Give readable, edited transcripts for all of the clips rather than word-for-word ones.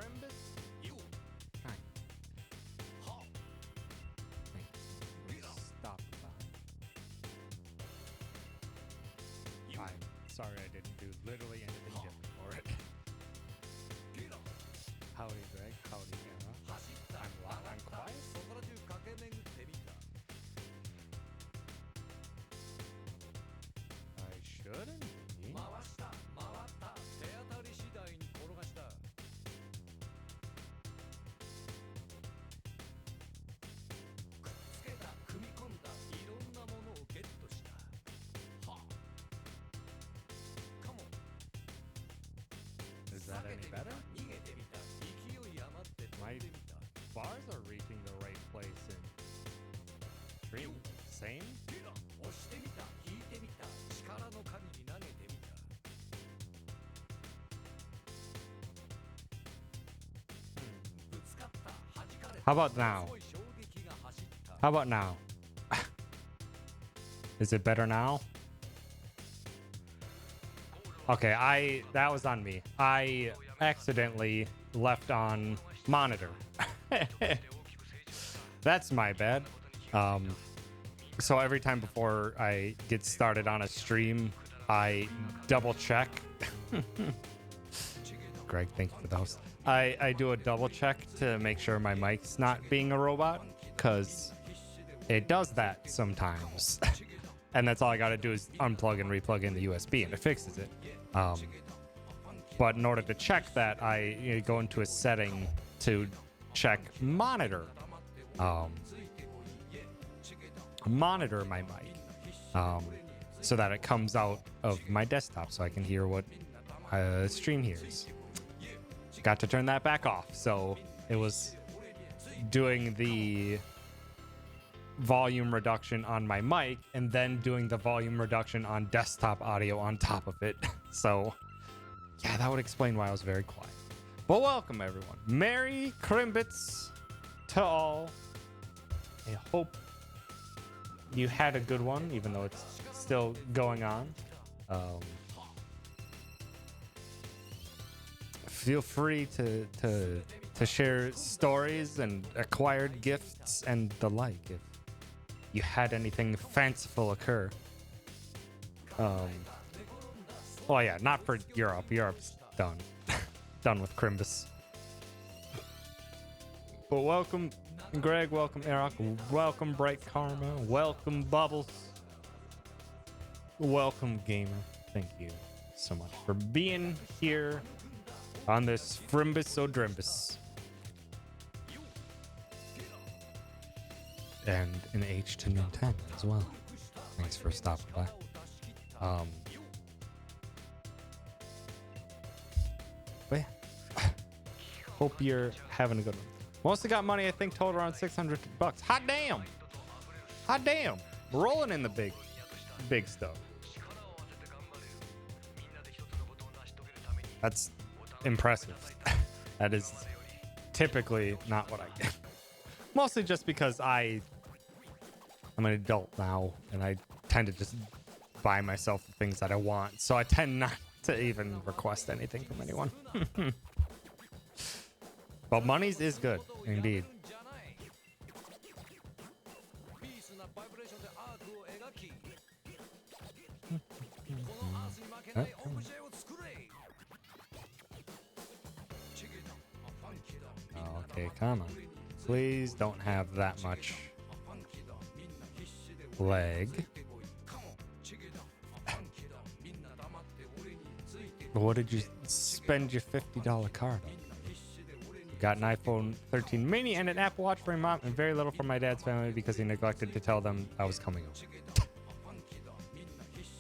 Crimbus? Hi. Thanks. Stop by. I'm sorry I didn't do literally anything different for it. Howdy, Greg. Howdy, Anna. I'm loud. I'm quiet. I shouldn't be. Is that any better? My bars are reaching the right place in stream. Same? How about now? How about now? Is it better now? Okay, that was on me. I accidentally left on monitor. That's my bad. So every time before I get started on a stream, I double check. Greg, thank you for the host. I do a double check to make sure my mic's not being a robot, because it does that sometimes. And that's all I gotta do is unplug and replug in the USB and it fixes it. But in order to check that, I go into a setting to check monitor. Monitor my mic. So that it comes out of my desktop so I can hear what stream hears. Got to turn that back off. So it was doing the volume reduction on my mic and then doing the volume reduction on desktop audio on top of it. So yeah, that would explain why I was very quiet. But welcome everyone. Merry Crimbits to all. I hope you had a good one, even though it's still going on. Feel free to share stories and acquired gifts and the like if you had anything fanciful occur. Oh yeah, not for Europe. Europe's done. Done with Crimbus. But welcome, Greg. Welcome, Eric. Welcome, Bright Karma. Welcome, Bubbles. Welcome, Gamer. Thank you so much for being here on this Frimbus O'Drimbus. And an H to Nintendo as well. Thanks for stopping by. But yeah. Hope you're having a good one. Mostly got money, I think, total around $600. Hot damn! Hot damn! Rolling in the big stuff. That's impressive. That is typically not what I get. Mostly just because I'm an adult now, and I tend to just buy myself the things that I want. So I tend not to even request anything from anyone. But money's is good, indeed. Okay, come on. Please don't have that much leg. What did you spend your $50 card on? Got an iPhone 13 mini and an Apple Watch for my mom and very little for my dad's family because he neglected to tell them I was coming over.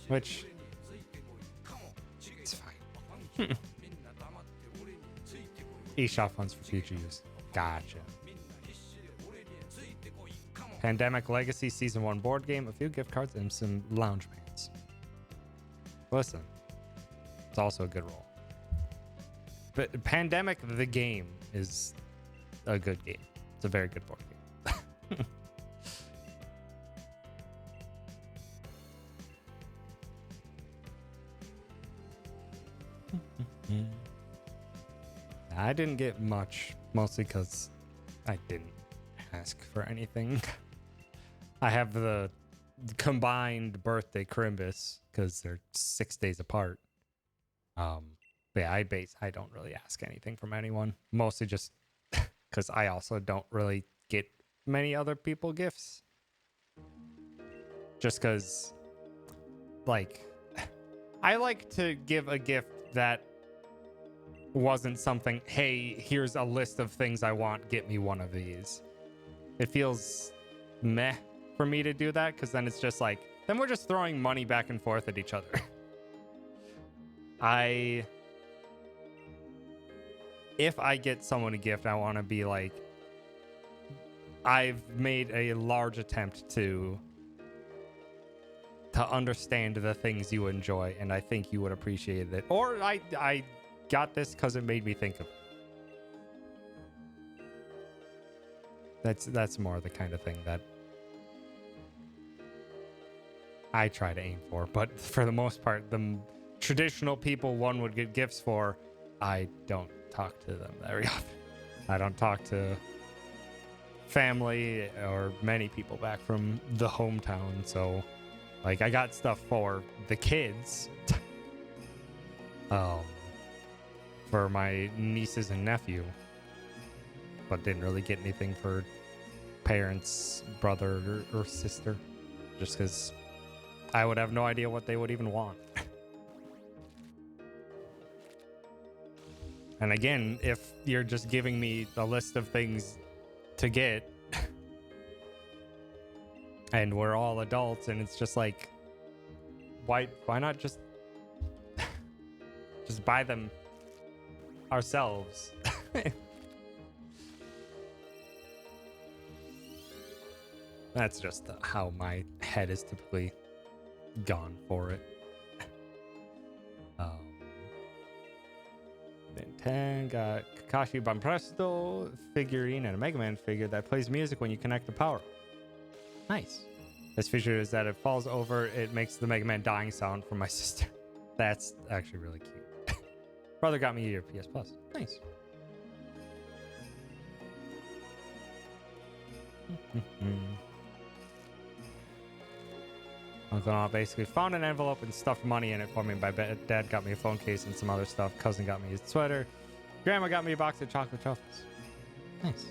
Which, it's fine. eShop funds for future use. Gotcha. Pandemic Legacy Season 1 board game, a few gift cards, and some lounge pants. Listen, it's also a good roll. But Pandemic, the game, is a good game. It's a very good board game. I didn't get much, mostly because I didn't ask for anything. I have the combined birthday Crimbus because they're 6 days apart. But yeah, I don't really ask anything from anyone, mostly just because I also don't really get many other people gifts. Just because, like, I like to give a gift that wasn't something, hey, here's a list of things I want, get me one of these. It feels meh for me to do that, because then it's just like, then we're just throwing money back and forth at each other. If I get someone a gift, I want to be like, I've made a large attempt to understand the things you enjoy, and I think you would appreciate it. Or I got this because it made me think of it. That's more the kind of thing that I try to aim for. But for the most part, the traditional people one would get gifts for, I don't talk to them very often. I don't talk to family or many people back from the hometown, so like I got stuff for the kids, for my nieces and nephew, but didn't really get anything for parents, brother or sister, just because I would have no idea what they would even want. And again, if you're just giving me a list of things to get, and we're all adults, and it's just like, why not just buy them ourselves? That's just how my head is typically gone for it. Ben 10 got Kakashi Banpresto figurine and a Mega Man figure that plays music when you connect the power. Nice. This feature is that it falls over, it makes the Mega Man dying sound from my sister. That's actually really cute. Brother got me your PS Plus. Nice. Uncle Aunt basically found an envelope and stuffed money in it for me. My dad got me a phone case and some other stuff. Cousin got me his sweater. Grandma got me a box of chocolate truffles. Nice.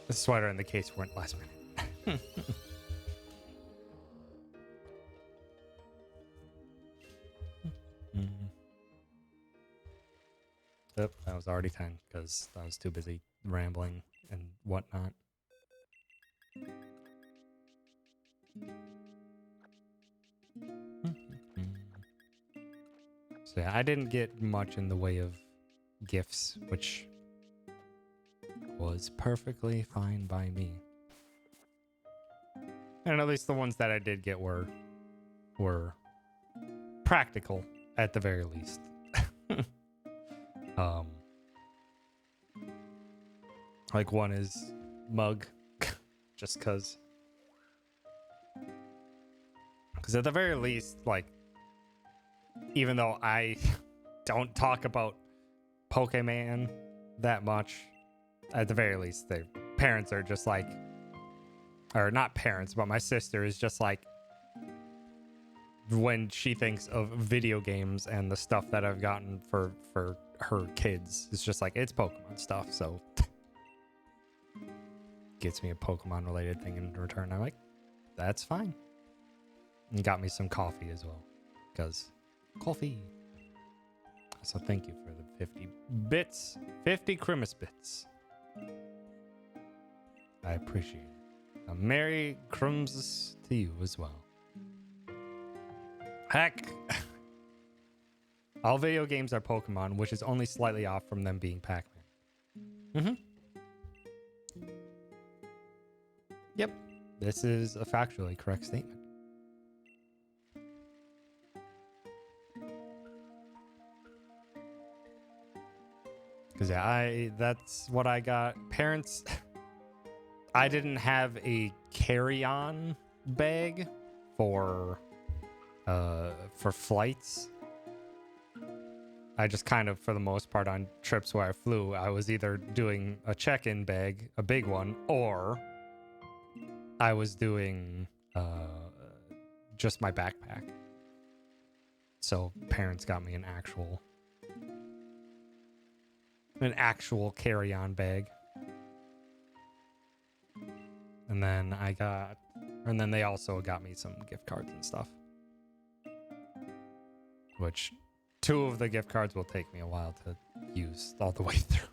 The sweater and the case weren't last minute. Yep, that was already 10 because I was too busy rambling and whatnot. So yeah, I didn't get much in the way of gifts, which was perfectly fine by me. And at least the ones that I did get were practical at the very least. Like one is mug, just because at the very least, like, even though I don't talk about Pokemon that much, at the very least, their parents are just like, or not parents, but my sister is just like, when she thinks of video games and the stuff that I've gotten for her kids, it's just like, it's Pokemon stuff, so gets me a Pokemon related thing in return. I'm like, that's fine. And got me some coffee as well, because coffee. So thank you for the 50 bits, 50 Christmas bits. I appreciate it. A Merry Christmas to you as well. Heck, all video games are Pokemon, which is only slightly off from them being Pac-Man. Yep, this is a factually correct statement. Because yeah, that's what I got. Parents I didn't have a carry-on bag for flights. I just kind of, for the most part, on trips where I flew, I was either doing a check-in bag, a big one, or I was doing just my backpack. So parents got me an actual carry-on bag. And then they also got me some gift cards and stuff. Which 2 of the gift cards will take me a while to use all the way through.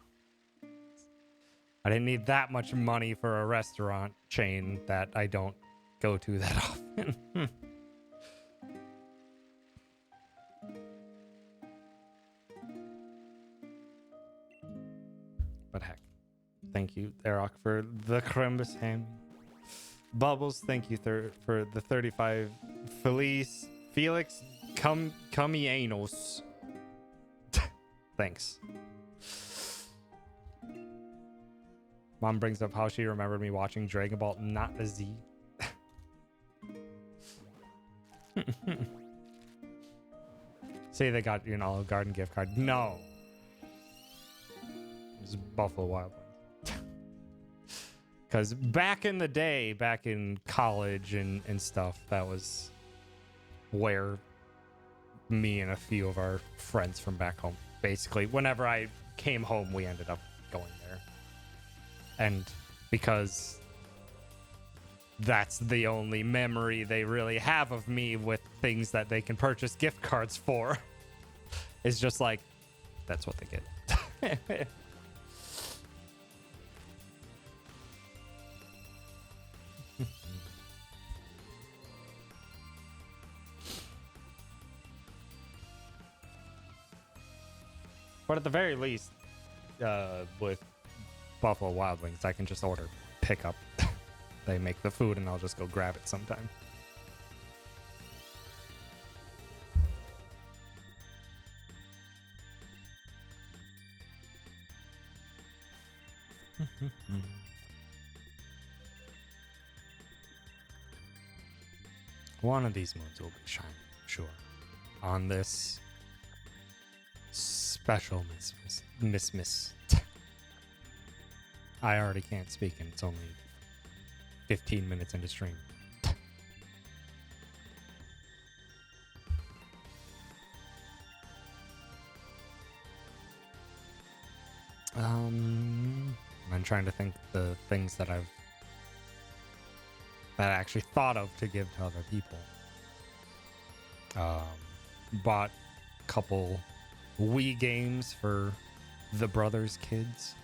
I didn't need that much money for a restaurant chain that I don't go to that often. But heck, thank you, Erok, for the Crembus ham. Bubbles, thank you for the 35. Felix Camienos. Thanks. Mom brings up how she remembered me watching Dragon Ball, not a Z. Say they got you an Olive Garden gift card. No. It was Buffalo Wild Wings. Because back in the day, back in college and stuff, that was where me and a few of our friends from back home, basically, whenever I came home, we ended up going there. And because that's the only memory they really have of me with things that they can purchase gift cards for, is just like, that's what they get. But at the very least, with Buffalo Wild Wings, I can just order pickup. They make the food and I'll just go grab it sometime. One of these moons will be shining, sure. On this special miss. I already can't speak and it's only 15 minutes into stream. I'm trying to think the things that I actually thought of to give to other people. Bought a couple Wii games for the brothers' kids.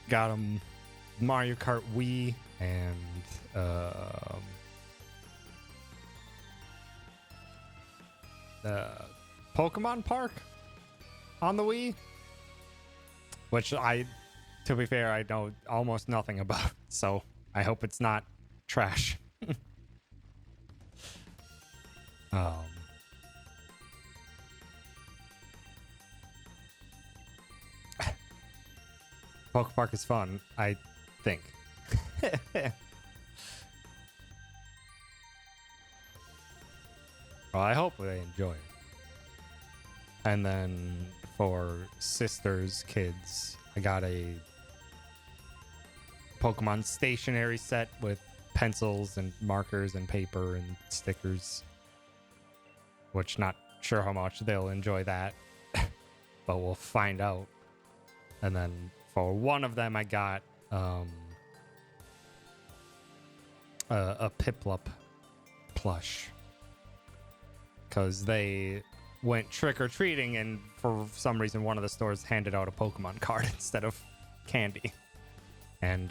Got them Mario Kart Wii and Pokemon Park on the Wii, which to be fair, I know almost nothing about, so I hope it's not trash. Poke Park is fun, I think. Well, I hope they enjoy it. And then for sisters' kids, I got a Pokemon stationery set with pencils and markers and paper and stickers, which not sure how much they'll enjoy that, but we'll find out. And then for one of them, I got a Piplup plush because they went trick-or-treating and for some reason one of the stores handed out a Pokemon card instead of candy. And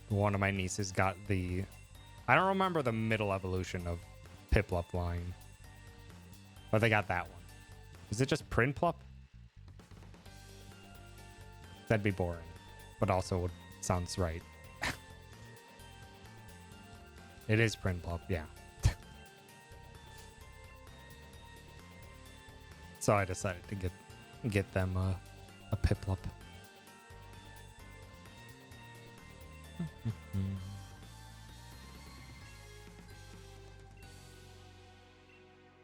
one of my nieces got I don't remember the middle evolution of Piplup line, but they got that one. Is it just Prinplup? That'd be boring, but also sounds right. It is Prinplup, yeah. So I decided to get them a Piplup.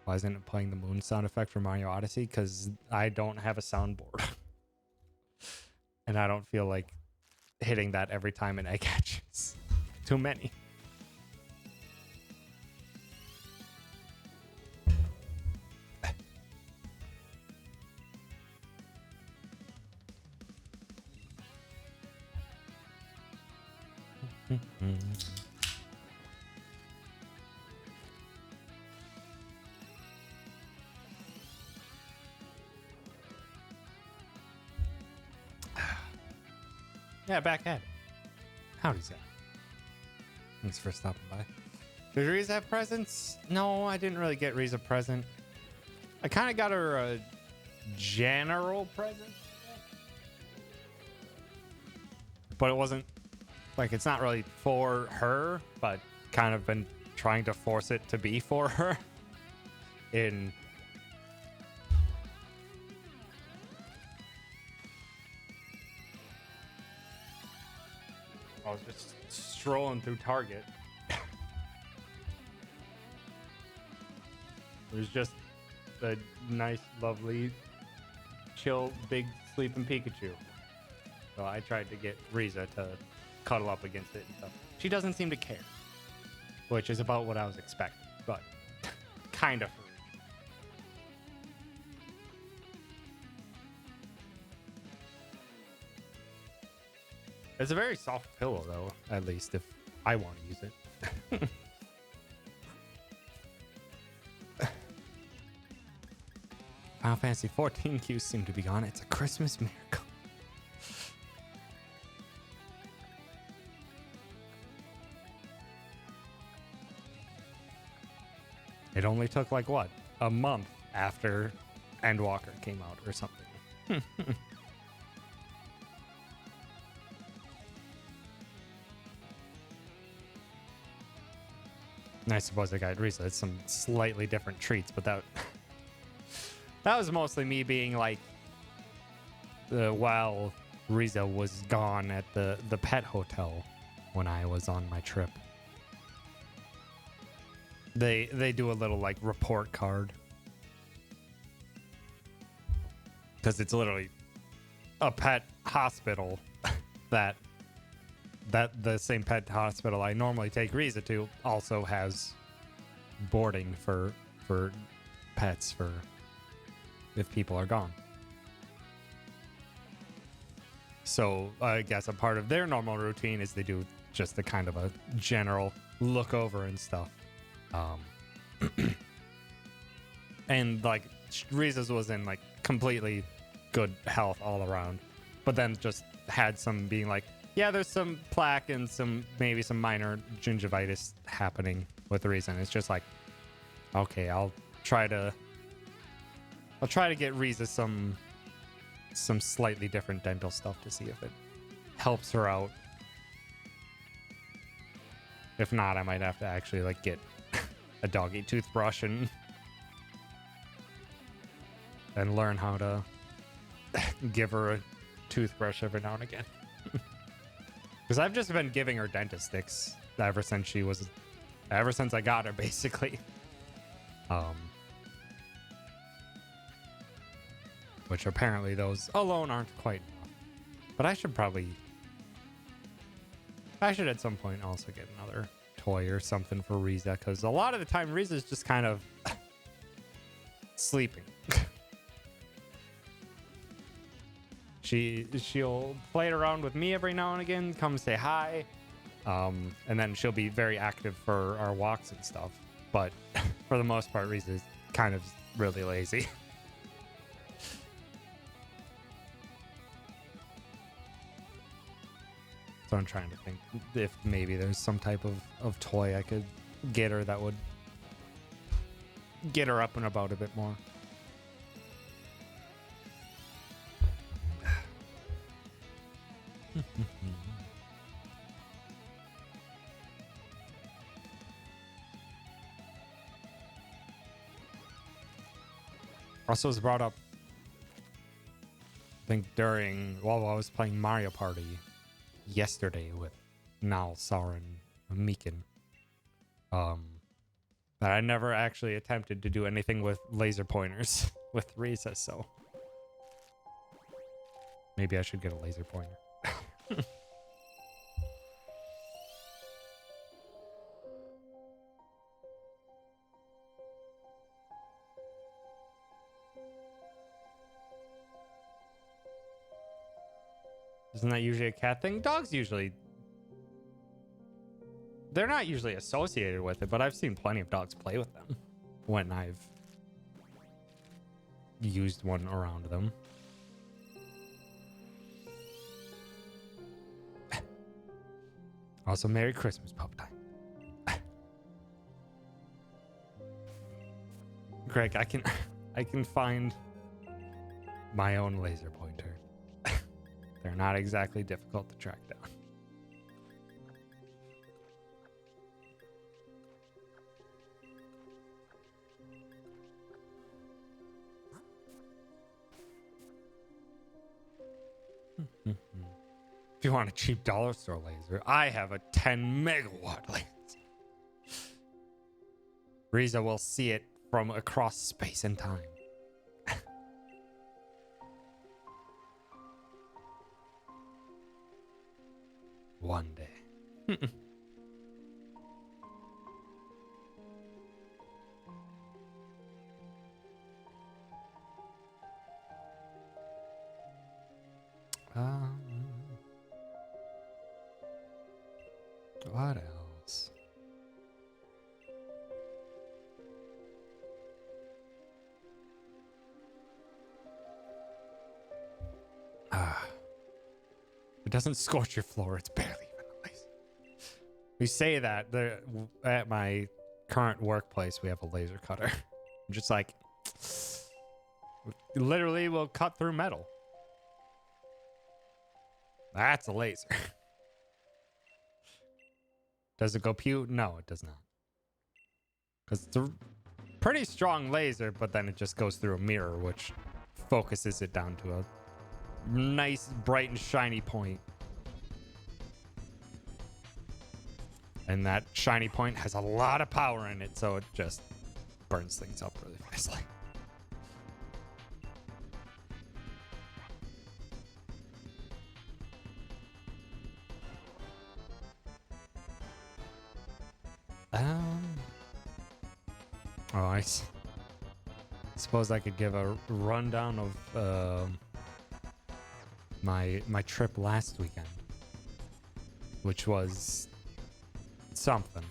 Why isn't it playing the moon sound effect for Mario Odyssey? Because I don't have a soundboard. And I don't feel like hitting that every time an egg hatches. Too many. Yeah, back at it. Howdy, Zach. Thanks for stopping by. Did Riza have presents? No, I didn't really get Riza a present. I kind of got her a general present. But it wasn't, like, it's not really for her, but kind of been trying to force it to be for her. I was just strolling through Target. It was just a nice, lovely, chill, big sleeping Pikachu. So I tried to get Riza to cuddle up against it and stuff. She doesn't seem to care, which is about what I was expecting, but kind of. It's a very soft pillow, though, at least if I want to use it. Final Fantasy 14 queues seem to be gone. It's a Christmas miracle. It only took, like, what? A month after Endwalker came out or something. I suppose I got Riza some slightly different treats, but that was mostly me being like, while Riza was gone at the pet hotel when I was on my trip. They do a little like report card because it's literally a pet hospital that the same pet hospital I normally take Riza to also has boarding for pets for if people are gone. So I guess a part of their normal routine is they do just the kind of a general look over and stuff. And like Riza's was in like completely good health all around, but then just had some being like, yeah, there's some plaque and maybe some minor gingivitis happening with Riza. It's just like, okay, I'll try to get Riza some slightly different dental stuff to see if it helps her out. If not, I might have to actually like get a doggy toothbrush and learn how to give her a toothbrush every now and again. Because I've just been giving her dentist sticks ever since I got her, basically. Which apparently those alone aren't quite enough. But I should at some point also get another toy or something for Riza, because a lot of the time Riza's just kind of sleeping. She'll play around with me every now and again, come say hi, and then she'll be very active for our walks and stuff. But for the most part, Riza's kind of really lazy. So I'm trying to think if maybe there's some type of toy I could get her that would get her up and about a bit more. Also was brought up, I think, while I was playing Mario Party yesterday with Nal, Sauron, Meekin. But I never actually attempted to do anything with laser pointers with Riza, so maybe I should get a laser pointer. Isn't that usually a cat thing? Dogs usually... They're not usually associated with it, but I've seen plenty of dogs play with them when I've used one around them. Also, Merry Christmas, Pup Time. Greg, I can find my own laser pointer. They're not exactly difficult to track down. If you want a cheap dollar store laser, I have a 10 megawatt laser. Riza will see it from across space and time. One day. What else? It doesn't scorch your floor. It's barely even a laser. We say that at my current workplace, we have a laser cutter. I'm just like, literally will cut through metal. That's a laser. Does it go pew? No, it does not. Because it's a pretty strong laser, but then it just goes through a mirror, which focuses it down to a nice, bright, and shiny point. And that shiny point has a lot of power in it, so it just burns things up really nicely. Oh, I suppose I could give a rundown of my trip last weekend, which was something.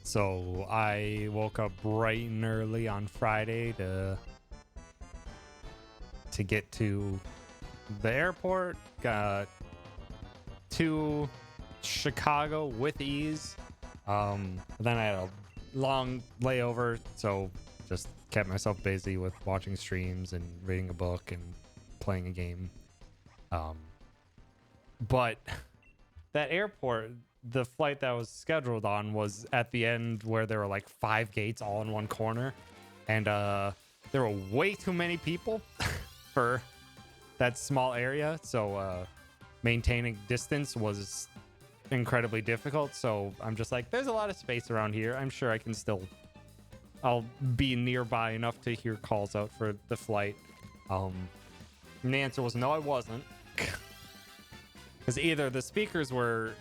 So I woke up bright and early on Friday to get to the airport, got to Chicago with ease. Then I had a long layover, so just kept myself busy with watching streams and reading a book and playing a game. But that airport, the flight that I was scheduled on was at the end where there were like 5 gates all in one corner, and there were way too many people for that small area, so maintaining distance was incredibly difficult. So I'm just like, there's a lot of space around here. I'm sure I can I'll be nearby enough to hear calls out for the flight. And the answer was no, I wasn't. Because either the speakers were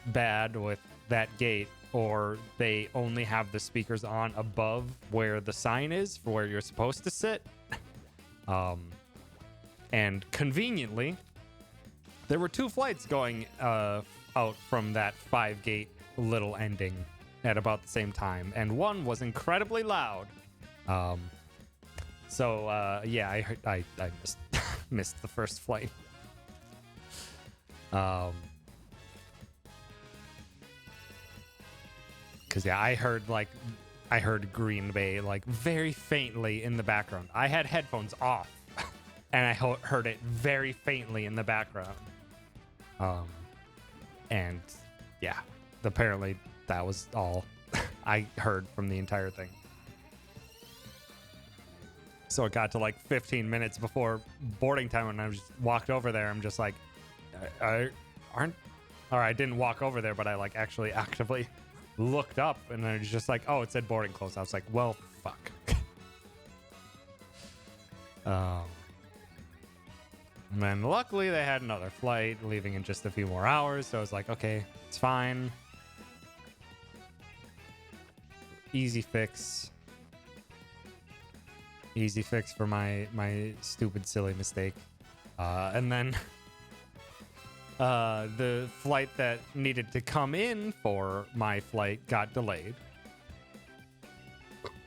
bad with that gate, or they only have the speakers on above where the sign is for where you're supposed to sit. And conveniently, there were 2 flights going out from that 5-gate little ending at about the same time, and one was incredibly loud. So yeah, I missed the first flight. Because yeah, I heard Green Bay like very faintly in the background. I had headphones off, and I heard it very faintly in the background. And yeah, apparently that was all I heard from the entire thing. So it got to like 15 minutes before boarding time, and I just walked over there. I'm just like, I aren't, or I didn't walk over there, but I like actually actively looked up, and I was just like, oh, it said boarding closed. I was like, well, fuck. And then luckily they had another flight leaving in just a few more hours, so I was like, okay, it's fine. Easy fix. Easy fix for my stupid, silly mistake. And then the flight that needed to come in for my flight got delayed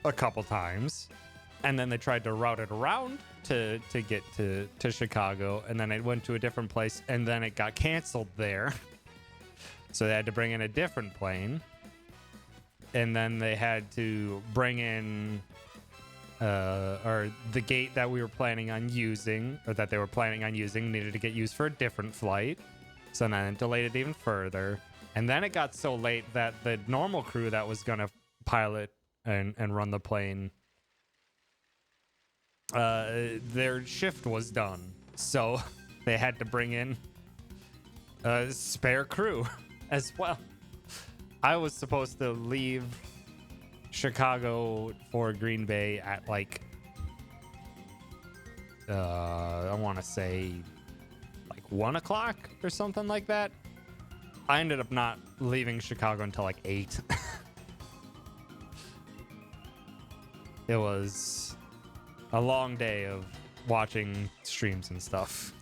a couple times. And then they tried to route it around to get to Chicago. And then it went to a different place. And then it got canceled there. So they had to bring in a different plane. And then they had to bring in... or the gate that we were planning on using, or that they were planning on using, needed to get used for a different flight. So then it delayed it even further. And then it got so late that the normal crew that was going to pilot and run the plane, their shift was done. So they had to bring in a spare crew as well. I was supposed to leave Chicago for Green Bay at like I want to say like 1 o'clock or something like that. I ended up not leaving Chicago until like 8. It was a long day of watching streams and stuff.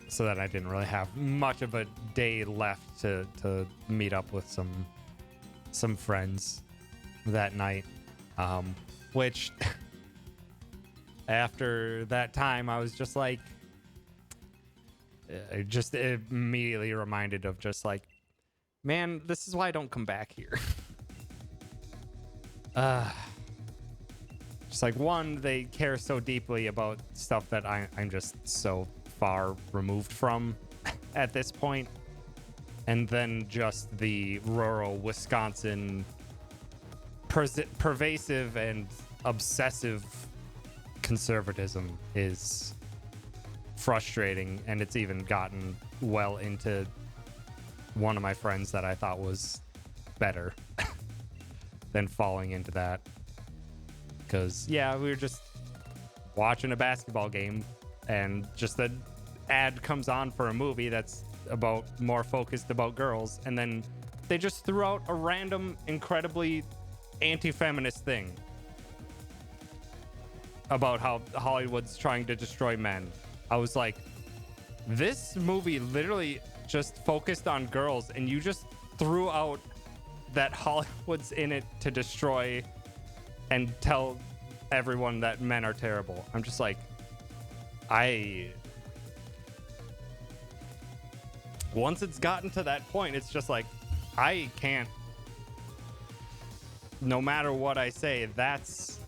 So that I didn't really have much of a day left to meet up with some friends that night. Which after that time, I was just like, just immediately reminded of just like, man, this is why I don't come back here. Just like, one, they care so deeply about stuff that I'm just so far removed from at this point. And then just the rural Wisconsin pervasive and obsessive conservatism is frustrating, and it's even gotten well into one of my friends that I thought was better than falling into that. Because, yeah, we were just watching a basketball game, and just an ad comes on for a movie that's about more focused about girls, and then they just threw out a random, incredibly anti-feminist thing about how Hollywood's trying to destroy men. I was like, this movie literally just focused on girls, and you just threw out that Hollywood's in it to destroy and tell everyone that men are terrible. I'm just like, once it's gotten to that point, it's just like, I can't, no matter what I say, that's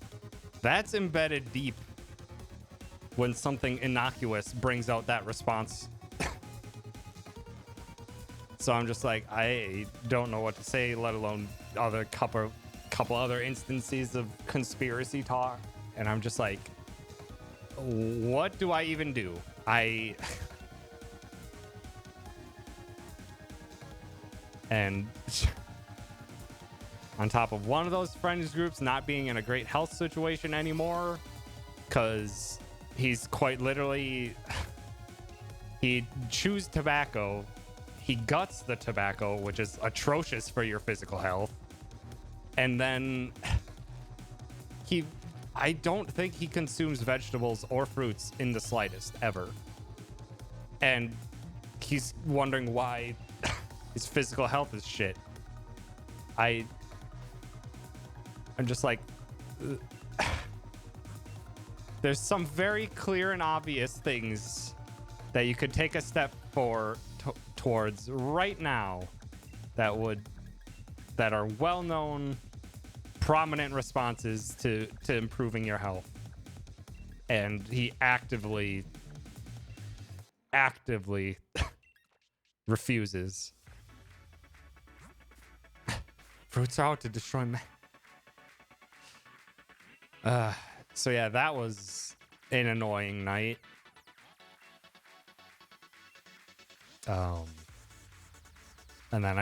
embedded deep when something innocuous brings out that response. So I'm just like, I don't know what to say, let alone other couple other instances of conspiracy talk. And I'm just like, what do I even do? And on top of one of those friends groups not being in a great health situation anymore, because he's quite literally, he chews tobacco, he guts the tobacco, which is atrocious for your physical health, and then I don't think he consumes vegetables or fruits in the slightest, ever. And he's wondering why his physical health is shit. I'm just like, there's some very clear and obvious things that you could take a step towards right now that are well-known, prominent responses to improving your health. And he actively refuses. Fruits are out to destroy me. So yeah, that was an annoying night. And then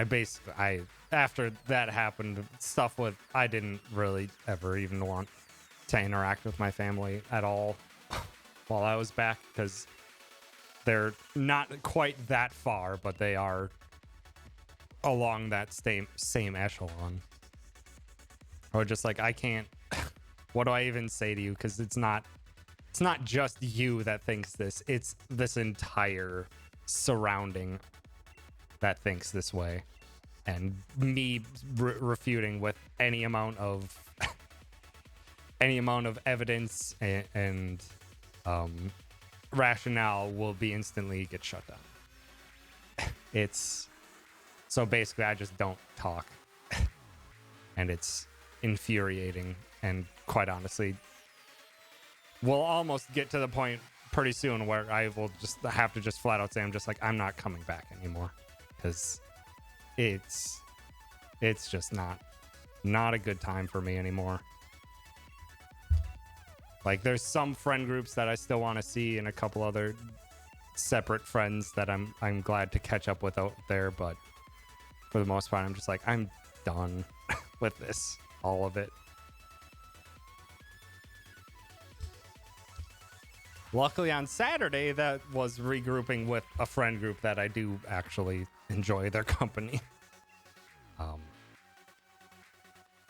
after that happened, stuff with, I didn't really ever even want to interact with my family at all while I was back, because they're not quite that far, but they are along that same echelon. Or just like, I can't, what do I even say to you? Because it's not just you that thinks this, it's this entire surrounding that thinks this way. And me refuting with any amount of evidence and rationale will be instantly get shut down. It's so basically I just don't talk. And it's infuriating, and quite honestly we'll almost get to the point pretty soon where I will just have to just flat out say I'm not coming back anymore, because it's just not a good time for me anymore. Like, there's some friend groups that I still want to see, and a couple other separate friends that I'm glad to catch up with out there, but for the most part I'm just like, I'm done with this, all of it. Luckily on Saturday, that was regrouping with a friend group that I do actually enjoy their company.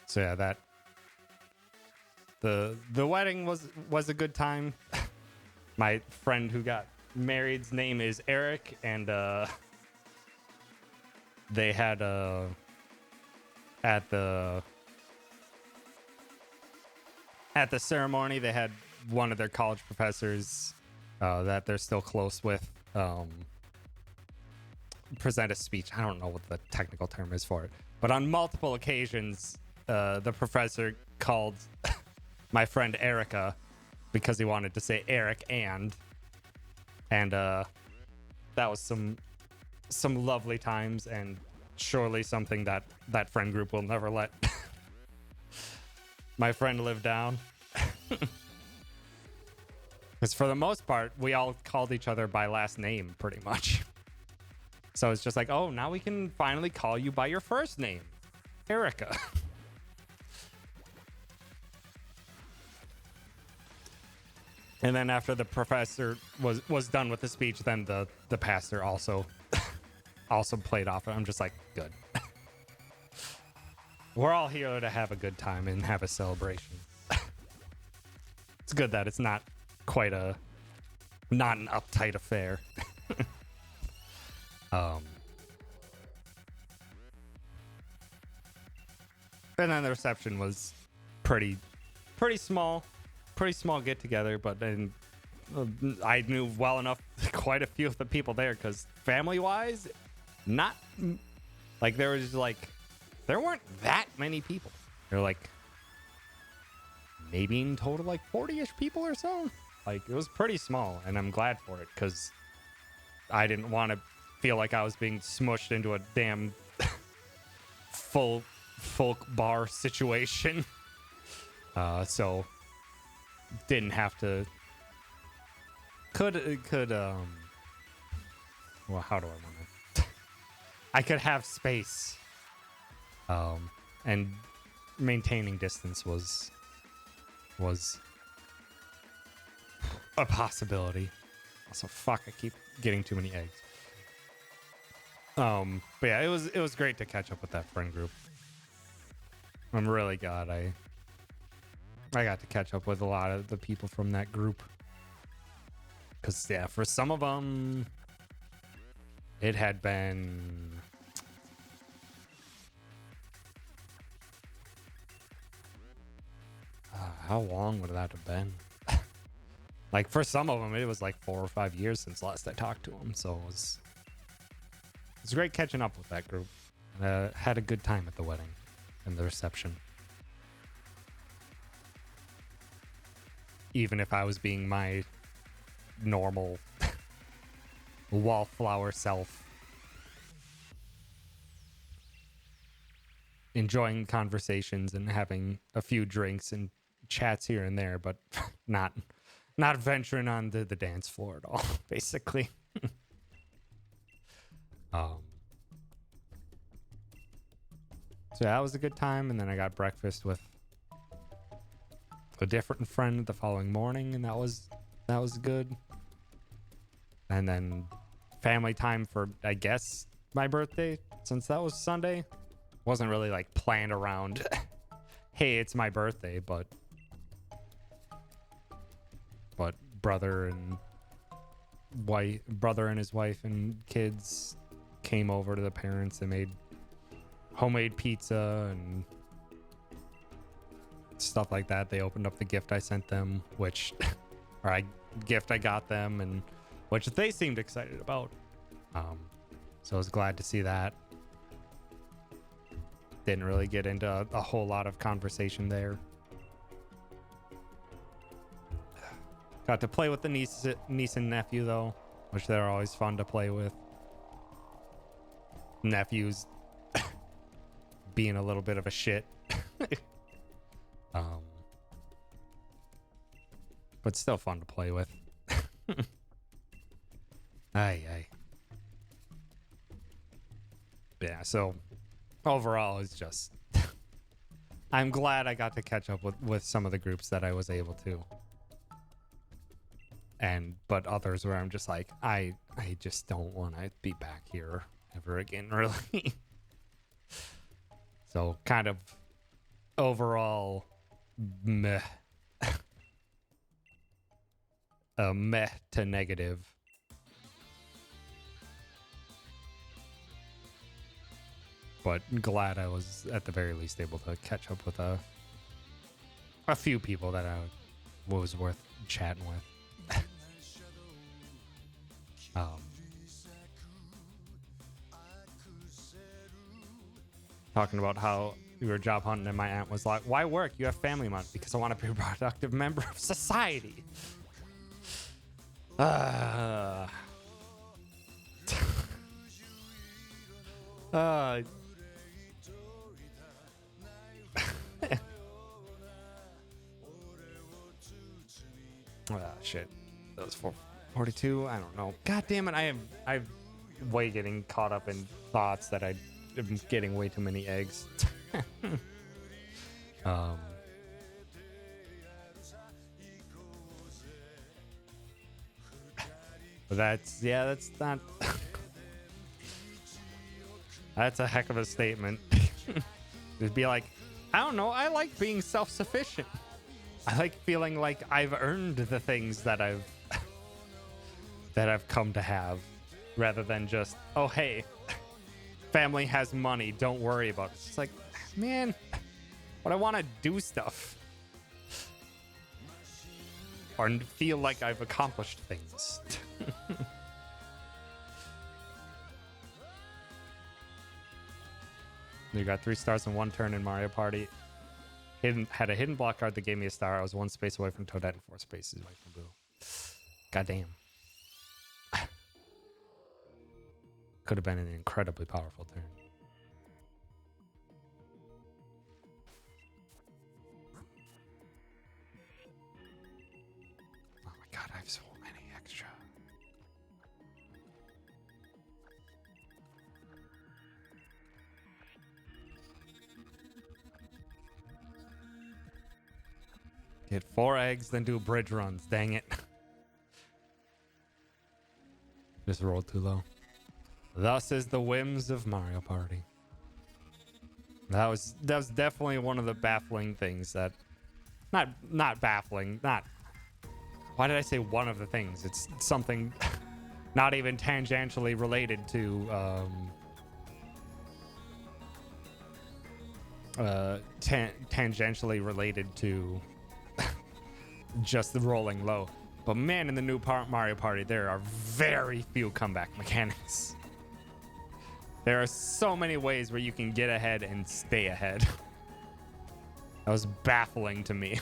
So yeah, that the wedding was a good time. My friend who got married's name is Eric, and they had at the ceremony, they had one of their college professors that they're still close with present a speech. I don't know what the technical term is for it, but on multiple occasions the professor called my friend Erica because he wanted to say Eric, and that was some lovely times, and surely something that friend group will never let my friend live down. Because for the most part, we all called each other by last name, pretty much. So it's just like, oh, now we can finally call you by your first name, Erica. And then after the professor was done with the speech, then the pastor also played off it. I'm just like, good. We're all here to have a good time and have a celebration. It's good that it's not quite not an uptight affair. And then the reception was pretty small get together, but then I knew well enough quite a few of the people there, because family wise, not like there weren't that many people. There were like maybe in total like 40-ish people or so. Like, it was pretty small, and I'm glad for it, because I didn't want to feel like I was being smushed into a damn full bar situation. So didn't have to. Could well, how do I want to? I could have space. And maintaining distance was a possibility. Also, fuck, I keep getting too many eggs. But yeah, it was great to catch up with that friend group. I'm really glad I got to catch up with a lot of the people from that group. Because, yeah, for some of them, it had been... how long would that have been? Like, for some of them, it was like 4 or 5 years since last I talked to them. So it was great catching up with that group. Had a good time at the wedding and the reception. Even if I was being my normal wallflower self. enjoying conversations and having a few drinks and chats here and there, but not venturing onto the dance floor at all, basically. So that was a good time, and then I got breakfast with a different friend the following morning, and that was good. And then family time for, I guess, my birthday, since that was Sunday. Wasn't really like planned around hey, it's my birthday, but brother and his wife and kids came over to the parents and made homemade pizza and stuff like that. They opened up the gift I sent them, gift I got them, and which they seemed excited about. So I was glad to see that. Didn't really get into a whole lot of conversation there. Got to play with the niece and nephew though, which they're always fun to play with. Nephew's being a little bit of a shit. But still fun to play with. Aye. Yeah, so overall it's just I'm glad I got to catch up with some of the groups that I was able to. But others where I'm just like, I just don't want to be back here ever again, really. So kind of overall meh. Meh to negative. But glad I was at the very least able to catch up with a few people that I was worth chatting with. Talking about how we were job hunting and my aunt was like, why work? You have family month. Because I want to be a productive member of society. Shit. That was 442. I don't know. God damn it. I'm way getting caught up in thoughts that I'm getting way too many eggs. But that's not that's a heck of a statement. It'd be like, I don't know, I like being self-sufficient. I like feeling like I've earned the things that I've come to have, rather than just, oh hey, family has money, don't worry about it. It's like, man, but I want to do stuff or feel like I've accomplished things. You got 3 stars in 1 turn in Mario Party. Had a hidden block card that gave me a star. I was 1 space away from Toadette and 4 spaces away from Blue. Goddamn. Could have been an incredibly powerful turn. Oh my god, I have so many extra. Get 4 eggs, then do bridge runs. Dang it. Just rolled too low. Thus is the whims of Mario Party. That was definitely one of the baffling things that not baffling, not why did I say one of the things? It's something not even tangentially related to tangentially related to just the rolling low. But man, in the new Mario Party, there are very few comeback mechanics. There are so many ways where you can get ahead and stay ahead. That was baffling to me.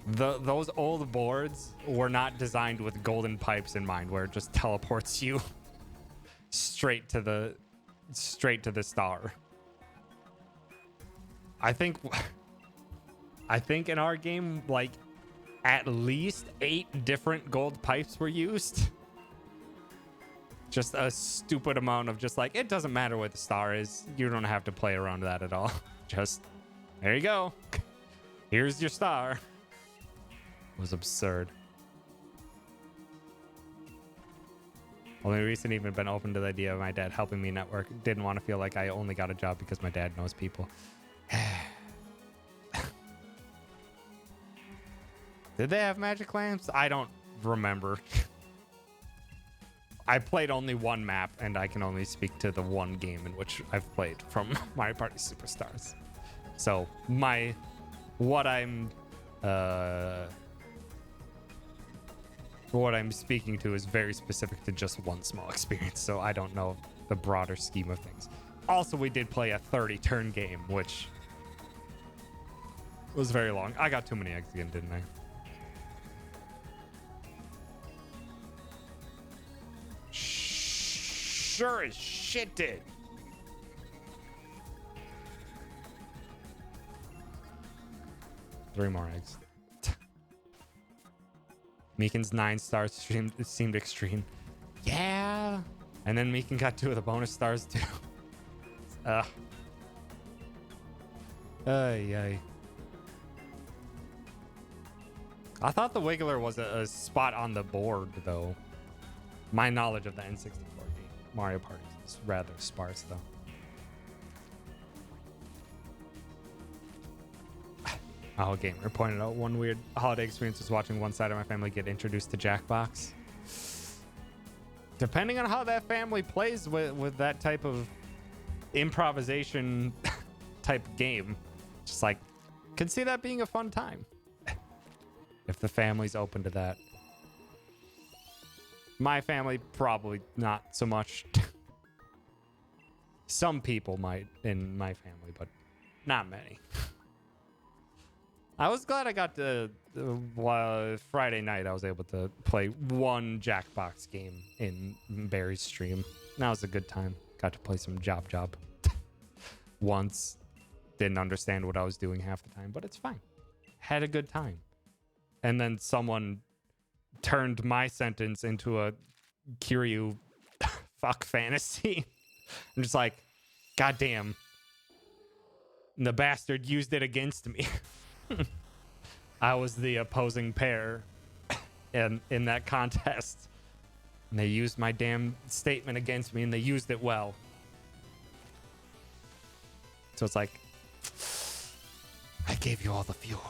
Those old boards were not designed with golden pipes in mind, where it just teleports you straight to the straight to the star. I think in our game, like, at least 8 different gold pipes were used. Just a stupid amount of just like, it doesn't matter what the star is. You don't have to play around that at all. Just, there you go. Here's your star. It was absurd. Only recently even been open to the idea of my dad helping me network. Didn't want to feel like I only got a job because my dad knows people. Did they have magic lamps? I don't remember. I played only one map, and I can only speak to the one game in which I've played from Mario Party Superstars. So what I'm speaking to is very specific to just one small experience. So I don't know the broader scheme of things. Also, we did play a 30-turn game, which was very long. I got too many eggs again, didn't I? Sure as shit did. Three more eggs. Meekin's 9 stars seemed extreme. Yeah. And then Meekin got 2 of the bonus stars too. Ay. I thought the Wiggler was a spot on the board though. My knowledge of the N64 game, Mario Party, is rather sparse though. Oh, Gamer pointed out one weird holiday experience was watching one side of my family get introduced to Jackbox. Depending on how that family plays with that type of improvisation type game, just like, could see that being a fun time. If the family's open to that. My family, probably not so much. Some people might in my family, but not many. I was glad I got to, Friday night, I was able to play one Jackbox game in Barry's stream. That was a good time. Got to play some Job. Once. Didn't understand what I was doing half the time, but it's fine. Had a good time. And then someone turned my sentence into a Kiryu fuck fantasy. I'm just like, goddamn. The bastard used it against me. I was the opposing pair in that contest. And they used my damn statement against me, and they used it well. So it's like, I gave you all the fuel.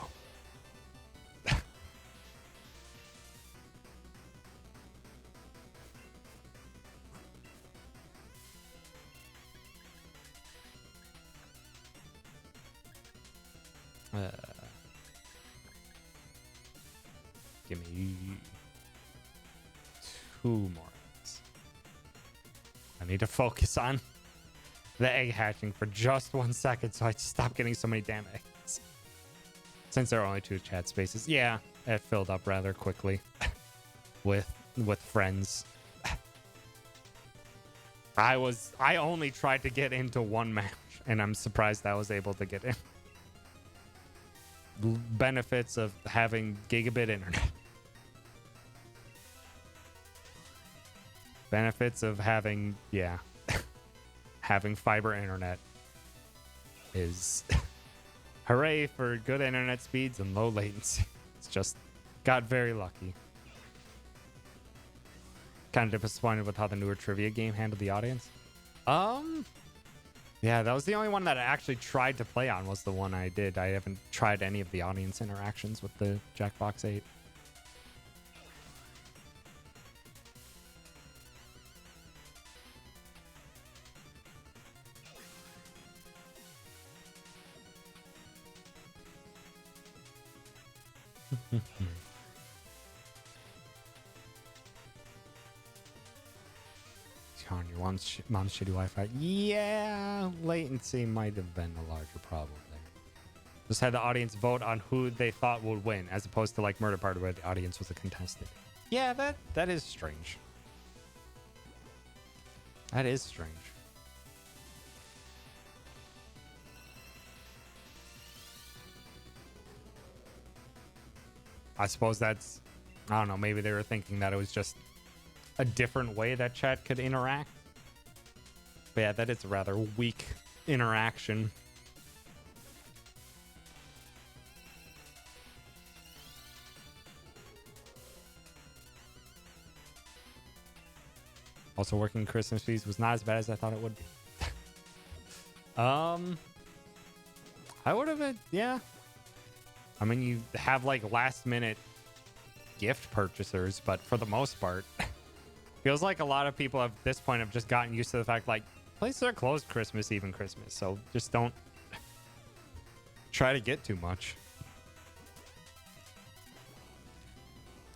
Give me 2 more eggs. I need to focus on the egg hatching for just 1 second so I stop getting so many damn eggs. Since there are only 2 chat spaces, yeah, it filled up rather quickly with friends. I only tried to get into 1 match, and I'm surprised I was able to get in. Benefits of having gigabit internet. Benefits of having, having fiber internet is hooray for good internet speeds and low latency. It's just got very lucky. Kind of disappointed with how the newer trivia game handled the audience. Yeah, that was the only one that I actually tried to play on, was the one I did. I haven't tried any of the audience interactions with the Jackbox 8. On your mom's shitty Wi-Fi. Yeah, latency might have been a larger problem there. Just had the audience vote on who they thought would win, as opposed to like Murder Party where the audience was a contestant. Yeah, that is strange. That is strange. I suppose that's, I don't know, maybe they were thinking that it was just a different way that chat could interact. But yeah, that is a rather weak interaction. Also, working Christmas feast was not as bad as I thought it would be. I would have been, yeah. I mean, you have like last minute gift purchasers, but for the most part, feels like a lot of people at this point have just gotten used to the fact like places are closed Christmas Eve and Christmas, so just don't try to get too much.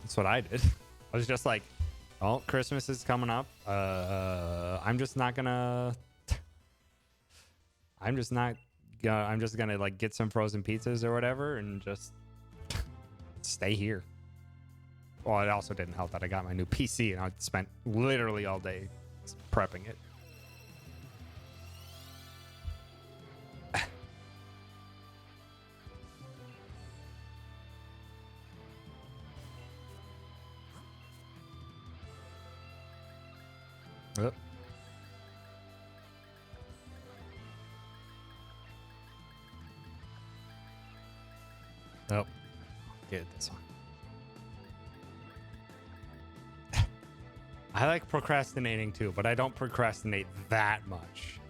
That's what I did. I was just like, oh, Christmas is coming up. I'm just gonna like get some frozen pizzas or whatever and just stay here. Well, it also didn't help that I got my new PC and I spent literally all day prepping it. Oh. Oh, get this one. I like procrastinating too, but I don't procrastinate that much.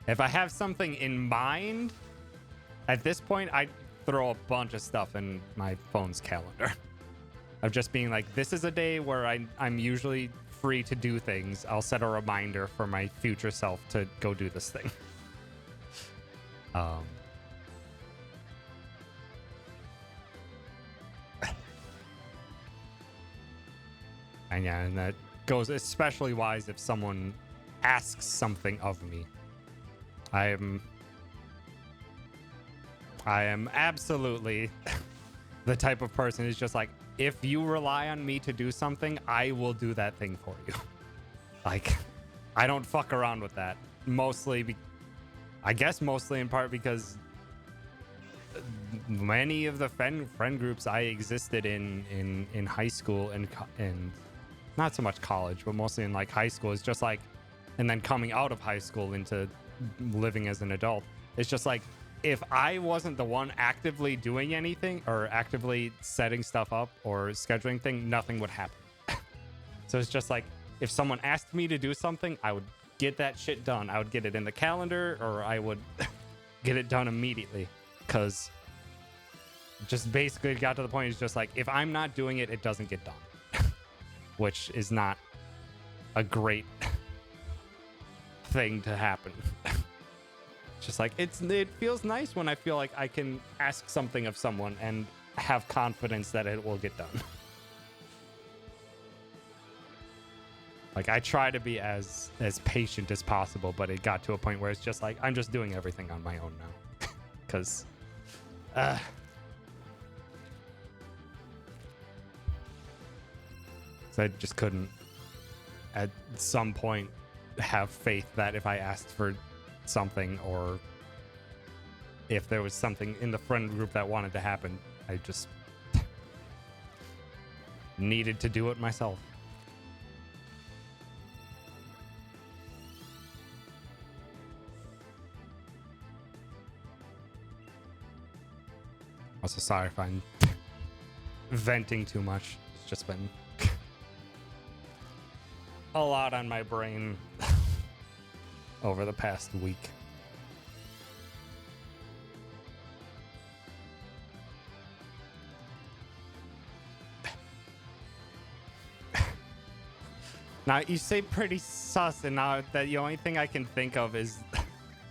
If I have something in mind, at this point, I throw a bunch of stuff in my phone's calendar. Of just being like, this is a day where I'm usually free to do things. I'll set a reminder for my future self to go do this thing. And yeah, and that goes especially wise if someone asks something of me. I am absolutely the type of person who's just like, if you rely on me to do something, I will do that thing for you. Like, I don't fuck around with that. I guess mostly in part because many of the friend groups I existed in high school and not so much college, but mostly in like high school is just like, and then coming out of high school into living as an adult, it's just like, if I wasn't the one actively doing anything or actively setting stuff up or scheduling things, nothing would happen. So it's just like, if someone asked me to do something, I would get that shit done. I would get it in the calendar or I would get it done immediately. Because just basically got to the point, it's just like, if I'm not doing it, it doesn't get done. Which is not a great thing to happen. Just like, it feels nice when I feel like I can ask something of someone and have confidence that it will get done. Like, I try to be as patient as possible, but it got to a point where it's just like, I'm just doing everything on my own now. Because so I just couldn't at some point have faith that if I asked for something or if there was something in the friend group that wanted to happen, I just needed to do it myself. Also, sorry if I'm venting too much. It's just been a lot on my brain over the past week. Now, you say pretty sus, and now that the only thing I can think of is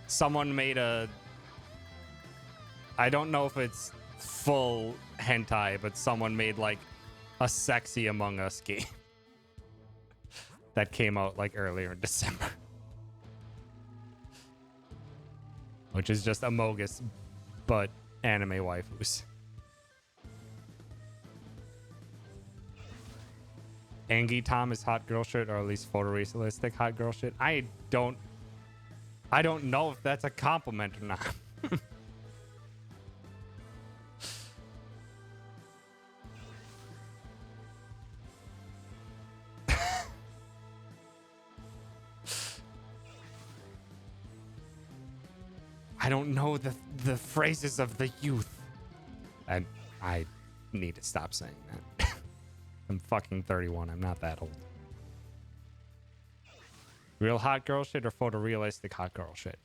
someone made a... I don't know if it's full hentai, but someone made like a Sexy Among Us game that came out like earlier in December. Which is just Amogus, but anime waifus. Angie Tom is hot girl shit, or at least photorealistic hot girl shit. I don't know if that's a compliment or not. I don't know the phrases of the youth. And I need to stop saying that. I'm fucking 31. I'm not that old. Real hot girl shit or photorealistic hot girl shit?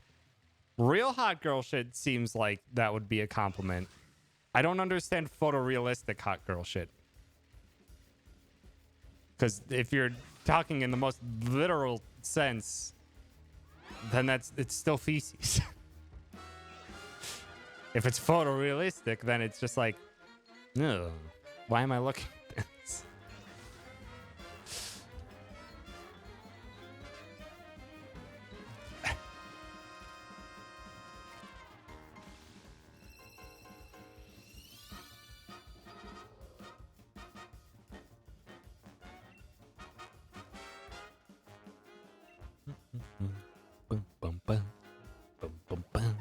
Real hot girl shit seems like that would be a compliment. I don't understand photorealistic hot girl shit. Because if you're talking in the most literal sense, then it's still feces. If it's photorealistic, then it's just like, ugh, why am I looking at this? Boom, boom, boom. Boom, boom, boom.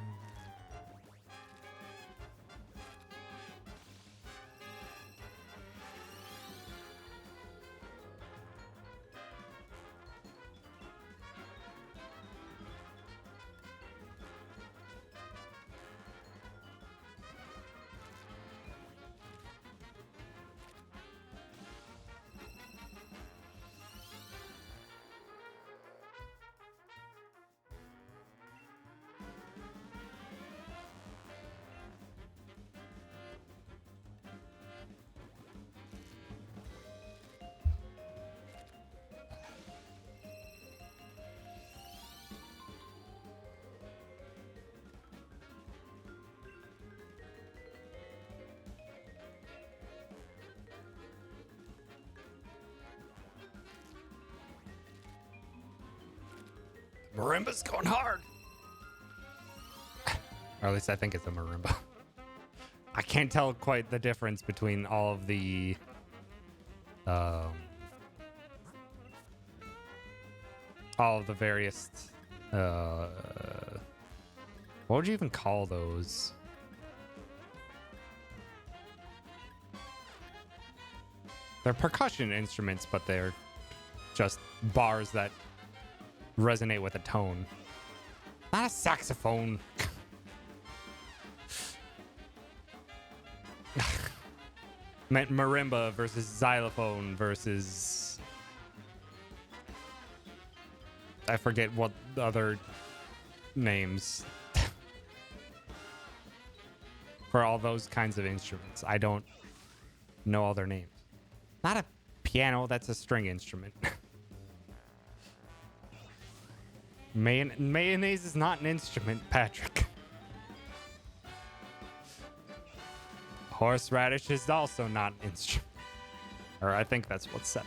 Marimba's going hard. Or at least I think it's a marimba. I can't tell quite the difference between all of the various what would you even call those? They're percussion instruments, but they're just bars that resonate with a tone. Not a saxophone. Meant marimba versus xylophone versus... I forget what the other names for all those kinds of instruments. I don't know all their names. Not a piano, that's a string instrument. Mayonnaise is not an instrument, Patrick. Horseradish is also not an instrument. Or I think that's what's said.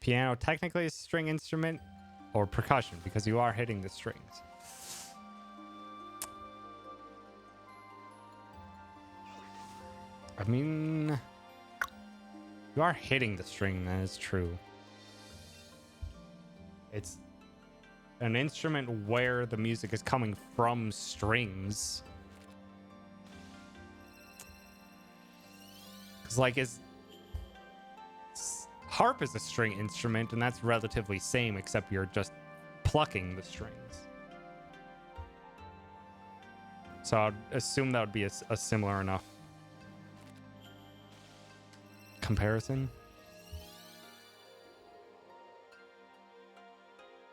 Piano technically is a string instrument or percussion because you are hitting the strings. I mean, you are hitting the string, that is true. It's an instrument where the music is coming from strings. Because, like, harp is a string instrument, and that's relatively same, except you're just plucking the strings. So I'd assume that would be a similar enough comparison.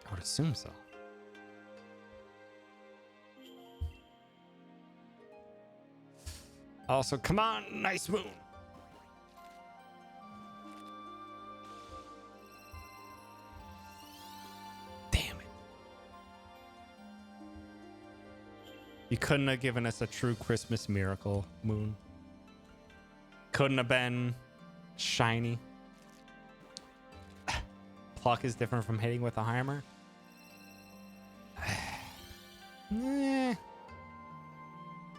I would assume so. Also, come on, nice moon. Damn it. You couldn't have given us a true Christmas miracle, Moon. Couldn't have been shiny. Pluck is different from hitting with a hammer.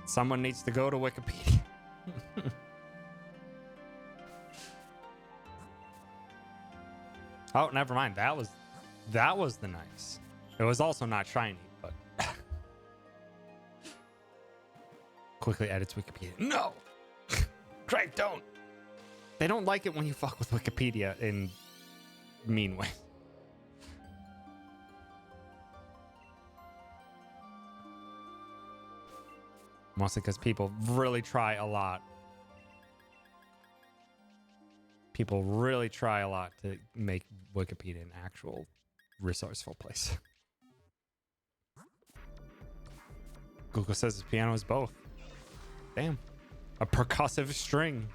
Someone needs to go to Wikipedia. Oh, never mind. That was the nice. It was also not shiny, but quickly edits Wikipedia. No. Craig, don't. They don't like it when you fuck with Wikipedia in mean ways. Mostly because people really try a lot. People really try a lot to make Wikipedia an actual resourceful place. Google says his piano is both. Damn. A percussive string.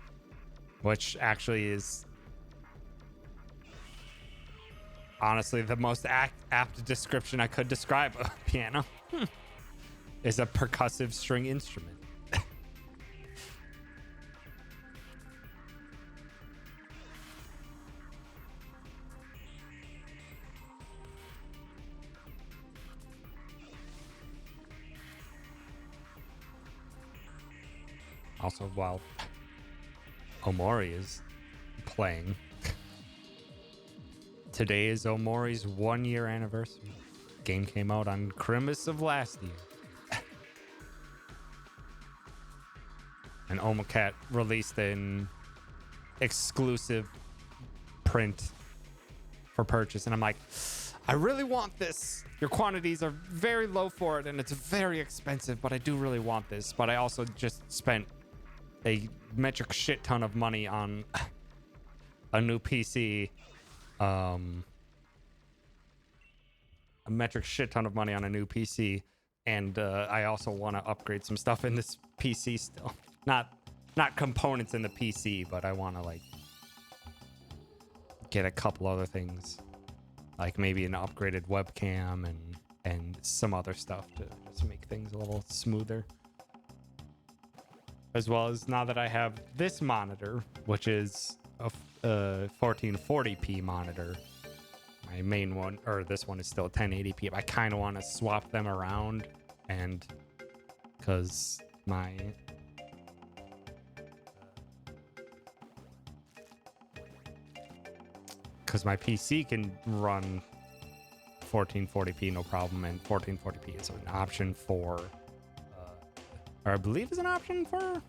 Which actually is honestly the most apt description I could describe a piano. Is a percussive string instrument. Also, while Omori is playing, today is Omori's 1-year anniversary. Game came out on Christmas of last year. And Omocat released an exclusive print for purchase. And I'm like, I really want this. Your quantities are very low for it, and it's very expensive, but I do really want this. But I also just spent a metric shit ton of money on a new PC. A metric shit ton of money on a new PC. And I also want to upgrade some stuff in this PC still. Not components in the PC, but I want to like get a couple other things, like maybe an upgraded webcam and some other stuff to just make things a little smoother. As well as now that I have this monitor, which is a 1440p monitor. My main one, or this one, is still 1080p. I kind of want to swap them around, and because my PC can run 1440p no problem, and 1440p is an option for, or I believe is an option for.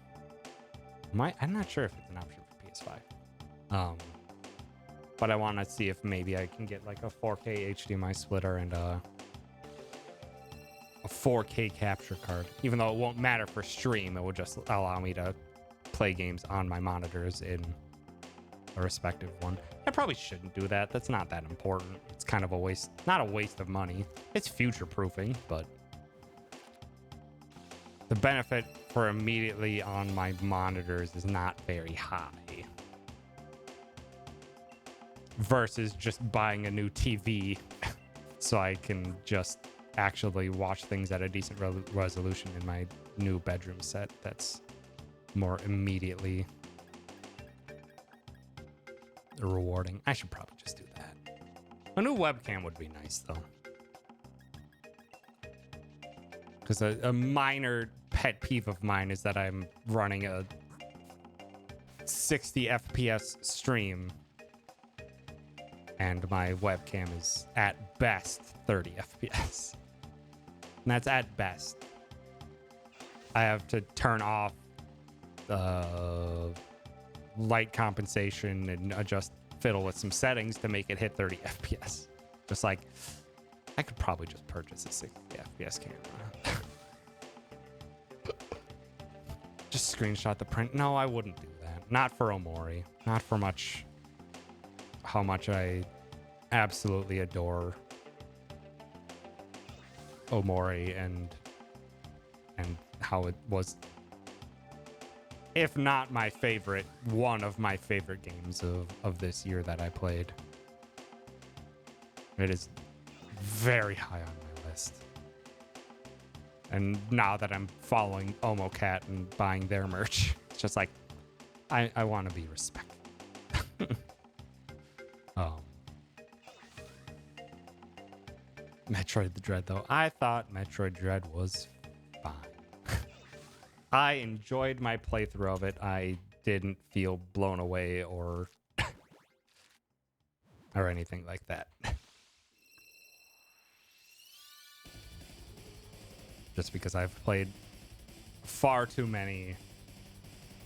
I'm not sure if it's an option for PS5. But I want to see if maybe I can get like a 4K HDMI splitter and a 4K capture card. Even though it won't matter for stream, it will just allow me to play games on my monitors in a respective one. I probably shouldn't do that. That's not that important. It's kind of a waste, not a waste of money. It's future proofing, but the benefit for immediately on my monitors is not very high. Versus just buying a new TV so I can just actually watch things at a decent resolution in my new bedroom set that's more immediately rewarding. I should probably just do that. A new webcam would be nice, though. Because a minor pet peeve of mine is that I'm running a 60 FPS stream and my webcam is at best 30 FPS. And that's at best. I have to turn off the light compensation and fiddle with some settings to make it hit 30 FPS. Just like, I could probably just purchase a 60 FPS camera. Just screenshot the print. No, I wouldn't do that. Not for Omori. Not for how much I absolutely adore Omori and how it was, if not my favorite, one of my favorite games of this year that I played. It is very high on my list. And now that I'm following Omocat and buying their merch, it's just like, I want to be respectful. Metroid Dread, though. I thought Metroid Dread was fine. I enjoyed my playthrough of it. I didn't feel blown away or anything like that. Just because I've played far too many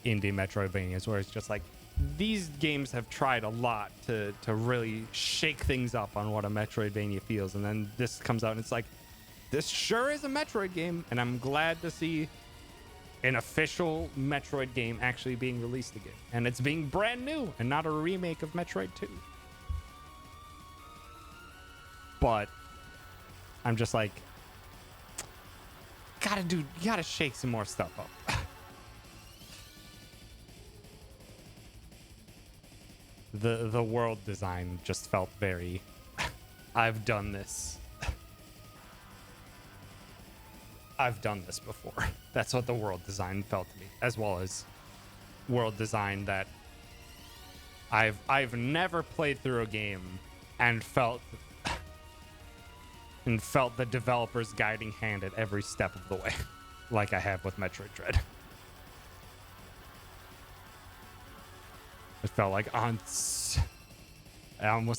indie Metroidvanias, where it's just like these games have tried a lot to really shake things up on what a Metroidvania feels, and then this comes out and it's like, this sure is a Metroid game, and I'm glad to see an official Metroid game actually being released again, and it's being brand new and not a remake of Metroid 2. But I'm just like, you gotta shake some more stuff up. The world design just felt very, I've done this. I've done this before. That's what the world design felt to me, as well as world design that I've never played through a game and felt the developer's guiding hand at every step of the way, like I have with Metroid Dread. It felt like almost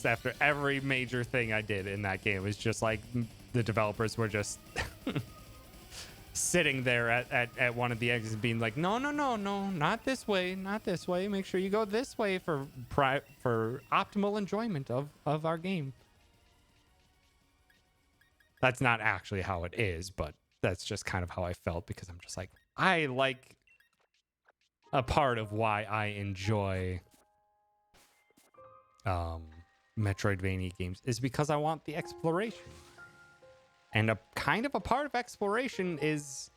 after every major thing I did in that game, it was just like the developers were just sitting there at one of the exits being like, no, not this way, not this way. Make sure you go this way for optimal enjoyment of our game. That's not actually how it is, but that's just kind of how I felt, because I'm just like, I like a part of why I enjoy Metroidvania games is because I want the exploration. And a kind of a part of exploration is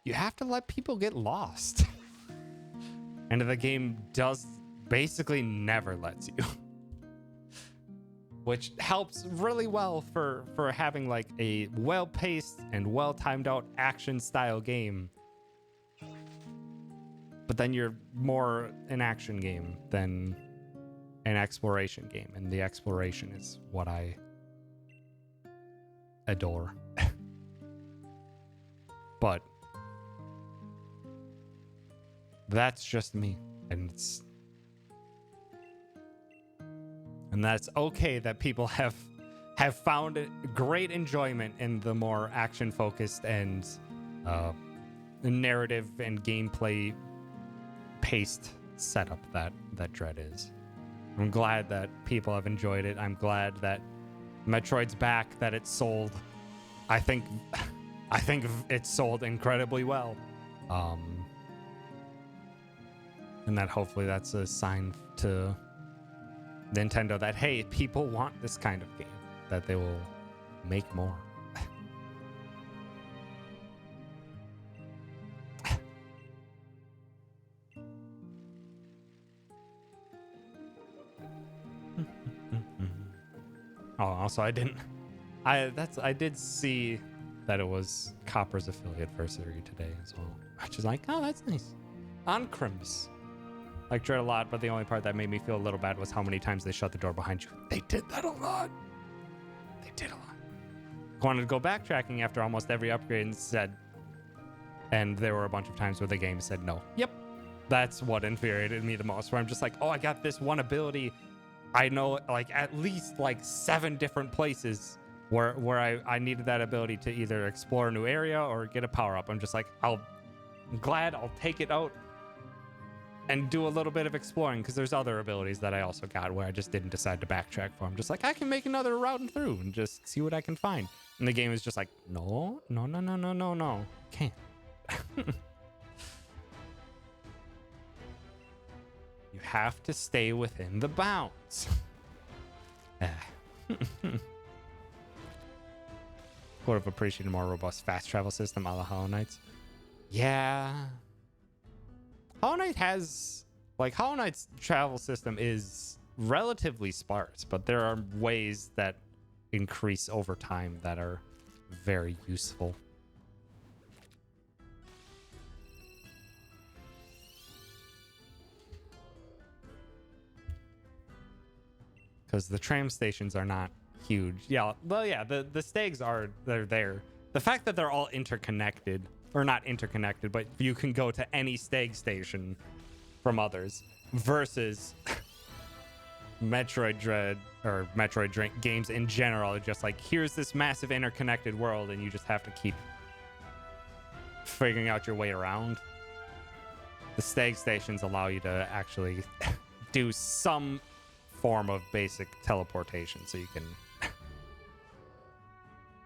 you have to let people get lost. And the game does basically never lets you. Which helps really well for having like a well-paced and well-timed out action style game. But then you're more an action game than an exploration game. And the exploration is what I adore. But that's just me. And that's okay that people have found great enjoyment in the more action focused and narrative and gameplay paced setup that Dread is. I'm glad that people have enjoyed it. I'm glad that Metroid's back, that it's sold. I think it's sold incredibly well. And that hopefully that's a sign to Nintendo that, hey, people want this kind of game, that they will make more. Oh, also I did see that it was Copper's affiliate anniversary today as well. Which is like, oh, that's nice. On Crims. Like Dread a lot, but the only part that made me feel a little bad was how many times they shut the door behind you. They did that a lot. They did a lot. I wanted to go backtracking after almost every upgrade and there were a bunch of times where the game said no. Yep. That's what infuriated me the most, where I'm just like, oh, I got this one ability. I know like at least like 7 different places where I needed that ability to either explore a new area or get a power up. I'm just like, I'm glad I'll take it out and do a little bit of exploring, because there's other abilities that I also got where I just didn't decide to backtrack for. I'm just like, I can make another route and through and just see what I can find. And the game is just like, no. Can't. You have to stay within the bounds. Would have appreciated a more robust fast travel system a la Hollow Knight's. Yeah. Hollow Knight's travel system is relatively sparse, but there are ways that increase over time that are very useful. Because the tram stations are not huge. Yeah, well, yeah, the stags they're there. The fact that they're all interconnected, or not interconnected, but you can go to any stag station from others, versus Metroid Dread or Metroid games in general, just like, here's this massive interconnected world and you just have to keep figuring out your way around. the stag stations allow you to actually do some form of basic teleportation, so you can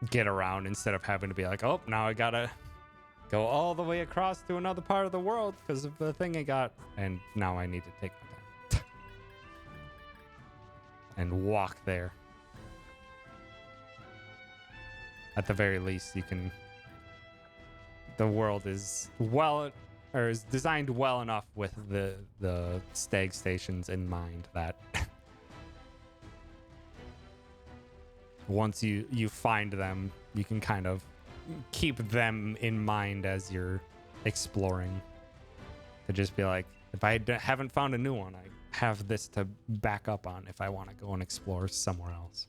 get around instead of having to be like, oh, now I gotta go all the way across to another part of the world because of the thing I got, and now I need to take my time and walk there. At the very least, you can. The world is is designed well enough with the stag stations in mind that once you find them, you can kind of keep them in mind as you're exploring. To just be like, if I haven't found a new one, I have this to back up on if I want to go and explore somewhere else.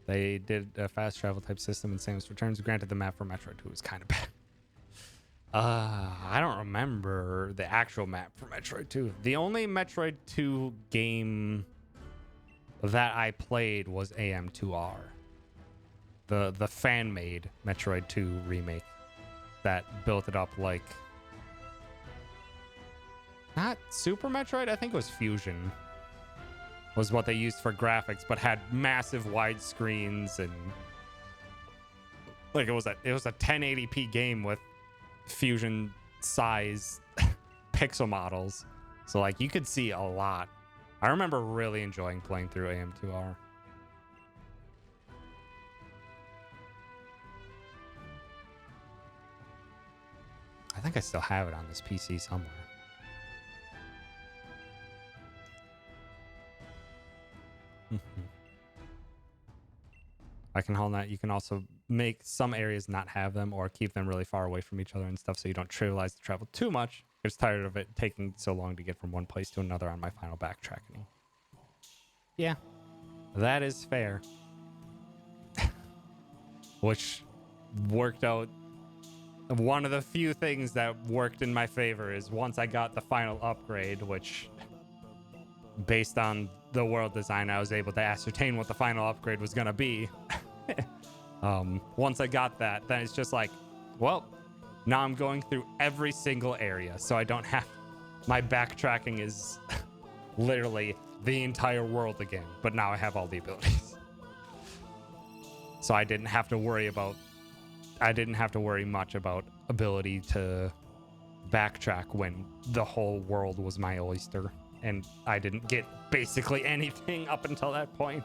They did a fast travel type system in Samus Returns. Granted, the map for Metroid 2 was kind of bad. I don't remember the actual map for Metroid 2. The only Metroid 2 game that I played was AM2R. The fan-made Metroid 2 remake that built it up like... Not Super Metroid? I think it was Fusion. Was what they used for graphics, but had massive wide screens and... Like, it was a 1080p game with Fusion size pixel models. So, like, you could see a lot. I remember really enjoying playing through AM2R. I think I still have it on this PC somewhere. I can hold that. You can also make some areas not have them or keep them really far away from each other and stuff so you don't trivialize the travel too much. I was tired of it taking so long to get from one place to another on my final backtracking. Yeah, that is fair. Which worked out. One of the few things that worked in my favor is once I got the final upgrade, which based on the world design, I was able to ascertain what the final upgrade was going to be. Once I got that, then it's just like, well, now I'm going through every single area, so I don't have... My backtracking is literally the entire world again, but now I have all the abilities. So I didn't have to worry much about ability to backtrack when the whole world was my oyster. And I didn't get basically anything up until that point.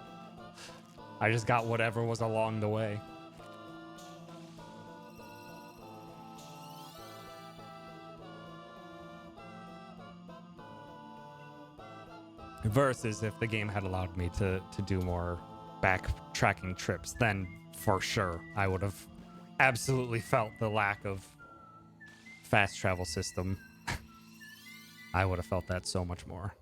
I just got whatever was along the way. Versus if the game had allowed me to do more backtracking trips, then for sure I would have absolutely felt the lack of fast travel system. I would have felt that so much more.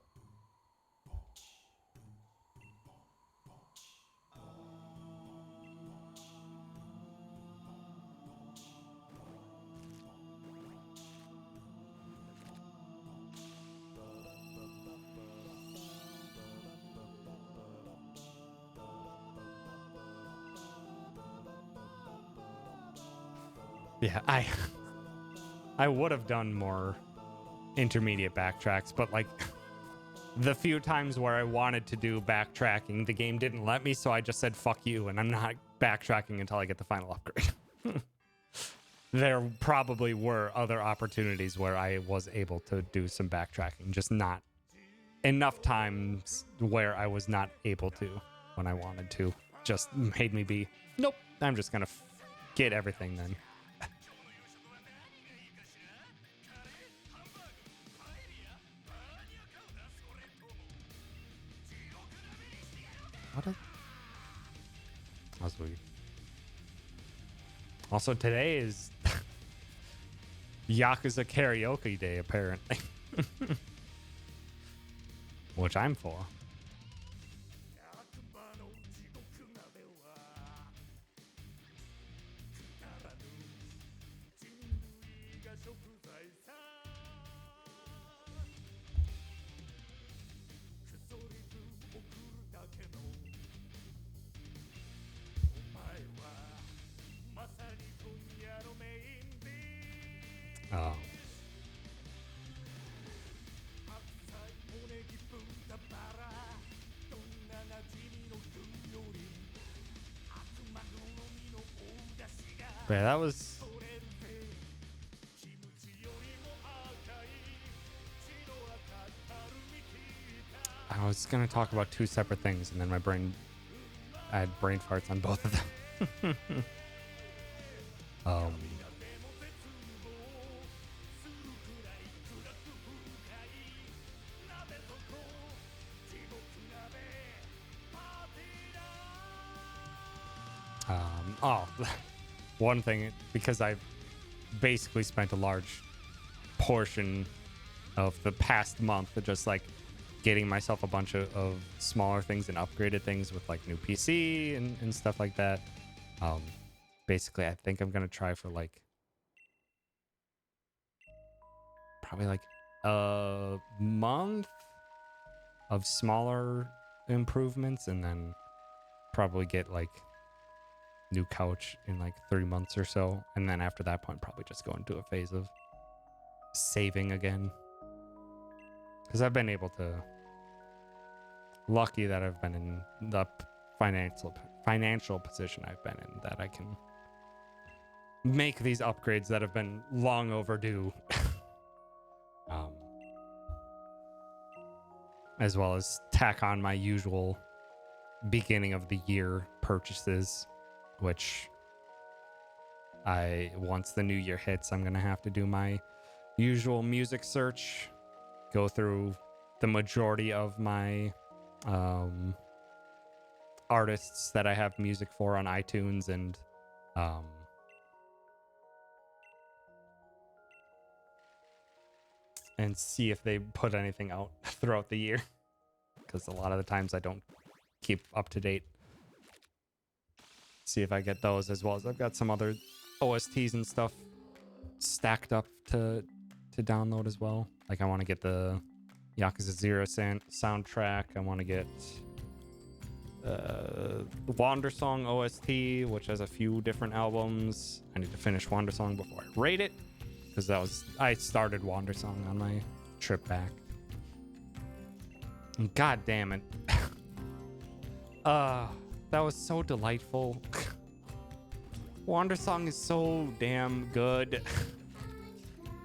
Yeah, I would have done more intermediate backtracks, but like the few times where I wanted to do backtracking, the game didn't let me, so I just said fuck you, and I'm not backtracking until I get the final upgrade. There probably were other opportunities where I was able to do some backtracking, just not enough times where I was not able to when I wanted to. Just made me be, nope, I'm just gonna get everything then. That was weird. Also, today is Yakuza Karaoke Day, apparently. Which I'm for. Um, but yeah, that was. I was gonna talk about two separate things, and then I had brain farts on both of them. um, oh, one thing, because I've basically spent a large portion of the past month just like getting myself a bunch of smaller things and upgraded things with like new PC and stuff like that. Basically, I think I'm gonna try for like probably like a month of smaller improvements, and then probably get like new couch in like 3 months or so, and then after that point probably just go into a phase of saving again, because I've been able to, lucky that I've been in the financial position I've been in, that I can make these upgrades that have been long overdue. As well as tack on my usual beginning of the year purchases, which once the new year hits, I'm gonna have to do my usual music search, go through the majority of my artists that I have music for on iTunes, and see if they put anything out throughout the year, because a lot of the times I don't keep up to date. See if I get those, as well as I've got some other OSTs and stuff stacked up to download as well. Like I want to get the Yakuza 0 soundtrack. I want to get the Wander Song OST, which has a few different albums. I need to finish Wander Song before I rate it, because I started Wander Song on my trip back. And God damn it. That was so delightful. Wander Song is so damn good.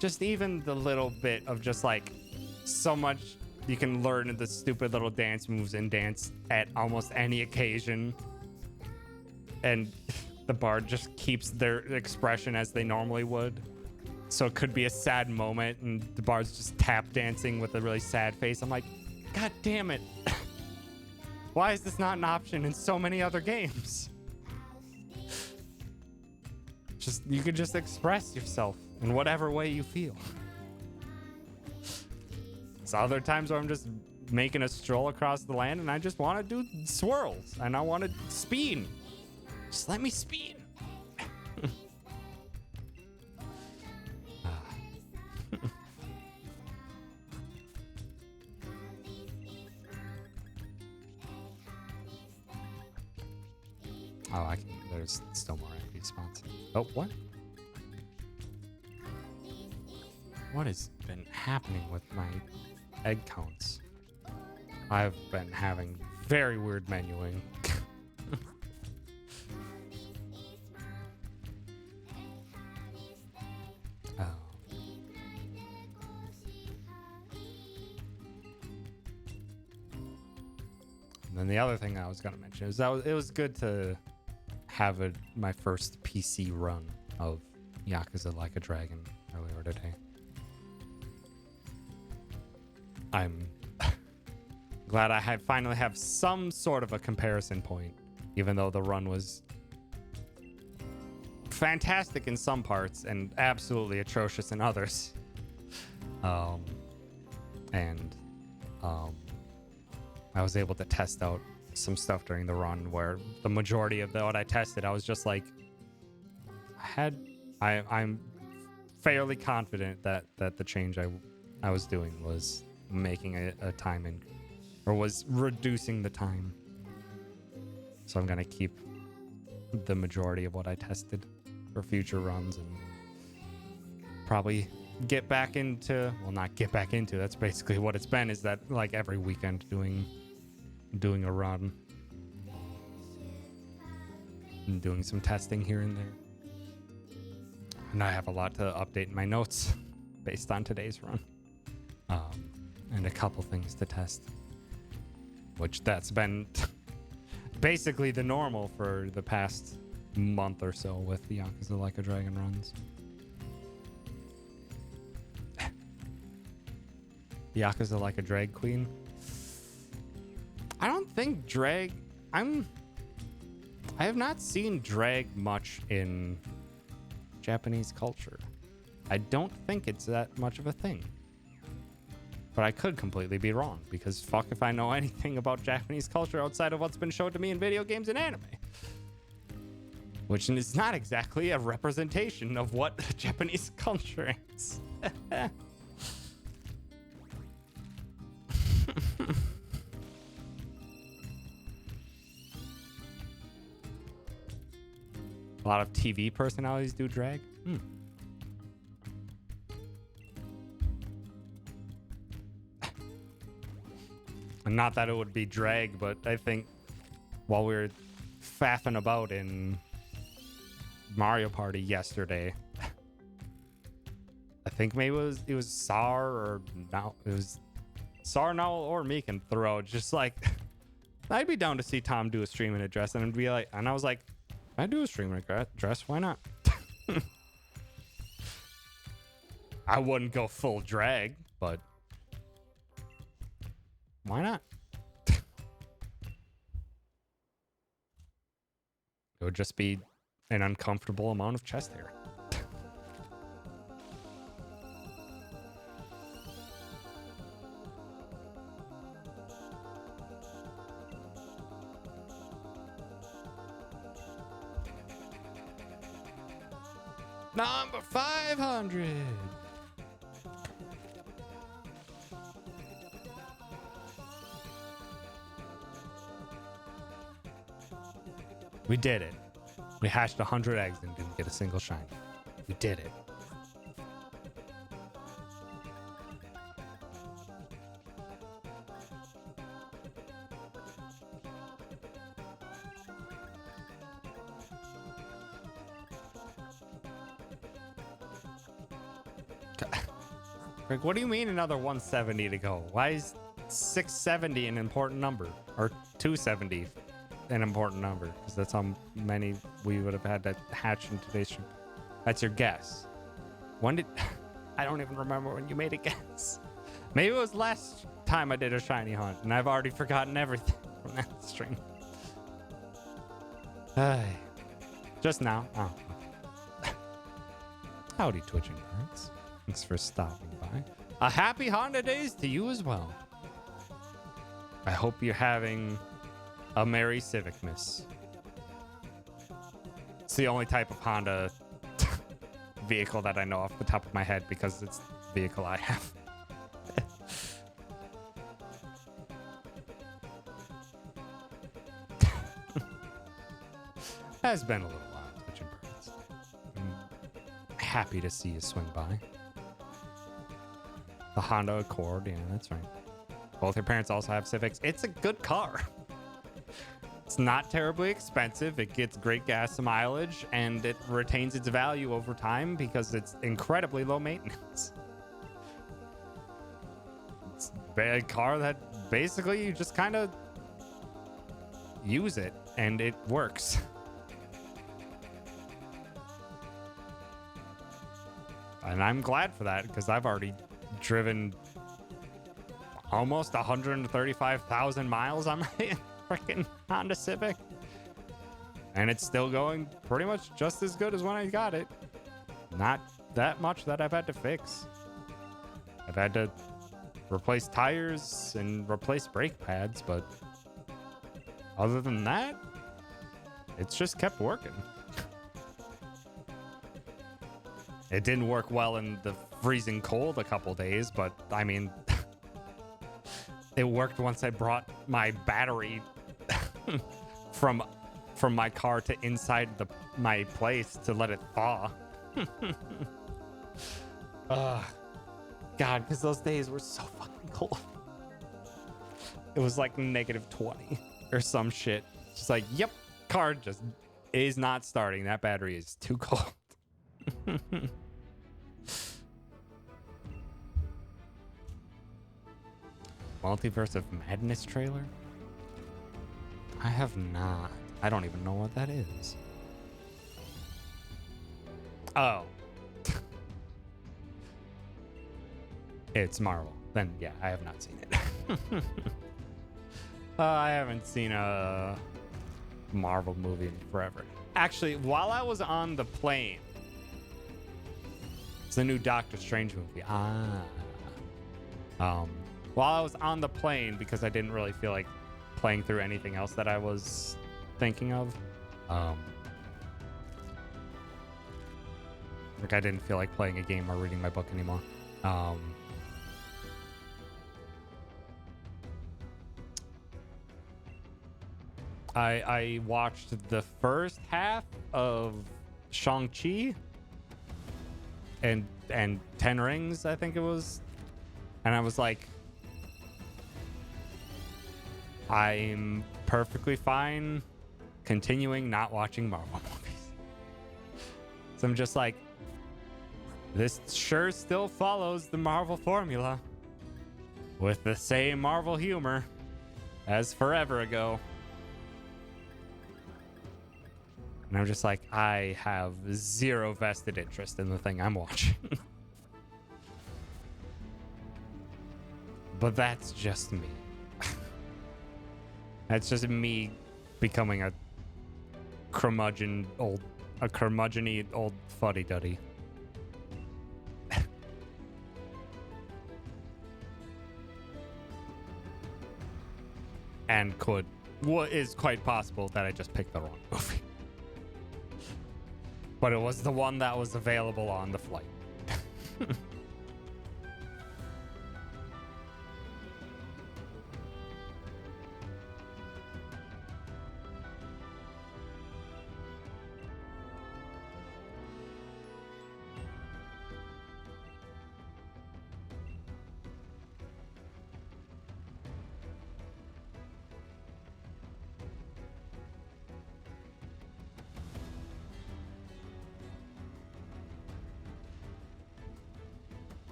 Just even the little bit of just like so much you can learn the stupid little dance moves and dance at almost any occasion. And the bard just keeps their expression as they normally would. So it could be a sad moment and the bard's just tap dancing with a really sad face. I'm like, God damn it. Why is this not an option in so many other games? You could just express yourself in whatever way you feel. So other times where I'm just making a stroll across the land and I just want to do swirls and I want to speed. Just let me speed. Oh, there's still more empty spots. Oh, what? What has been happening with my egg counts? I've been having very weird menuing. Oh. And then the other thing I was going to mention is it was good to have my first PC run of Yakuza Like a Dragon earlier today. I'm glad I finally have some sort of a comparison point, even though the run was fantastic in some parts and absolutely atrocious in others. I was able to test out some stuff during the run where the majority of what I tested, I was just like, I'm fairly confident that the change I was doing was making a time or was reducing the time. So I'm gonna keep the majority of what I tested for future runs, and probably get back into, well, not get back into, that's basically what it's been, is that like every weekend doing a run and doing some testing here and there. And I have a lot to update in my notes based on today's run, and a couple things to test, which that's been basically the normal for the past month or so with the Yakuza Like a Dragon runs. Yakuza Like a Drag Queen. I don't think drag... I have not seen drag much in Japanese culture. I don't think it's that much of a thing. But I could completely be wrong, because fuck if I know anything about Japanese culture outside of what's been shown to me in video games and anime. Which is not exactly a representation of what Japanese culture is. A lot of TV personalities do drag. And not that it would be drag, but I think while we were faffing about in Mario Party yesterday, I think maybe it was Sar or now it was Sar, Nowl, or Meekin threw out just like, I'd be down to see Tom do a stream in a dress, and I'd be like, and I was like, I do a stream in a dress, why not? I wouldn't go full drag, but why not? It would just be an uncomfortable amount of chest hair. Number 500. We did it. We hatched 100 eggs and didn't get a single shiny. We did it. Greg, what do you mean another 170 to go? Why is 670 an important number? Or 270 an important number? Because that's how many we would have had to hatch in today's stream. That's your guess. When did... I don't even remember when you made a guess. Maybe it was last time I did a shiny hunt, and I've already forgotten everything from that stream. Just now. Oh. Howdy, Twitching Hearts. Thanks for stopping by. A happy Honda Days to you as well. I hope you're having a Merry Civic, miss. It's the only type of Honda vehicle that I know off the top of my head because it's the vehicle I have. Has been a little while, Twitching Birds. I'm happy to see you swing by. The Honda Accord, yeah, that's right. Both your parents also have Civics. It's a good car. It's not terribly expensive. It gets great gas mileage, and it retains its value over time because it's incredibly low maintenance. It's a car that basically you just kind of use it, and it works. And I'm glad for that because I've already driven almost 135,000 miles on my freaking Honda Civic, and it's still going pretty much just as good as when I got it. Not that much that I've had to fix. I've had to replace tires and replace brake pads, but other than that, it's just kept working. It didn't work well in the freezing cold a couple days, but I mean, it worked once I brought my battery from my car to inside my place to let it thaw. God, because those days were so fucking cold. It was like -20 or some shit. Just like, yep, card just is not starting. That battery is too cold. Multiverse of Madness trailer? I have not. I don't even know what that is. Oh. It's Marvel. Then, yeah, I have not seen it. I haven't seen a Marvel movie in forever. Actually, while I was on the plane, it's the new Doctor Strange movie. While I was on the plane, because I didn't really feel like playing through anything else that I was thinking of. Like I didn't feel like playing a game or reading my book anymore. I watched the first half of Shang-Chi and Ten Rings, I think it was. And I was like, I'm perfectly fine continuing not watching Marvel movies. So I'm just like, this sure still follows the Marvel formula with the same Marvel humor as forever ago. And I'm just like, I have zero vested interest in the thing I'm watching. But that's just me. That's just me becoming a curmudgeon-y old fuddy-duddy. And what is quite possible that I just picked the wrong movie. But it was the one that was available on the flight.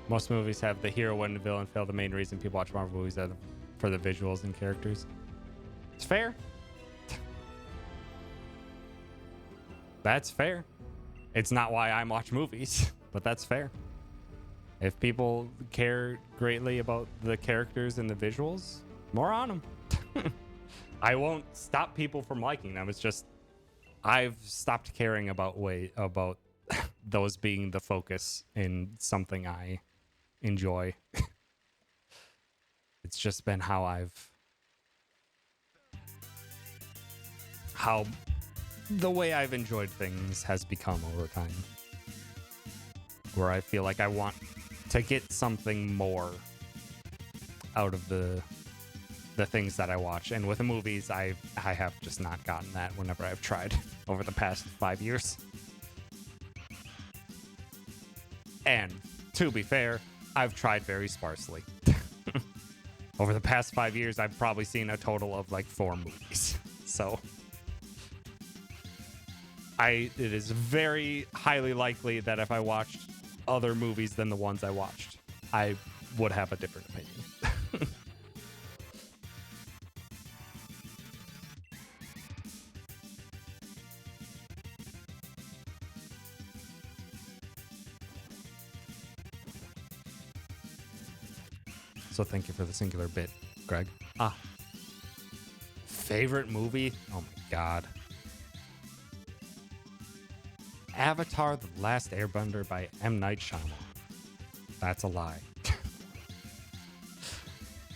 Most movies have the hero and the villain fail. The main reason people watch Marvel movies are for the visuals and characters. It's fair. That's fair. It's not why I watch movies, but that's fair. If people care greatly about the characters and the visuals, more on them. I won't stop people from liking them. It's just I've stopped caring about those being the focus in something I enjoy. It's just been how the way I've enjoyed things has become over time, where I feel like I want to get something more out of the things that I watch. And with the movies, I have just not gotten that whenever I've tried over the past 5 years. And to be fair, I've tried very sparsely. Over the past 5 years, I've probably seen a total of like 4 movies. So it is very highly likely that if I watched other movies than the ones I watched, I would have a different opinion. So thank you for the singular bit, Greg. Favorite movie? Oh my god. Avatar: The Last Airbender by M. Night Shyamalan. That's a lie.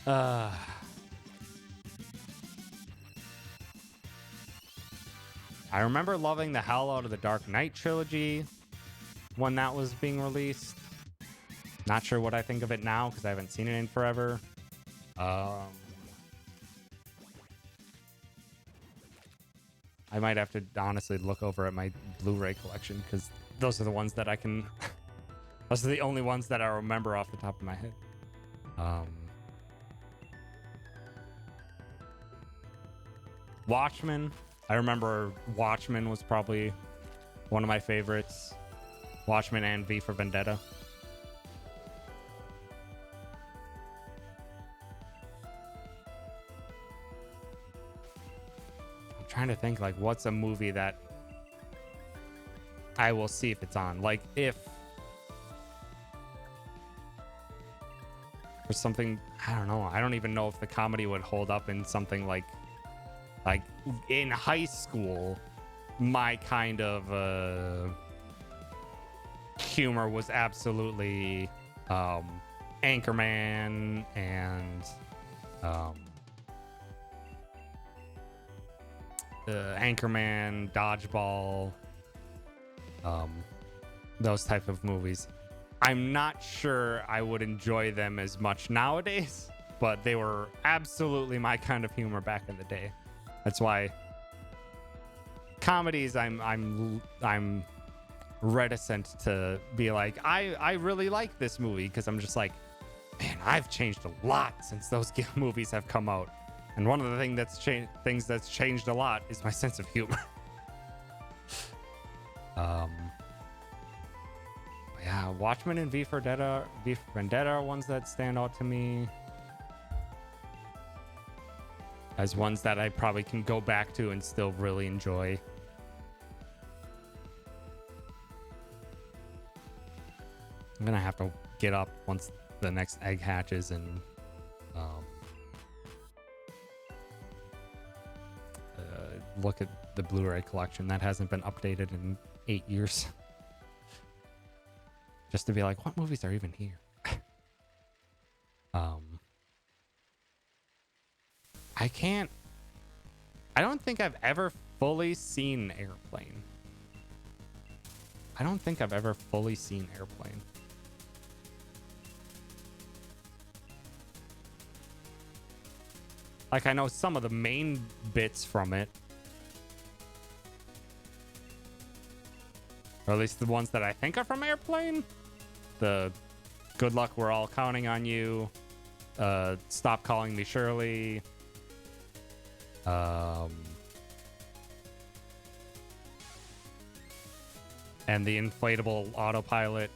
I remember loving the hell out of the Dark Knight trilogy when that was being released. Not sure what I think of it now because I haven't seen it in forever. I might have to honestly look over at my Blu-ray collection because those are the ones that I can. Those are the only ones that I remember off the top of my head. Watchmen. I remember Watchmen was probably one of my favorites. Watchmen and V for Vendetta. I'm trying to think, like, what's a movie that I will see if it's on. Like, if for something, I don't know. I don't even know if the comedy would hold up in something like in high school. My kind of humor was absolutely Anchorman and Anchorman, Dodgeball, those type of movies. I'm not sure I would enjoy them as much nowadays, but they were absolutely my kind of humor back in the day. That's why comedies I'm reticent to be like, I really like this movie, because I'm just like, man, I've changed a lot since those movies have come out. And one of the things that's changed a lot is my sense of humor. Yeah, Watchmen and V for Vendetta are ones that stand out to me as ones that I probably can go back to and still really enjoy. I'm gonna have to get up once the next egg hatches and look at the Blu-ray collection that hasn't been updated in 8 years. Just to be like, what movies are even here? I don't think I've ever fully seen Airplane. Like, I know some of the main bits from it. Or at least the ones that I think are from Airplane. The Good Luck, We're All Counting on You. Stop Calling Me Shirley. And the inflatable autopilot.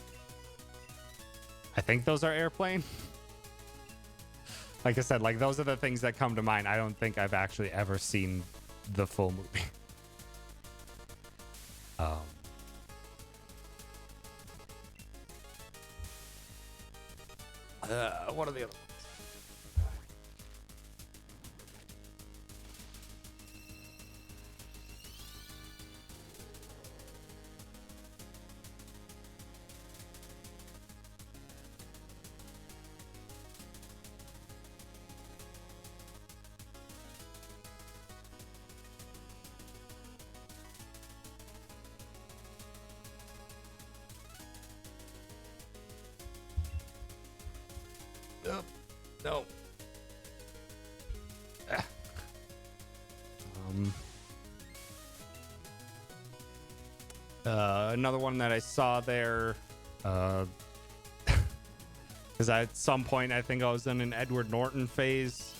I think those are Airplane. Like I said, like, those are the things that come to mind. I don't think I've actually ever seen the full movie. What are the other ones? No. Another one that I saw there, because at some point I think I was in an Edward Norton phase.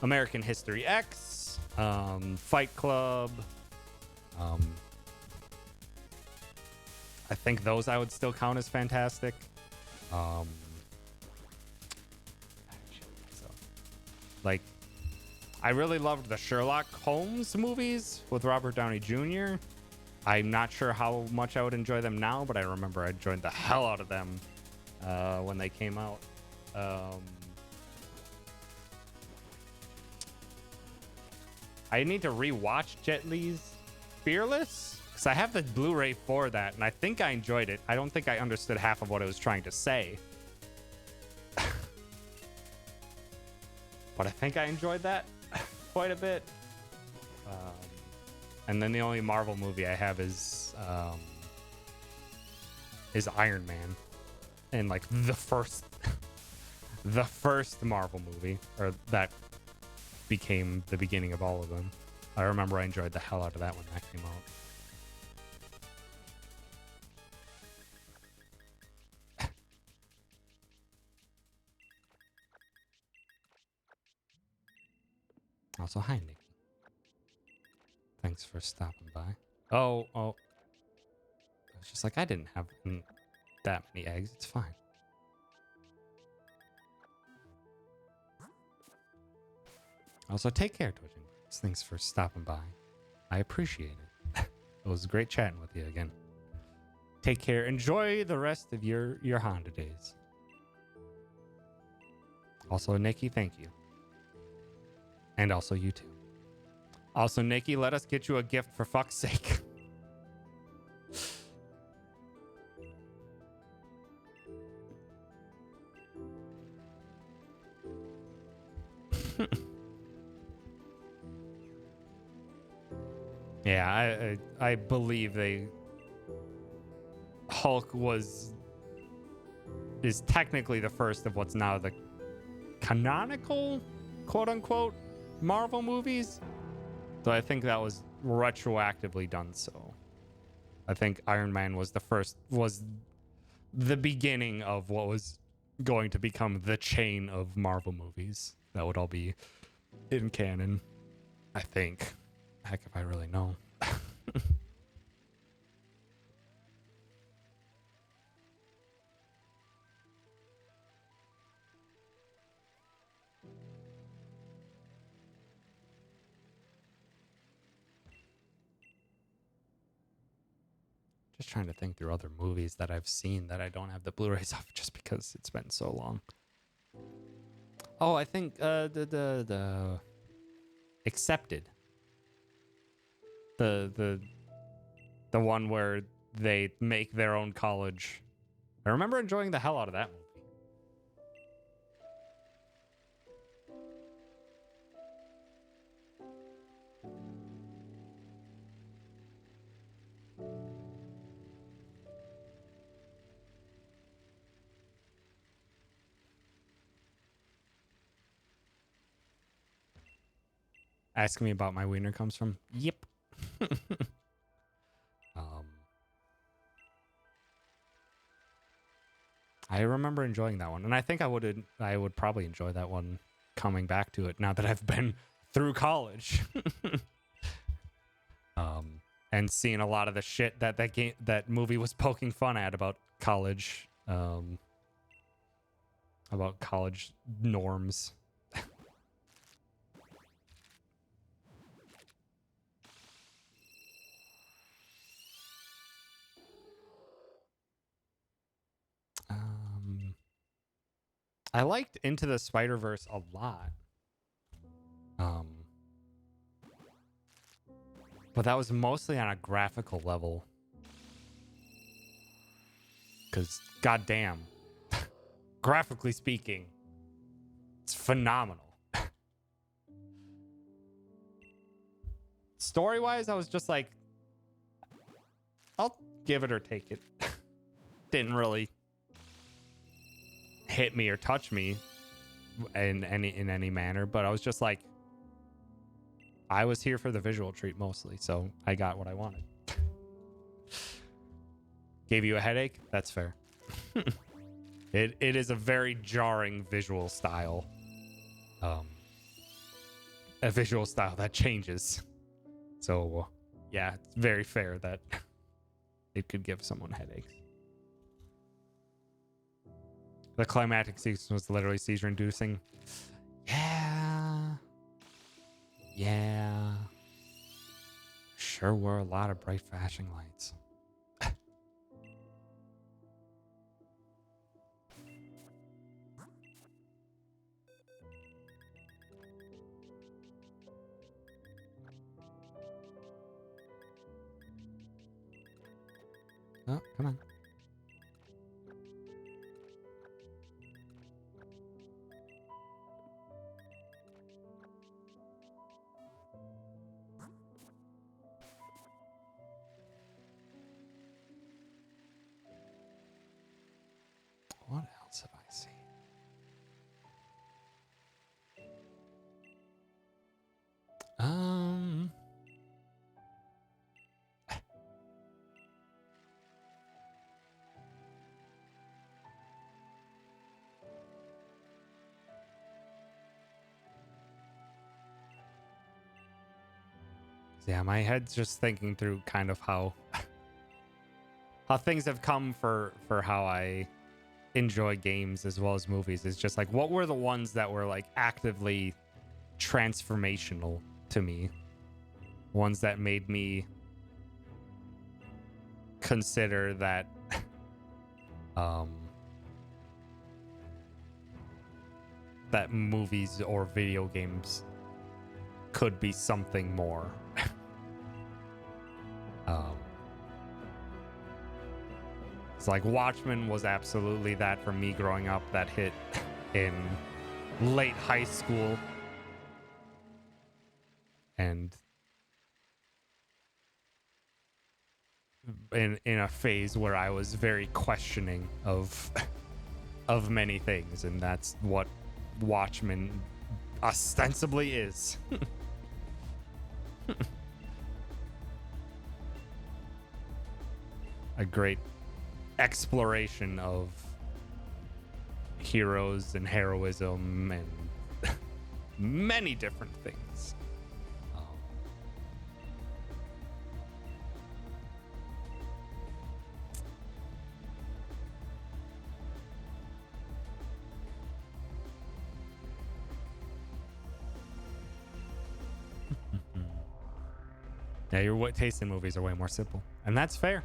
American History X, Fight Club. I think those I would still count as fantastic. Like, I really loved the Sherlock Holmes movies with Robert Downey Jr. I'm not sure how much I would enjoy them now, but I remember I enjoyed the hell out of them when they came out. I need to rewatch Jet Li's Fearless, because I have the Blu-ray for that, and I think I enjoyed it. I don't think I understood half of what it was trying to say. But I think I enjoyed that quite a bit. And then the only Marvel movie I have is Iron Man, and like the first Marvel movie, or that became the beginning of all of them. I remember I enjoyed the hell out of that when that came out. Also, hi, Nikki. Thanks for stopping by. Oh. I was just like, I didn't have that many eggs. It's fine. Also, take care, Twitching. Thanks for stopping by. I appreciate it. It was great chatting with you again. Take care. Enjoy the rest of your Honda days. Also, Nikki, thank you. And also you too. Also, Nikki, let us get you a gift for fuck's sake. Yeah, I believe Hulk is technically the first of what's now the canonical, quote unquote, Marvel movies. So I think that was retroactively done so. I think Iron Man was the beginning of what was going to become the chain of Marvel movies. That would all be in canon, I think. Heck if I really know. Just trying to think through other movies that I've seen that I don't have the Blu-rays of just because it's been so long. Oh, I think the Accepted. The one where they make their own college. I remember enjoying the hell out of that movie. Asking me about my wiener comes from. Yep. I remember enjoying that one, and I think I would probably enjoy that one coming back to it now that I've been through college. And seeing a lot of the shit that movie was poking fun at about college, about college norms. I liked Into the Spider-Verse a lot. But that was mostly on a graphical level. Because, goddamn, graphically speaking, it's phenomenal. Story-wise, I was just like, I'll give it or take it. Didn't really hit me or touch me in any manner, but I was just like, I was here for the visual treat mostly, so I got what I wanted. Gave you a headache? That's fair. It is a very jarring visual style. A visual style that changes. So, yeah, it's very fair that it could give someone headaches. The climatic sequence was literally seizure-inducing. Yeah. Sure were a lot of bright flashing lights. Oh, come on. What else have I seen? Yeah, my head's just thinking through kind of how things have come for how I enjoy games as well as movies. Is just like, what were the ones that were like actively transformational to me, ones that made me consider that that movies or video games could be something more. It's like Watchmen was absolutely that for me growing up. That hit in late high school, and in a phase where I was very questioning of many things, and that's what Watchmen ostensibly is. A great exploration of heroes and heroism and many different things. Yeah, your taste in movies are way more simple, and that's fair.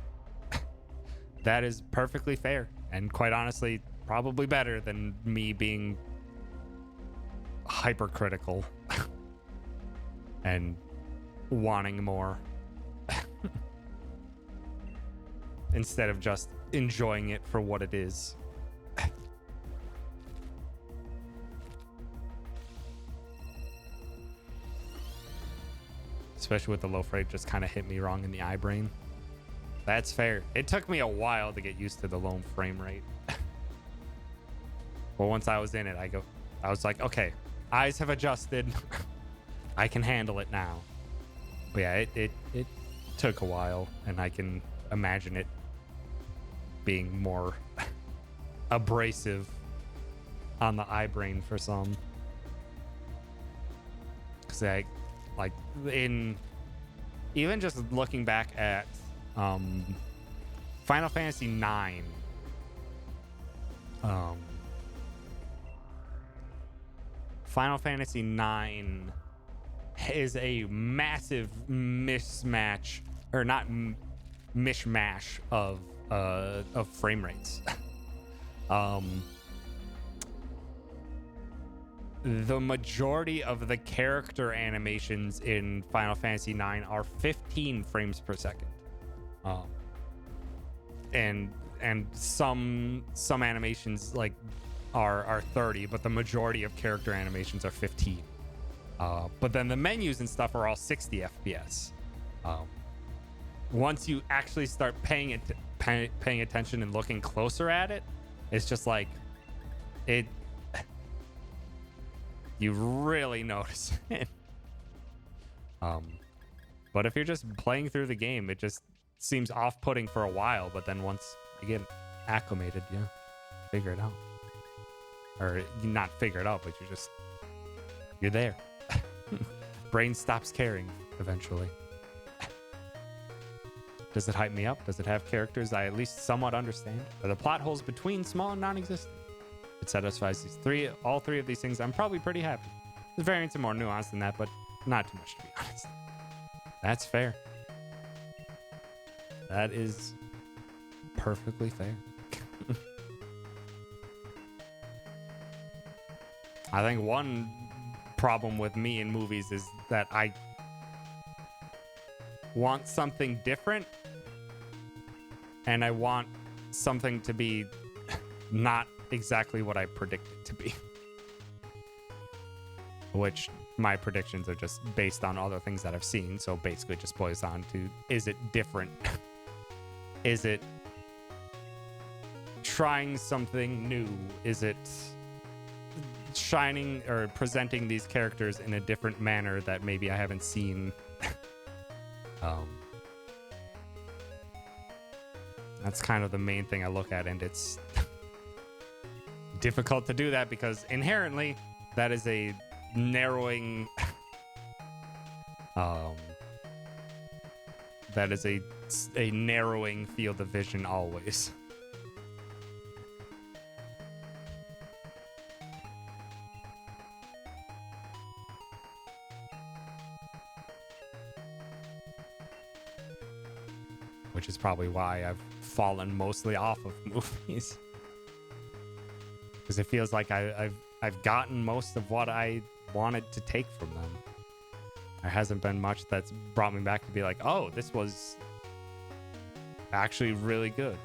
That is perfectly fair, and quite honestly, probably better than me being hypercritical and wanting more instead of just enjoying it for what it is. Especially with the low frame, just kind of hit me wrong in the eye brain. That's fair. It took me a while to get used to the low frame rate. But once I was in it, I was like, okay, eyes have adjusted. I can handle it now. But yeah, it took a while, and I can imagine it being more abrasive on the eye brain for some. Because like in even just looking back at Final Fantasy 9, Final Fantasy 9 is a massive mismatch, or not mishmash of frame rates. The majority of the character animations in Final Fantasy 9 are 15 frames per second. And some animations like are 30, but the majority of character animations are 15. But then the menus and stuff are all 60 FPS. Once you actually start paying attention and looking closer at it, it's just like it. You really notice it. But if you're just playing through the game, it just seems off-putting for a while. But then once you get acclimated, yeah, figure it out. Or not figure it out, but you're there. Brain stops caring eventually. Does it hype me up? Does it have characters I at least somewhat understand? Are the plot holes between small and non-existent? It satisfies all three of these things. I'm probably pretty happy. The variants are more nuanced than that, but not too much, to be honest. That's fair. That is perfectly fair. I think one problem with me in movies is that I want something different, and I want something to be not exactly what I predict it to be. Which my predictions are just based on other things that I've seen, so basically just boils down to, is it different? Is it trying something new? Is it shining or presenting these characters in a different manner that maybe I haven't seen? That's kind of the main thing I look at, and it's difficult to do that because inherently that is a narrowing that is a narrowing field of vision always. Which is probably why I've fallen mostly off of movies. Because it feels like I've gotten most of what I wanted to take from them. There hasn't been much that's brought me back to be like, oh, this was actually really good.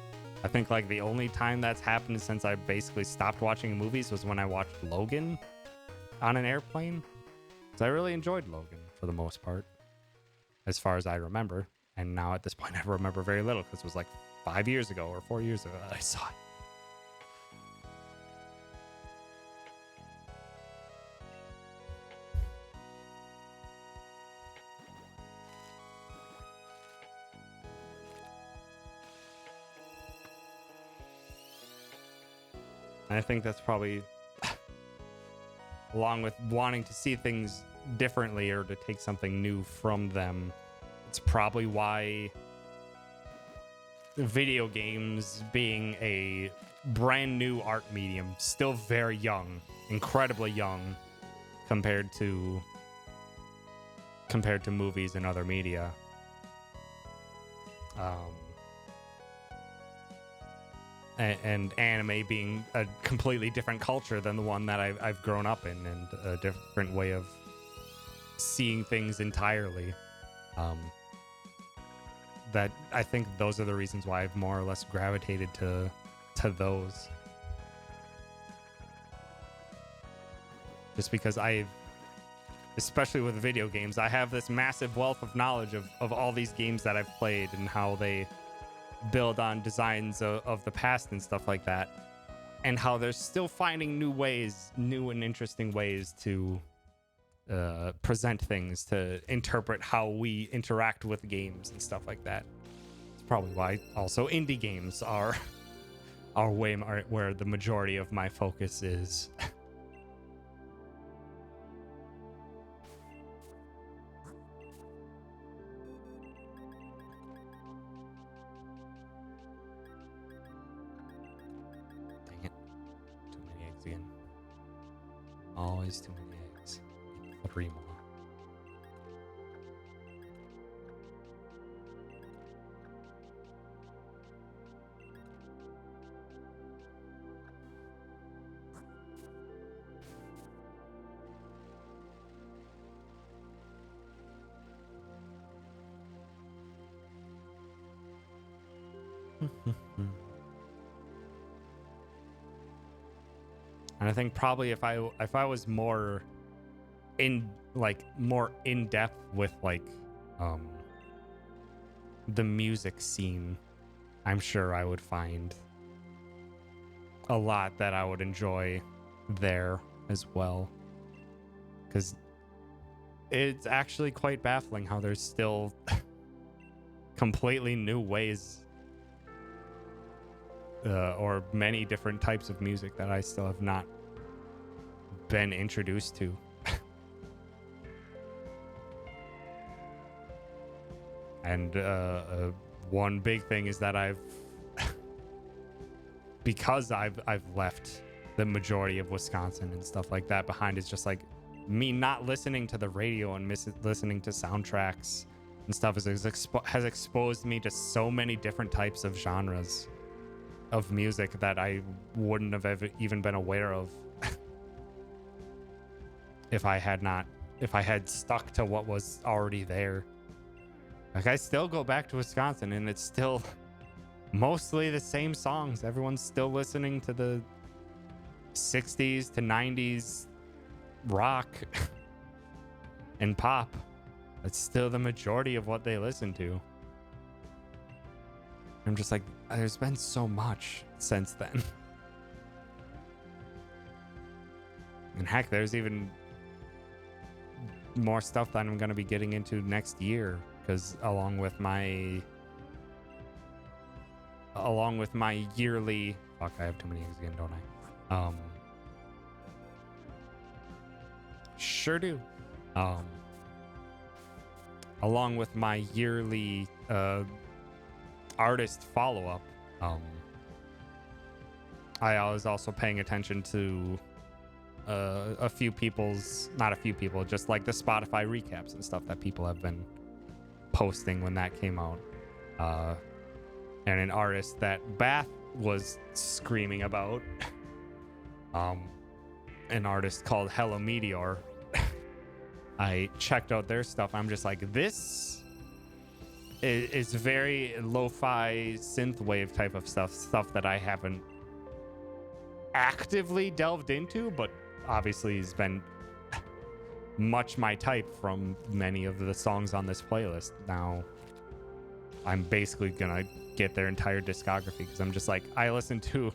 I think like the only time that's happened since I basically stopped watching movies was when I watched Logan on an airplane. So I really enjoyed Logan for the most part, as far as I remember. And now at this point, I remember very little because it was like 5 years ago or 4 years ago that I saw it. And I think that's probably, along with wanting to see things differently or to take something new from them, it's probably why video games, being a brand new art medium, still very young, incredibly young compared to movies and other media. And anime being a completely different culture than the one that I've grown up in, and a different way of seeing things entirely. That I think those are the reasons why I've more or less gravitated to those. Just because especially with video games, I have this massive wealth of knowledge of all these games that I've played and how they build on designs of the past and stuff like that, and how they're still finding new and interesting ways to present things, to interpret how we interact with games and stuff like that. It's probably why also indie games are way more where the majority of my focus is. Dang it. Too many eggs again. Always too many eggs. 3 more. And I think probably if I was more in depth with the music scene, I'm sure I would find a lot that I would enjoy there as well. Because it's actually quite baffling how there's still completely new ways or many different types of music that I still have not been introduced to. And one big thing is that because I've left the majority of Wisconsin and stuff like that behind, is just like me not listening to the radio and listening to soundtracks and stuff has exposed me to so many different types of genres of music that I wouldn't have ever even been aware of if I had stuck to what was already there. Like, I still go back to Wisconsin and it's still mostly the same songs. Everyone's still listening to the 60s to 90s rock and pop. That's still the majority of what they listen to. I'm just like, there's been so much since then. And heck, there's even more stuff that I'm going to be getting into next year, because along with my yearly, fuck, I have too many eggs again, don't I? Sure do. along with my yearly artist follow-up, I was also paying attention to not a few people, just like the Spotify recaps and stuff that people have been posting when that came out. And an artist that Bath was screaming about, an artist called Hello Meteor. I checked out their stuff. I'm just like, this is very lo-fi synthwave type of stuff that I haven't actively delved into, but obviously has been much my type from many of the songs on this playlist. Now I'm basically gonna get their entire discography because I'm just like, I listened to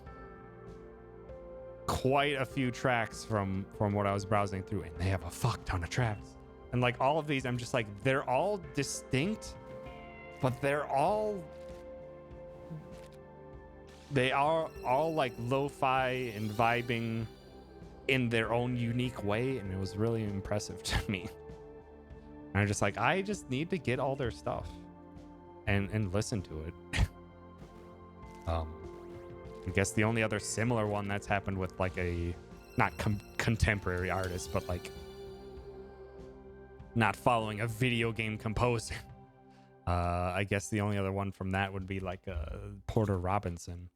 quite a few tracks from what I was browsing through, and they have a fuck ton of tracks. And like all of these, I'm just like, they're all distinct, but they are all like lo-fi and vibing in their own unique way, and it was really impressive to me. And I'm just like, I just need to get all their stuff and listen to it. I guess the only other similar one that's happened with like a not contemporary artist, but like not following a video game composer. I guess the only other one from that would be like Porter Robinson,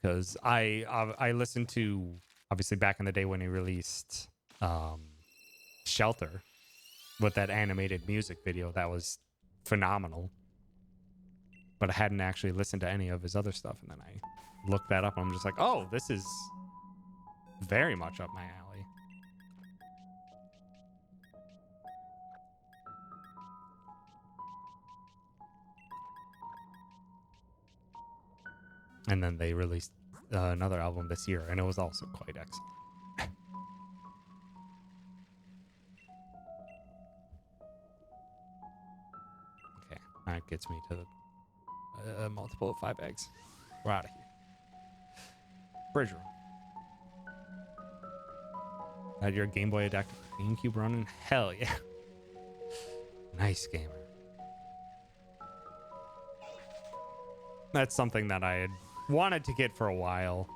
because I listened to, obviously back in the day when he released Shelter with that animated music video, that was phenomenal. But I hadn't actually listened to any of his other stuff, and then I looked that up, and I'm just like, oh, this is very much up my alley. And then they released another album this year, and it was also quite excellent. Okay, that gets me to the multiple of 5 eggs. We're out of here. Bridge room. Had your Game Boy Adaptive GameCube running? Hell yeah. Nice, gamer. That's something that I had wanted to get for a while.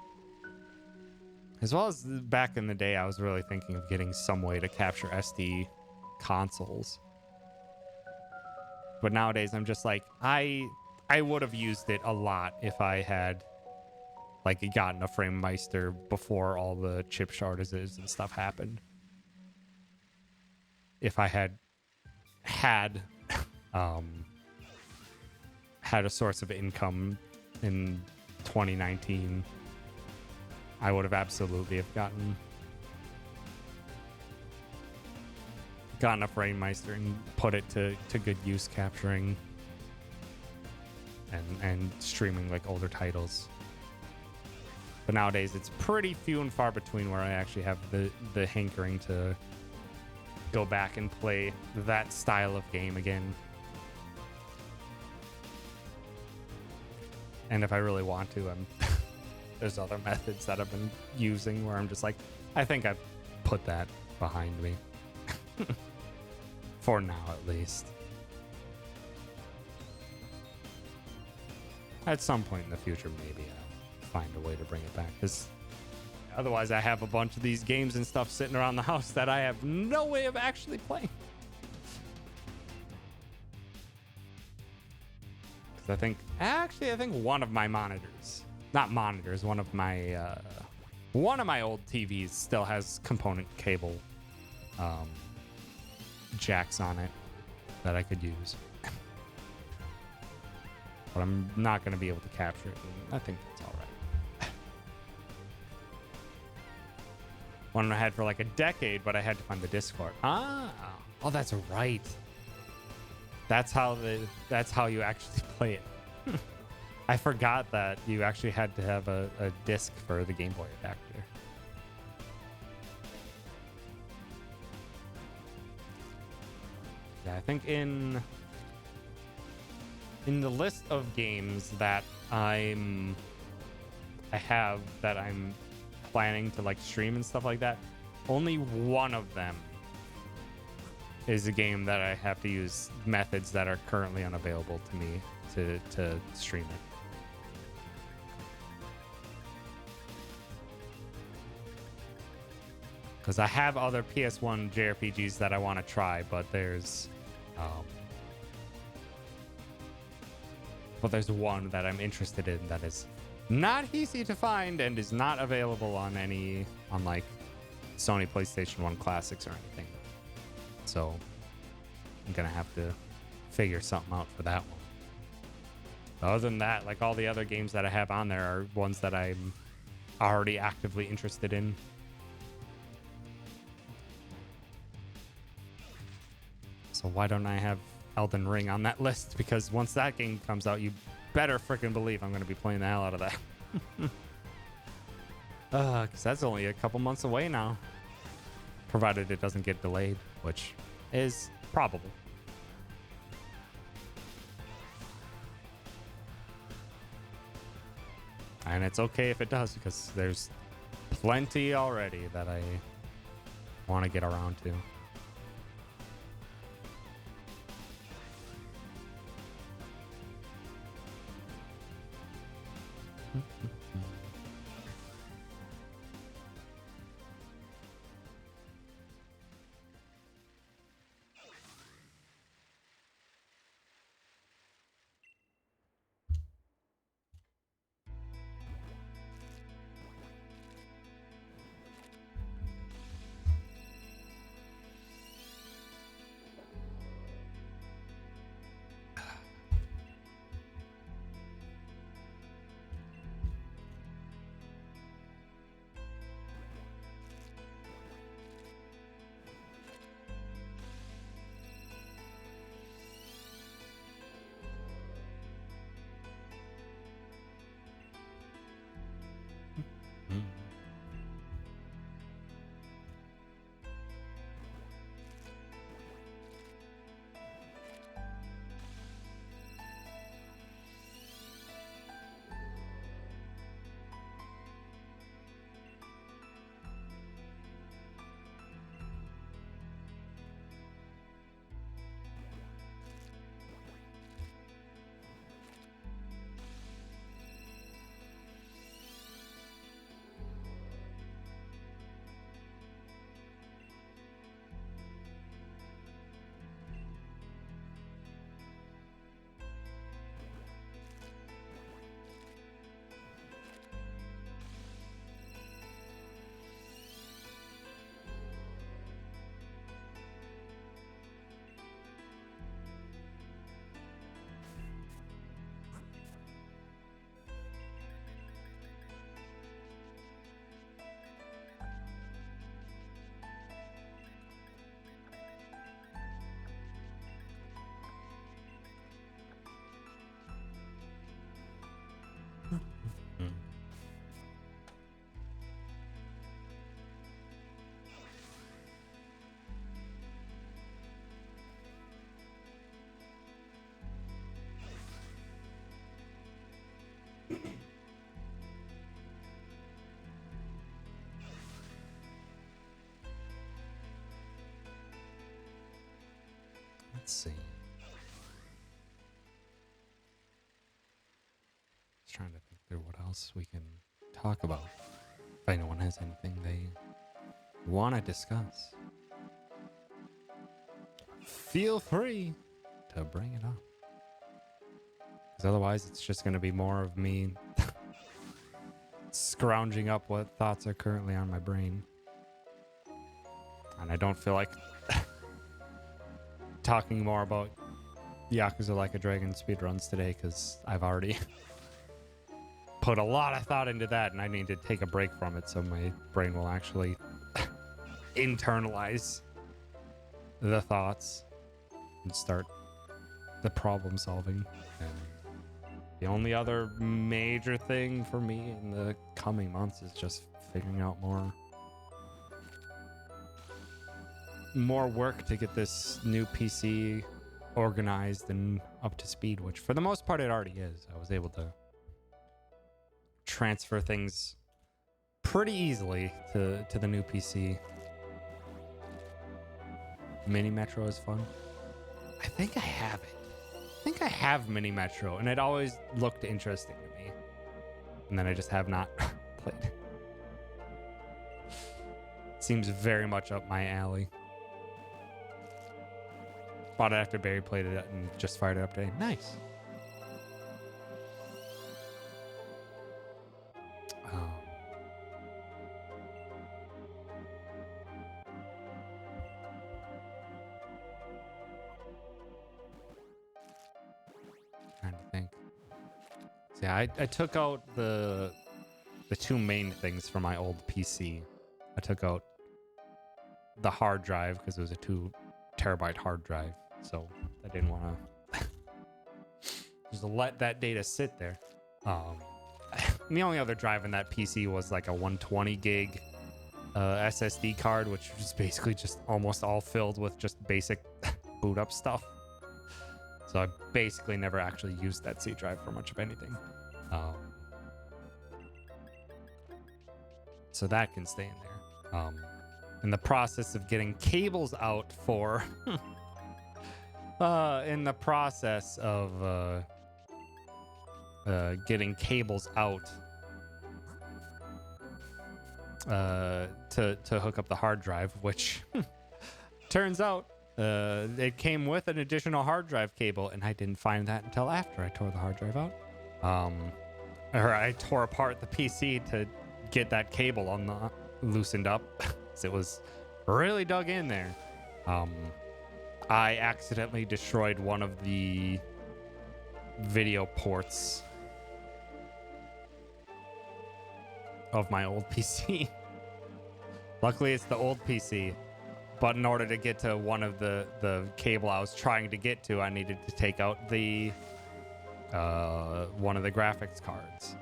As well as back in the day, I was really thinking of getting some way to capture SD consoles. But nowadays, I'm just like, I would have used it a lot if I had like gotten a FrameMeister before all the chip shortages and stuff happened. If I had a source of income in 2019, I would have absolutely have gotten a FrameMeister and put it to good use, capturing and streaming like older titles. But nowadays it's pretty few and far between where I actually have the hankering to go back and play that style of game again. And if I really want to, there's other methods that I've been using where I'm just like, I think I've put that behind me. For now, at least. At some point in the future, maybe I'll find a way to bring it back. Because otherwise, I have a bunch of these games and stuff sitting around the house that I have no way of actually playing. I think one of my monitors, not monitors, one of my old TVs still has component cable jacks on it that I could use. But I'm not going to be able to capture it, and I think that's all right. One I had for like a decade, but I had to find the disc for it. Oh, that's right. That's how you actually play it. I forgot that you actually had to have a disc for the Game Boy adapter. Yeah, I think in the list of games that I'm planning to like stream and stuff like that, only one of them is a game that I have to use methods that are currently unavailable to me to stream it. Because I have other PS1 JRPGs that I want to try, but there's one that I'm interested in that is not easy to find and is not available on like Sony PlayStation 1 Classics or anything. So I'm gonna have to figure something out for that one. Other than that, like all the other games that I have on there are ones that I'm already actively interested in. So why don't I have Elden Ring on that list? Because once that game comes out, you better freaking believe I'm going to be playing the hell out of that. Because that's only a couple months away now. Provided it doesn't get delayed, which is probable. And it's okay if it does, because there's plenty already that I want to get around to. Let's see. Just trying to think through what else we can talk about. If anyone has anything they want to discuss, feel free to bring it up. Because otherwise, it's just going to be more of me scrounging up what thoughts are currently on my brain. And I don't feel like talking more about Yakuza Like a Dragon speedruns today, because I've already put a lot of thought into that, and I need to take a break from it so my brain will actually internalize the thoughts and start the problem solving. And the only other major thing for me in the coming months is just figuring out more work to get this new PC organized and up to speed, which for the most part it already is. I was able to transfer things pretty easily to the new PC. Mini Metro is fun. I think I have it. I think I have Mini Metro, and it always looked interesting to me. And then I just have not played it. Seems very much up my alley. Bought it after Barry played it and just fired it up today. Nice. Trying to think. So yeah, I took out the two main things for my old PC. I took out the hard drive because it was a 2 terabyte hard drive, so I didn't want to just let that data sit there. The only other drive in that PC was like a 120 gig SSD card, which was basically just almost all filled with just basic boot up stuff. So I basically never actually used that C drive for much of anything. So that can stay in there. In the process of getting cables out for in the process of getting cables out to hook up the hard drive, which turns out it came with an additional hard drive cable, and I didn't find that until after I tore the hard drive out. Or I tore apart the PC to get that cable loosened up. It was really dug in there. I accidentally destroyed one of the video ports of my old PC. Luckily, it's the old PC. But in order to get to one of the cable I was trying to get to, I needed to take out the one of the graphics cards.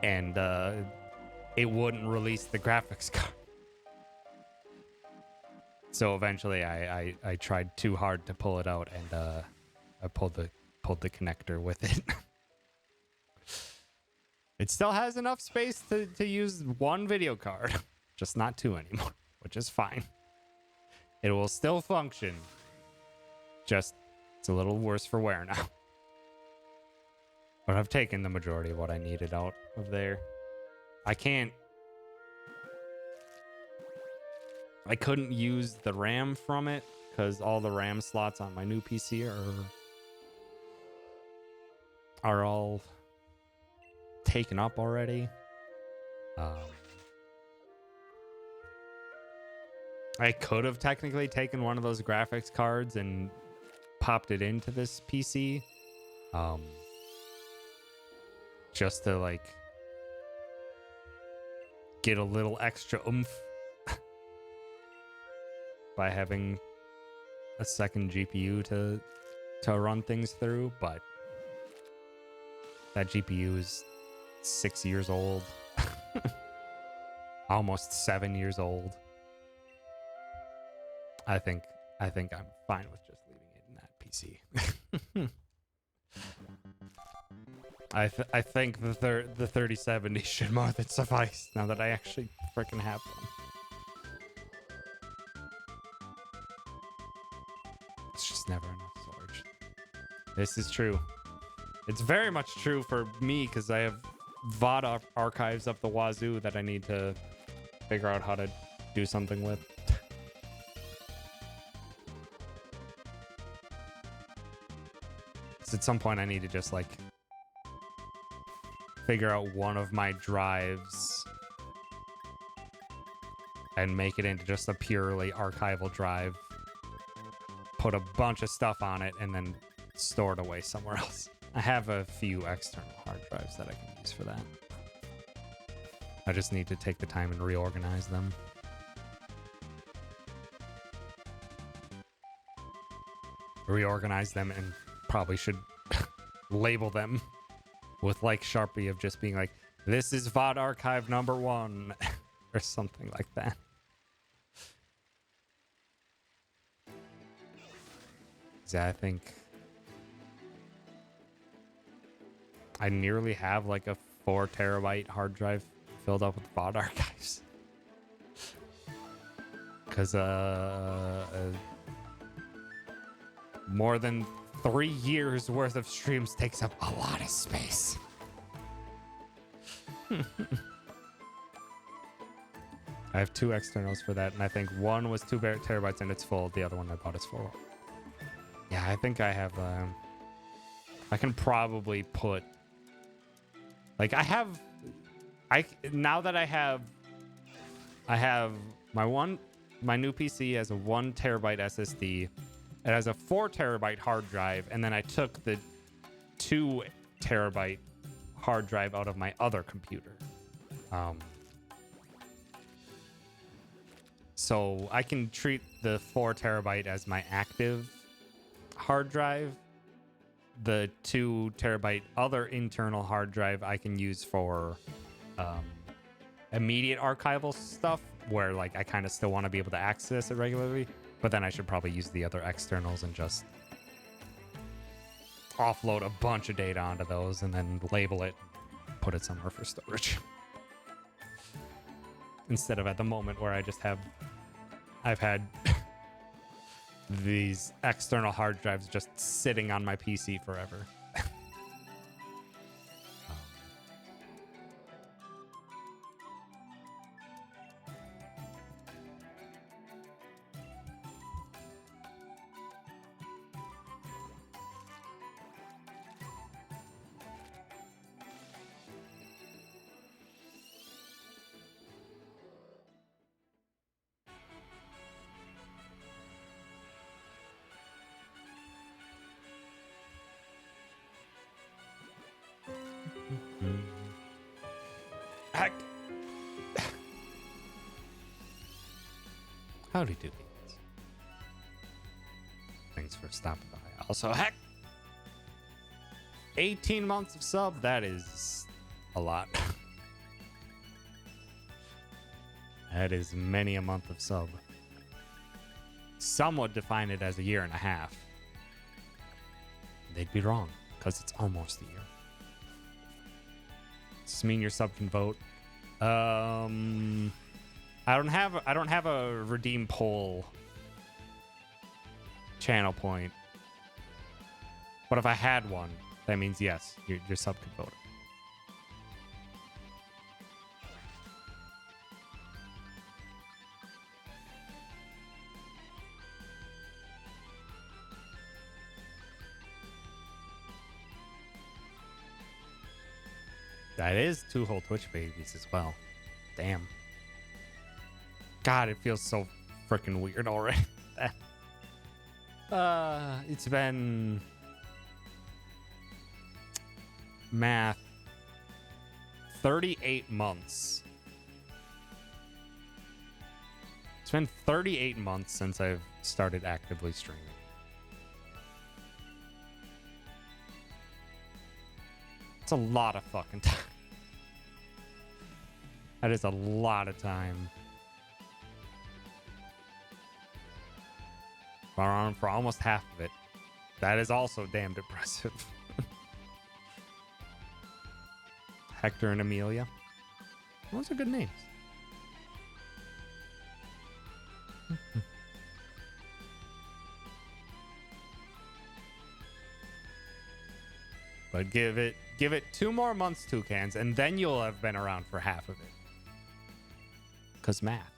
And it wouldn't release the graphics card. So eventually I tried too hard to pull it out, and I pulled the connector with it. It still has enough space to use one video card, just not 2 anymore, which is fine. It will still function. Just it's a little worse for wear now. But I've taken the majority of what I needed out of there. I couldn't use the RAM from it because all the RAM slots on my new PC are all taken up already. I could have technically taken one of those graphics cards and popped it into this PC. Just to like get a little extra oomph by having a second GPU to run things through, but that GPU is 6 years old. Almost 7 years old. I think I'm fine with just leaving it in that PC. I think the 3070 should more than suffice now that I actually freaking have one. It's just never enough storage. This is true. It's very much true for me because I have VOD archives up the wazoo that I need to figure out how to do something with. So at some point I need to just like figure out one of my drives and make it into just a purely archival drive, put a bunch of stuff on it, and then store it away somewhere else. I have a few external hard drives that I can use for that. I just need to take the time and reorganize them. Reorganize them, and probably should label them with like Sharpie of just being like, this is VOD archive number 1 or something like that. Yeah, I think I nearly have like a 4 terabyte hard drive filled up with VOD archives. Because more than 3 years worth of streams takes up a lot of space. I have 2 externals for that, and I think one was 2 terabytes and it's full. The other one I bought is full. Yeah, I think I have. I can probably put. Like now that I have my new PC has a 1 terabyte SSD. It has a 4 terabyte hard drive, and then I took the 2 terabyte hard drive out of my other computer. So I can treat the 4 terabyte as my active hard drive. The 2 terabyte other internal hard drive I can use for immediate archival stuff, where like I kind of still want to be able to access it regularly, but then I should probably use the other externals and just offload a bunch of data onto those and then label it, put it somewhere for storage. Instead of at the moment where I've had these external hard drives just sitting on my PC forever. Howdy doody. Thanks for stopping by. Also, heck, 18 months of sub, that is a lot. That is many a month of sub. Some would define it as a year and a half. They'd be wrong, because it's almost a year. Does this mean your sub can vote? I don't have a redeem poll channel point. But if I had one, that means yes, your sub could vote. That is 2 whole Twitch babies as well. Damn. God, it feels so freaking weird already. It's been math 38 months. It's been 38 months since I've started actively streaming. It's a lot of fucking time. That is a lot of time. For almost half of it. That is also damn depressive. Hector and Amelia. Those are good names. But give it 2 more months, Toucans, and then you'll have been around for half of it. 'Cause math.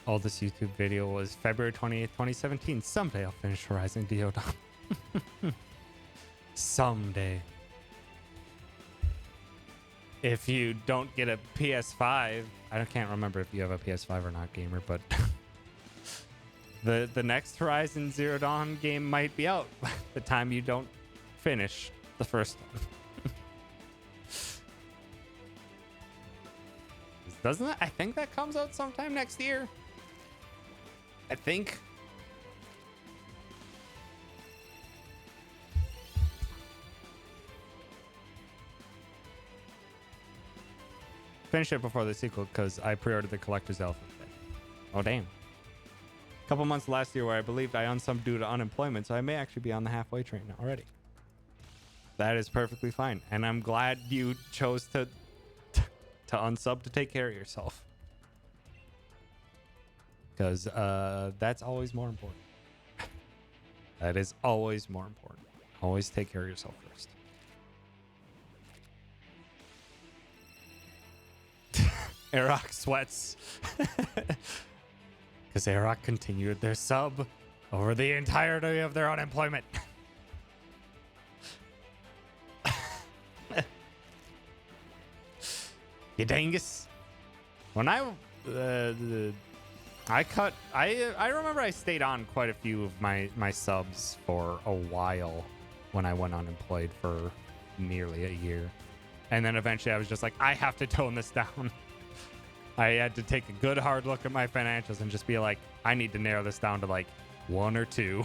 Oh, this YouTube video was February 28th, 2017. Someday I'll finish Horizon Zero Dawn. Someday. If you don't get a PS5, I can't remember if you have a PS5 or not, gamer, but the next Horizon Zero Dawn game might be out by the time you don't finish The first one. Doesn't it? I think that comes out sometime next year. I think. Finish it before the sequel because I pre-ordered the collector's elephant. Oh, damn. A couple months last year where I believed I unsubbed due to unemployment, so I may actually be on the halfway train already. That is perfectly fine. And I'm glad you chose to unsub to take care of yourself. Because that's always more important. That is always more important. Always take care of yourself first. Aroc sweats. Because Aroc continued their sub over the entirety of their unemployment. You dangus. When I remember I stayed on quite a few of my subs for a while when I went unemployed for nearly a year. And then eventually I was just like, I have to tone this down. I had to take a good hard look at my financials and just be like, I need to narrow this down to like 1 or 2.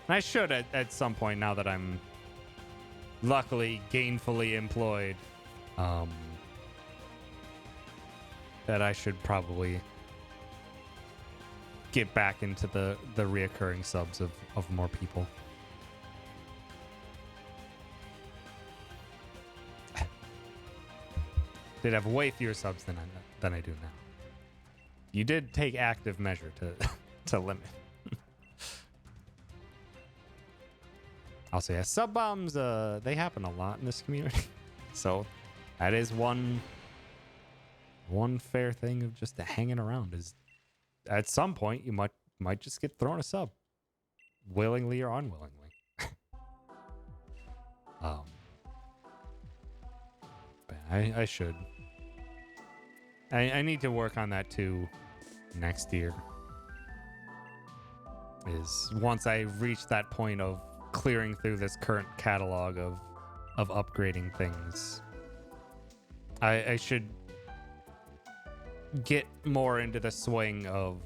And I should at some point now that I'm luckily gainfully employed. That I should probably get back into the reoccurring subs of more people. Did have way fewer subs than I do now. You did take active measure to limit. Also, yeah, sub bombs, they happen a lot in this community. So that is one fair thing of just hanging around is at some point you might just get thrown a sub, willingly or unwillingly. But I should. I need to work on that too next year. Is once I reach that point of clearing through this current catalog of upgrading things, I should get more into the swing of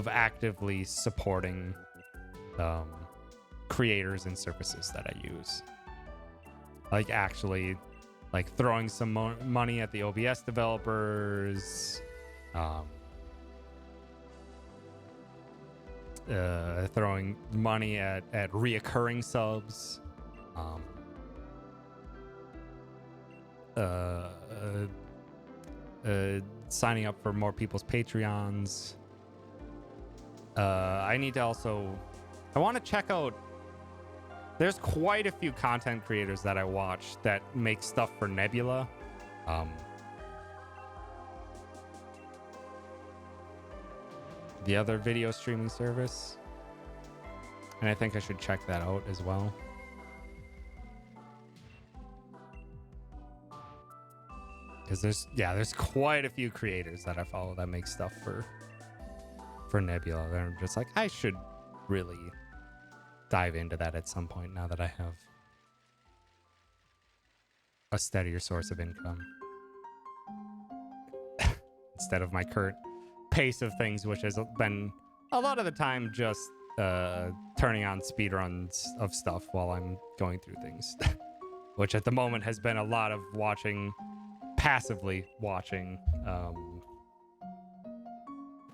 actively supporting creators and services that I use. Like actually like throwing some money at the OBS developers, throwing money at reoccurring subs, signing up for more people's Patreons. I need to also, I want to check out, there's quite a few content creators that I watch that make stuff for Nebula. The other video streaming service. And I think I should check that out as well. Because there's quite a few creators that I follow that make stuff for Nebula. And I'm just like, I should really dive into that at some point now that I have a steadier source of income. Instead of my current pace of things, which has been a lot of the time just turning on speedruns of stuff while I'm going through things. Which at the moment has been a lot of passively watching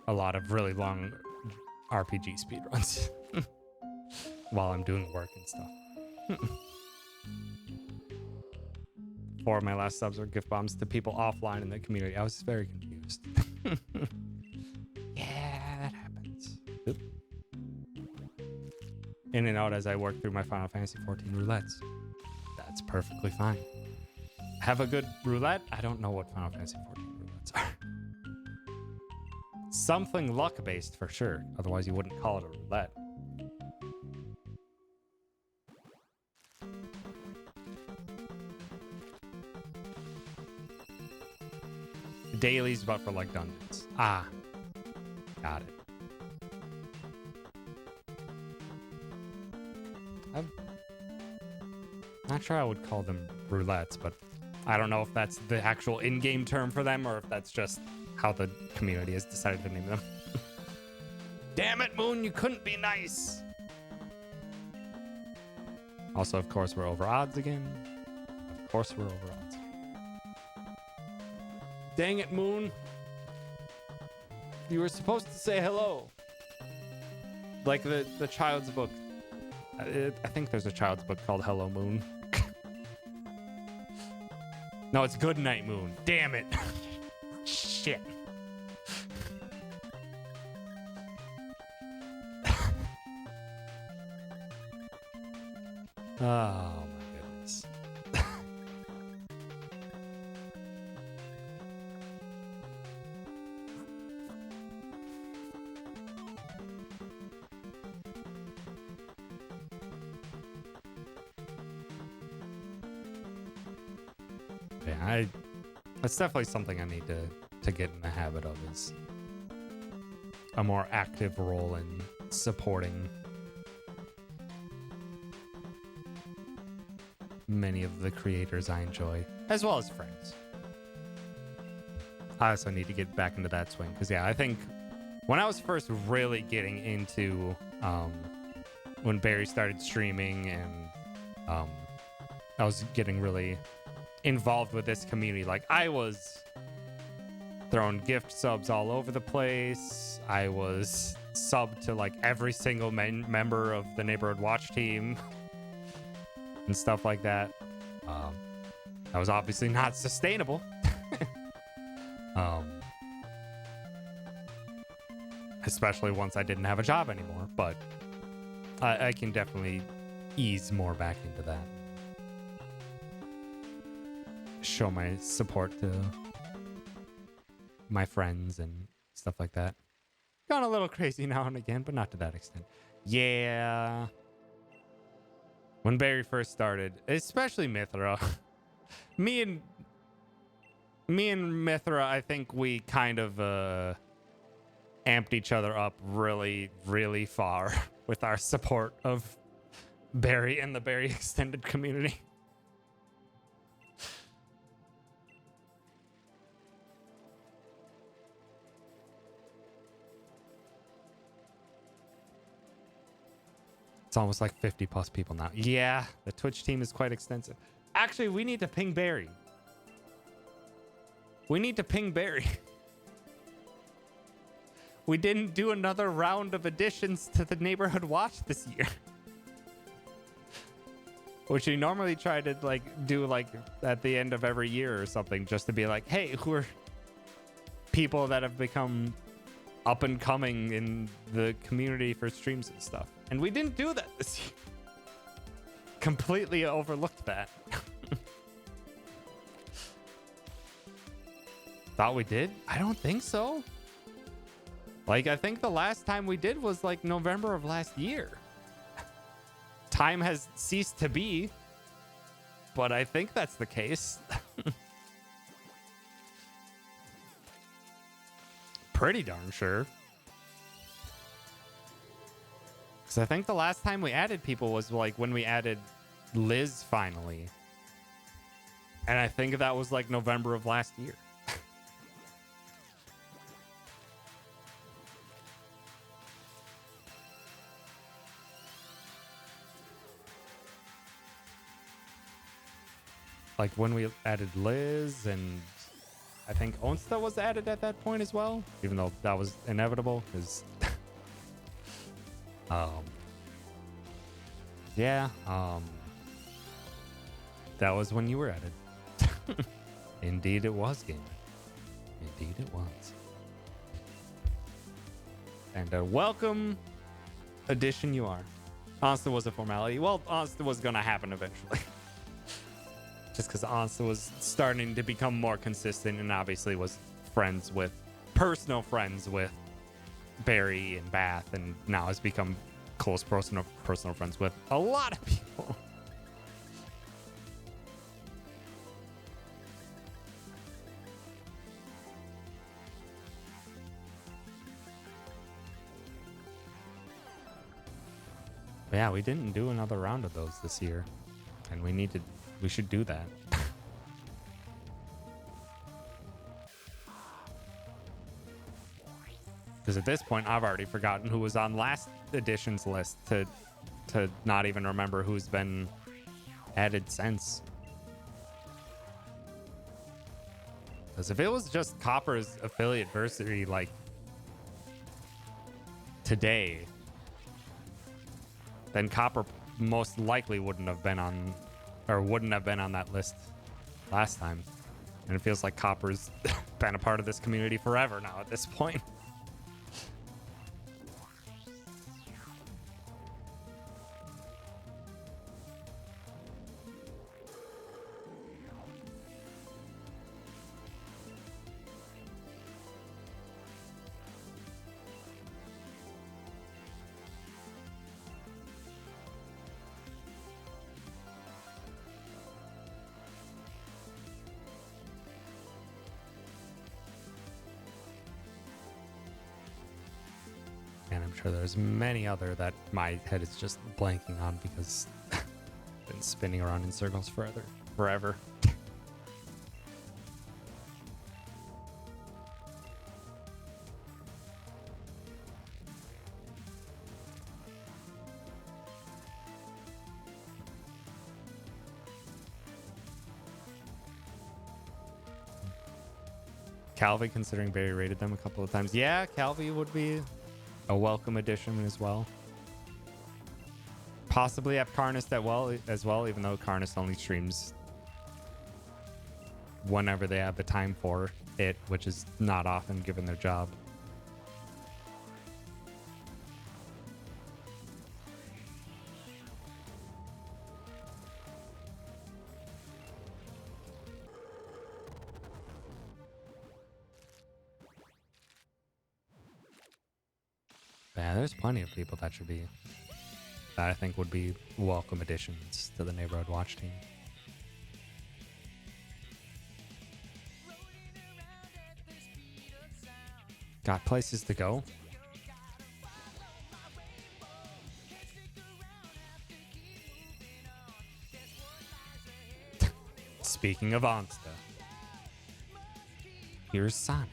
a lot of really long RPG speedruns while I'm doing work and stuff. 4 of my last subs were gift bombs to people offline in the community. I was very confused. Yeah, that happens. Oop. In and out as I work through my Final Fantasy 14 roulettes. That's perfectly fine. Have a good roulette? I don't know what Final Fantasy 14 roulettes are. Something luck-based for sure. Otherwise, you wouldn't call it a roulette. Dailies, but for like dungeons. Ah, got it. Not sure I would call them roulettes, but I don't know if that's the actual in-game term for them or if that's just how the community has decided to name them. Damn it, Moon, you couldn't be nice. Also, of course, we're over odds again. Of course, we're over odds. Dang it, Moon. You were supposed to say hello. Like the child's book. I think there's a child's book called Hello Moon. No, it's Good Night Moon. Damn it. Shit. Oh my goodness. Yeah, that's definitely something I need to get in the habit of, is a more active role in supporting many of the creators I enjoy, as well as friends. I also need to get back into that swing, because yeah, I think when I was first really getting into when Barry started streaming and I was getting really involved with this community, like I was throwing gift subs all over the place. I was subbed to like every single member of the neighborhood watch team and stuff like that. That was obviously not sustainable. Especially once I didn't have a job anymore, but I can definitely ease more back into that. Show my support to my friends and stuff like that. Gone a little crazy now and again, but not to that extent. Yeah. When Barry first started, especially Mithra, me and Mithra, I think we kind of amped each other up really, really far with our support of Barry and the Barry extended community. It's almost like 50 plus people now. Yeah, the Twitch team is quite extensive. Actually, we need to ping Barry. We need to ping Barry. We didn't do another round of additions to the neighborhood watch this year. Which we normally try to do at the end of every year or something, just to be like, hey, who are people that have become up and coming in the community for streams and stuff. And we didn't do that this year. Completely overlooked that. Thought we did? I don't think so. I think the last time we did was November of last year. Time has ceased to be, but I think that's the case. Pretty darn sure. Because I think the last time we added people was when we added Liz finally. And I think that was November of last year. When we added Liz, and I think Onsta was added at that point as well, even though that was inevitable because yeah, that was when you were added. Indeed it was, gamer. Indeed it was. And a welcome addition you are. Onsta was a formality. Well, Onsta was gonna happen eventually. Just because Onsta was starting to become more consistent and obviously was personal friends with Barry and Bath, and now has become close personal friends with a lot of people. But yeah, we didn't do another round of those this year. I and we should do that. Because at this point, I've already forgotten who was on last edition's list to not even remember who's been added since. Because if it was just Copper's affiliate versary like today, then Copper most likely wouldn't have been on that list last time. And it feels like Copper's been a part of this community forever now at this point. And I'm sure there's many other that my head is just blanking on because I've been spinning around in circles forever. Calvi, considering Barry rated them a couple of times. Yeah, Calvi would be a welcome addition as well. Possibly have Carnist as well, even though Carnist only streams whenever they have the time for it, which is not often given their job. Yeah, there's plenty of people that I think would be welcome additions to the Neighborhood Watch team. Got places to go? Speaking of Onsta, here's Sonic.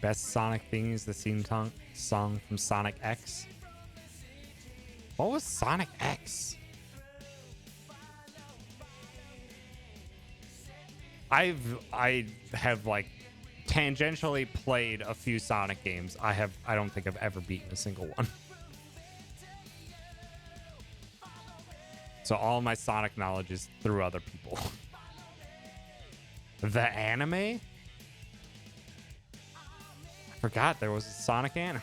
Best Sonic thing is the theme song from Sonic X. What was Sonic X? I have like tangentially played a few Sonic games. I don't think I've ever beaten a single one. So all my Sonic knowledge is through other people. The anime? I forgot there was a Sonic anime.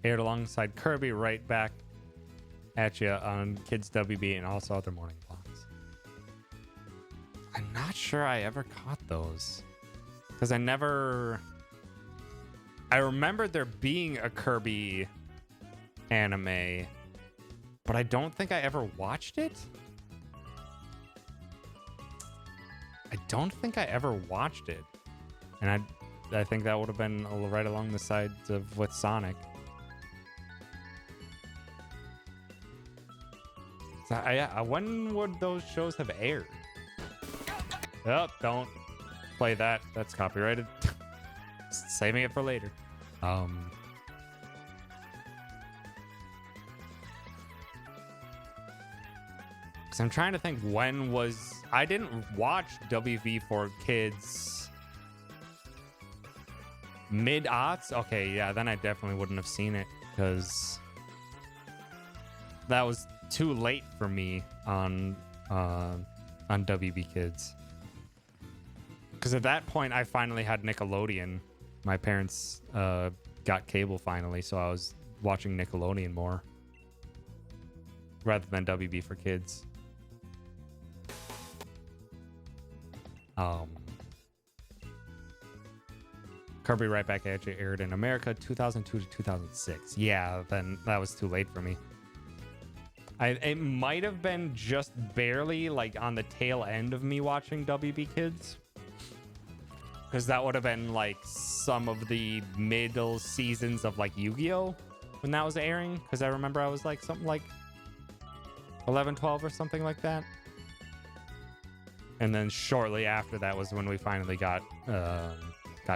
Aired alongside Kirby right back at you on Kids WB and also other morning vlogs. I'm not sure I ever caught those because I remember there being a Kirby anime, but I don't think I ever watched it. I don't think I ever watched it. And I think that would have been right along the sides of with Sonic. So when would those shows have aired? Oh, don't play that. That's copyrighted. Saving it for later. Because I'm trying to think when was... I didn't watch WV for Kids mid-aughts. Okay, yeah, then I definitely wouldn't have seen it because that was too late for me on WB Kids. Because at that point, I finally had Nickelodeon. My parents got cable finally, so I was watching Nickelodeon more rather than WB for Kids. Kirby Right Back at You aired in America 2002 to 2006. Yeah, then that was too late for me. It might have been just barely like on the tail end of me watching WB Kids. Because that would have been like some of the middle seasons of like Yu-Gi-Oh! When that was airing. Because I remember I was like something like 11, 12 or something like that. And then shortly after that was when we finally got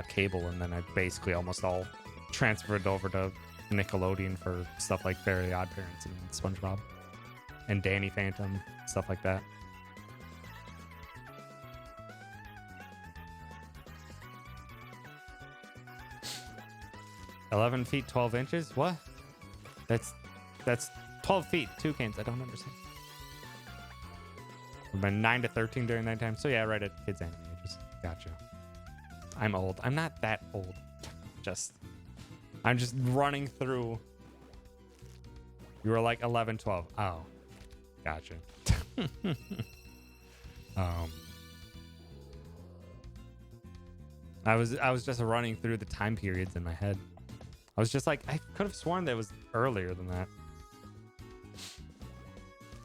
cable. And then I basically almost all transferred over to Nickelodeon for stuff like Fairly Odd Parents and SpongeBob. And Danny Phantom, stuff like that. "11 feet 12 inches? What? That's 12 feet, toucans. I don't understand. We've been 9 to 13 during that time. So yeah, right at kids' anime ages. Gotcha. I'm old. I'm not that old. I'm just running through. You were like 11, 12. Oh, gotcha. I was just running through the time periods in my head. I was just like, I could have sworn that it was earlier than that.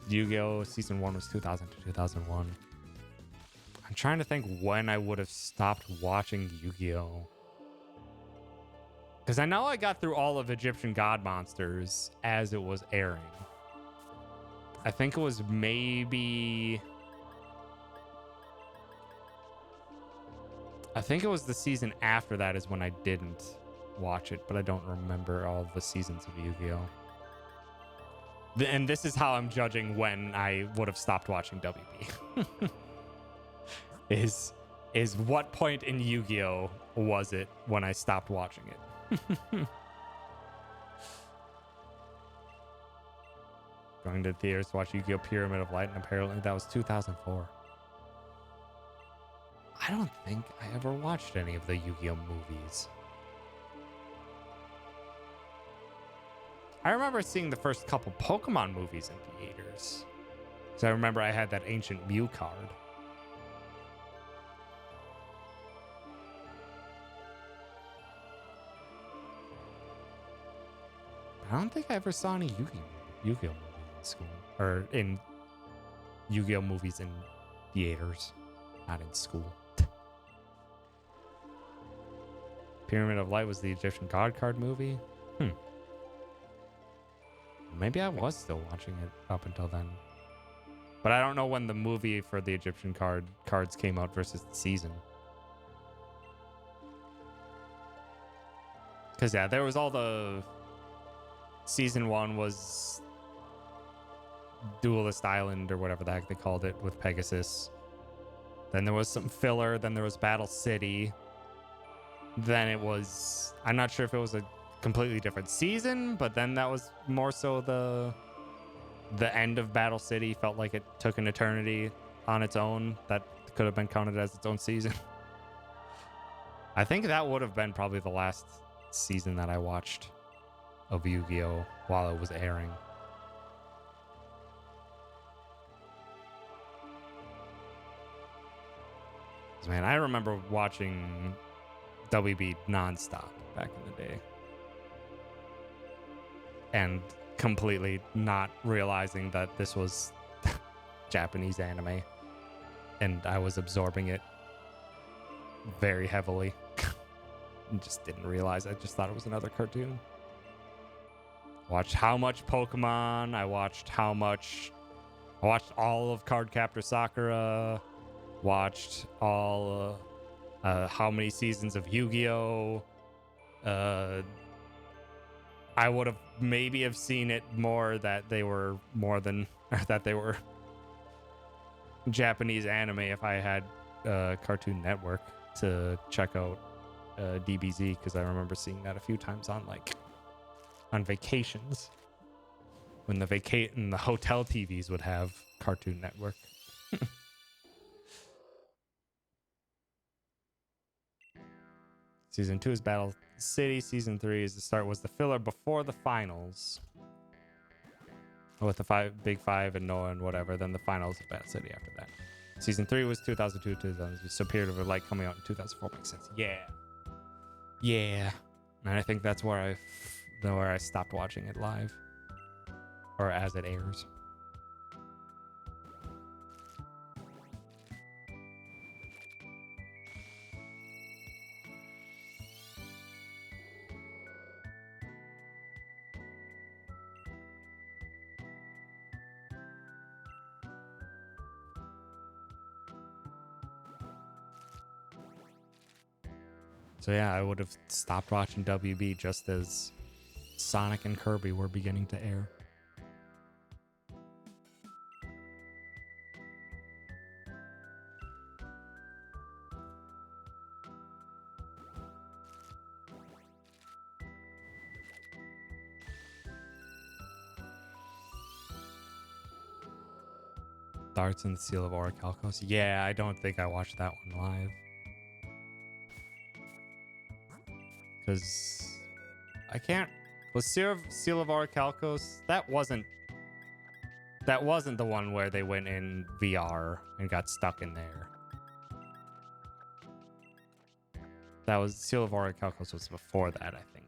Yu-Gi-Oh! Season 1 was 2000 to 2001. I'm trying to think when I would have stopped watching Yu-Gi-Oh! Because I know I got through all of Egyptian God Monsters as it was airing. I think it was maybe... I think it was the season after that is when I didn't watch it, but I don't remember all the seasons of Yu-Gi-Oh! And this is how I'm judging when I would have stopped watching WB. is what point in Yu-Gi-Oh! Was it when I stopped watching it? Going to theaters to watch Yu-Gi-Oh! Pyramid of Light, and apparently that was 2004. I don't think I ever watched any of the Yu-Gi-Oh! Movies. I remember seeing the first couple Pokemon movies in theaters. So I remember I had that Ancient Mew card. I don't think I ever saw any Yu-Gi-Oh! Movies in school. Or in Yu-Gi-Oh! Movies in theaters. Not in school. Pyramid of Light was the Egyptian God card movie. Maybe I was still watching it up until then. But I don't know when the movie for the Egyptian cards came out versus the season. Because, yeah, there was all the... Season 1 was Duelist Island or whatever the heck they called it with Pegasus. Then there was some filler. Then there was Battle City. Then it was... I'm not sure if it was a completely different season, but then that was more so the end of Battle City. Felt like it took an eternity on its own. That could have been counted as its own season. I think that would have been probably the last season that I watched of Yu-Gi-Oh! While it was airing. Man, I remember watching WB nonstop back in the day. And completely not realizing that this was Japanese anime, and I was absorbing it very heavily. Just didn't realize. I just thought it was another cartoon. Watched how much Pokemon. I watched all of Cardcaptor Sakura. Watched all how many seasons of Yu-Gi-Oh. I would have maybe have seen it more that they were that they were Japanese anime if I had Cartoon Network to check out DBZ, because I remember seeing that a few times on vacations when the hotel TVs would have Cartoon Network. Season 2 is Battle City. Season 3 was the filler before the finals. With the Big Five and Noah and whatever, then the finals of Battle City after that. Season 3 was 2002, 2000. So Period of Light coming out in 2004 makes sense. Yeah. And I think that's where I stopped watching it live. Or as it airs. So yeah, I would have stopped watching WB just as Sonic and Kirby were beginning to air. Darts and the Seal of Orichalcos. Yeah, I don't think I watched that one live. Because I can't. Was Seal of Orichalcos? That wasn't the one where they went in VR and got stuck in there. That was Seal of Orichalcos was before that, I think.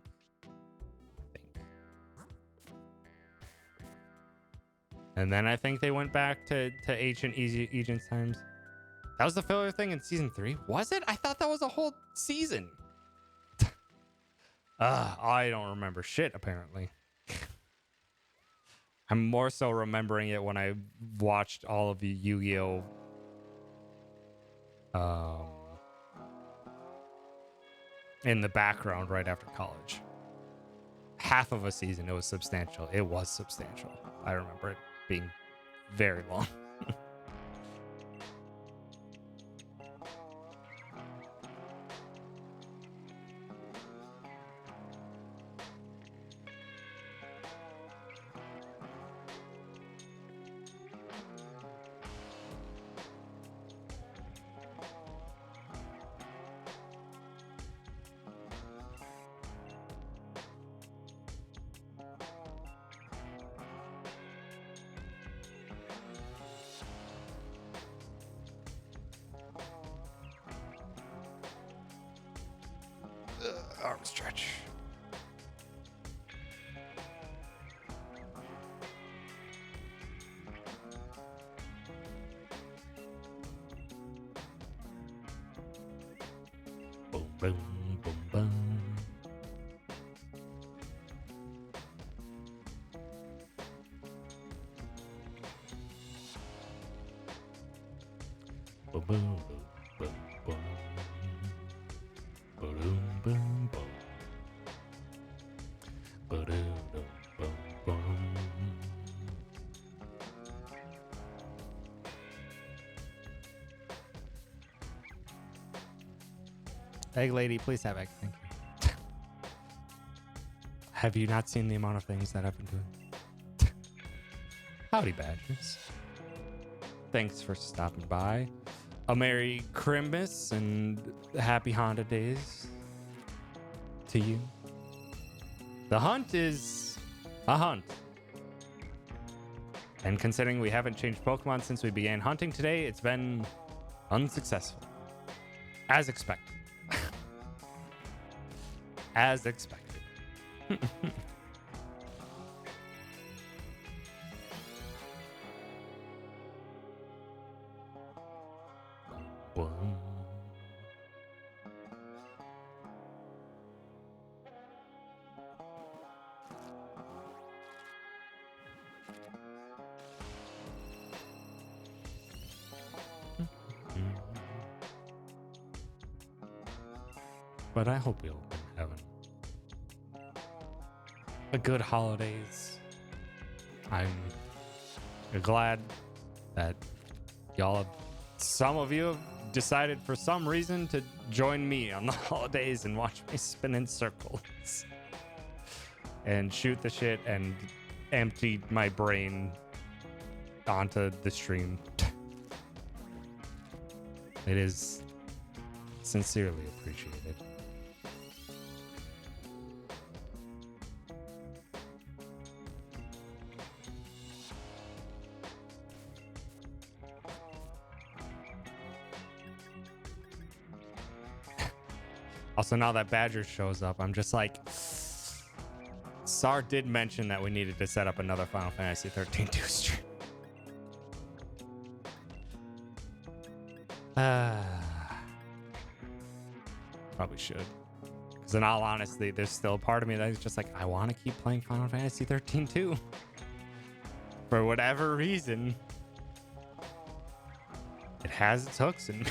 And then I think they went back to ancient Egypt times. That was the filler thing in season 3? Was it? I thought that was a whole season. I don't remember shit, apparently. I'm more so remembering it when I watched all of the Yu-Gi-Oh! In the background right after college. Half of a season, it was substantial. It was substantial. I remember it being very long. Arm stretch. Boom, boom, boom, boom. Boom, boom, boom, boom, boom. Boom, boom, boom. Ba-dum, boom, boom. Egg lady, please have egg. Thank you. Have you not seen the amount of things that I've been doing? Howdy, Badgers. Thanks for stopping by. A Merry Christmas and Happy Honda Days to you. The hunt is a hunt. And considering we haven't changed Pokemon since we began hunting today, it's been unsuccessful. As expected. As expected. one. But I hope you'll be having a good holidays. I'm glad that some of you have decided for some reason to join me on the holidays and watch me spin in circles and shoot the shit and empty my brain onto the stream. It is sincerely appreciated. Also, now that Badger shows up, I'm just like, Sar did mention that we needed to set up another Final Fantasy 13 2 stream. Probably should. Because in all honesty, there's still a part of me that is just like, I want to keep playing Final Fantasy 13 2. For whatever reason, it has its hooks in me.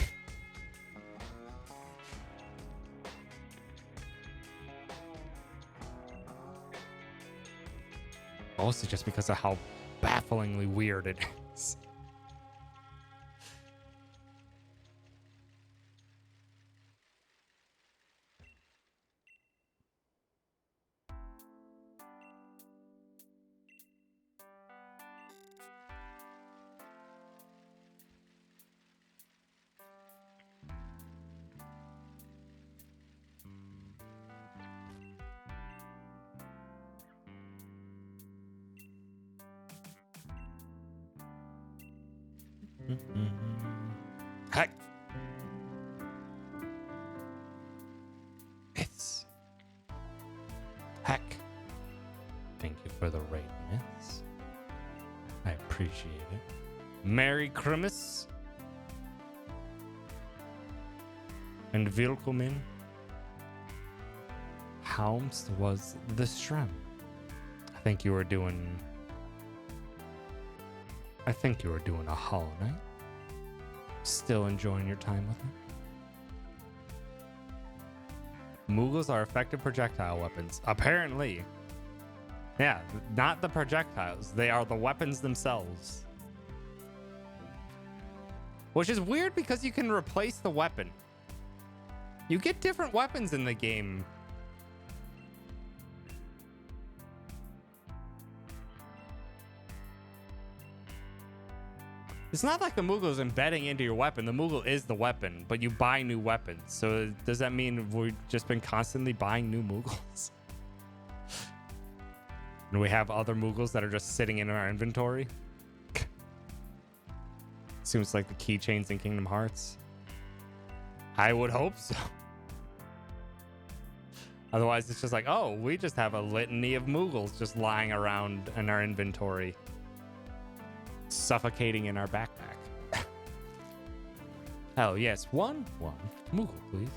Mostly just because of how bafflingly weird it is. Heck. It's heck. Thank you for the raid, miss. I appreciate it. Merry Christmas and willkommen. How was the stream? I think you were doing a Hollow Knight. Still enjoying your time with it. Moogles are effective projectile weapons. Apparently. Yeah, not the projectiles. They are the weapons themselves. Which is weird because you can replace the weapon. You get different weapons in the game. It's not like the Moogle's embedding into your weapon. The Moogle is the weapon, but you buy new weapons. So does that mean we've just been constantly buying new Moogles? And we have other Moogles that are just sitting in our inventory? Seems like the keychains in Kingdom Hearts. I would hope so. Otherwise, it's just like, oh, we just have a litany of Moogles just lying around in our inventory, suffocating in our backpack. Oh, yes. One Moogle, please.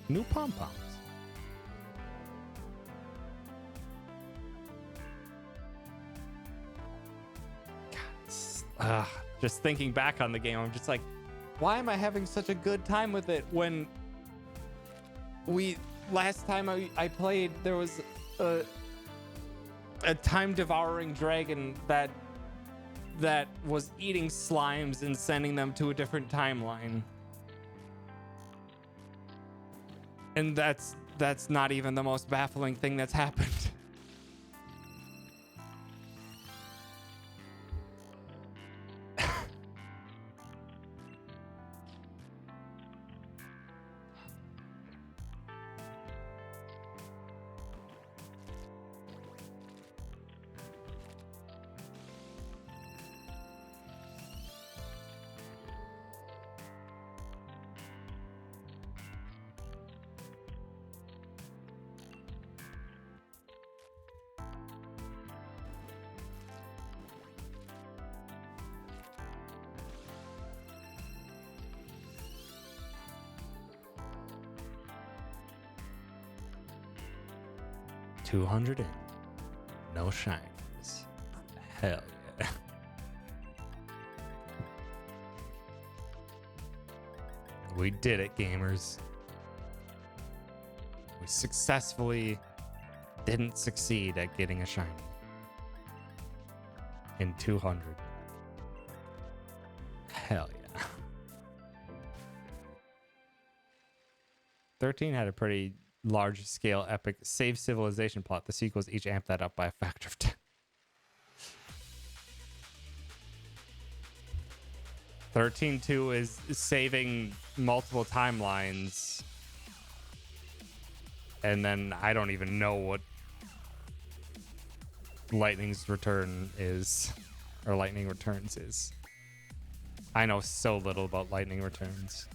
New pom-poms. God, just thinking back on the game, I'm just like, why am I having such a good time with it when last time I played, there was a time-devouring dragon that was eating slimes and sending them to a different timeline. And that's not even the most baffling thing that's happened. 200 in. No shinies. Hell yeah. We did it, gamers. We successfully didn't succeed at getting a shiny in 200. Hell yeah. 13 had a pretty large scale epic save civilization plot. The sequels each amp that up by a factor of 10. 13.2 is saving multiple timelines. And then I don't even know what Lightning's Return is, or Lightning Returns is. I know so little about Lightning Returns.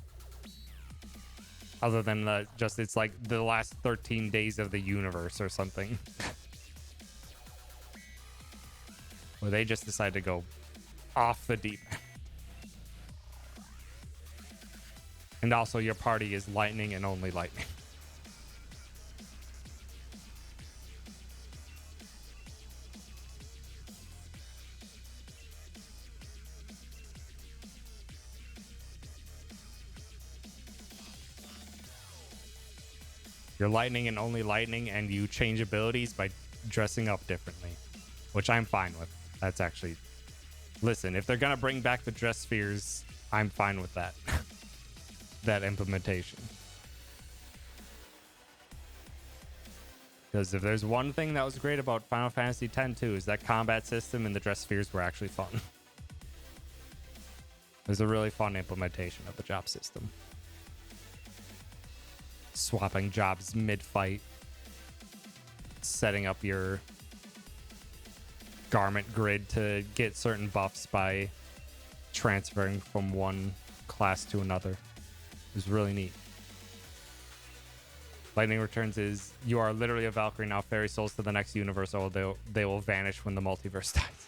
Other than it's like the last 13 days of the universe or something. Where they just decide to go off the deep end. And also your party is lightning and only lightning. You're lightning and only lightning, and you change abilities by dressing up differently, which I'm fine with. That's actually... Listen, if they're going to bring back the dress spheres, I'm fine with that. That implementation. Because if there's one thing that was great about Final Fantasy X-2 is that combat system and the dress spheres were actually fun. It was a really fun implementation of the job system. Swapping jobs mid-fight. Setting up your garment grid to get certain buffs by transferring from one class to another. It was really neat. Lightning Returns is you are literally a Valkyrie now. Fairy souls to the next universe, or they will vanish when the multiverse dies.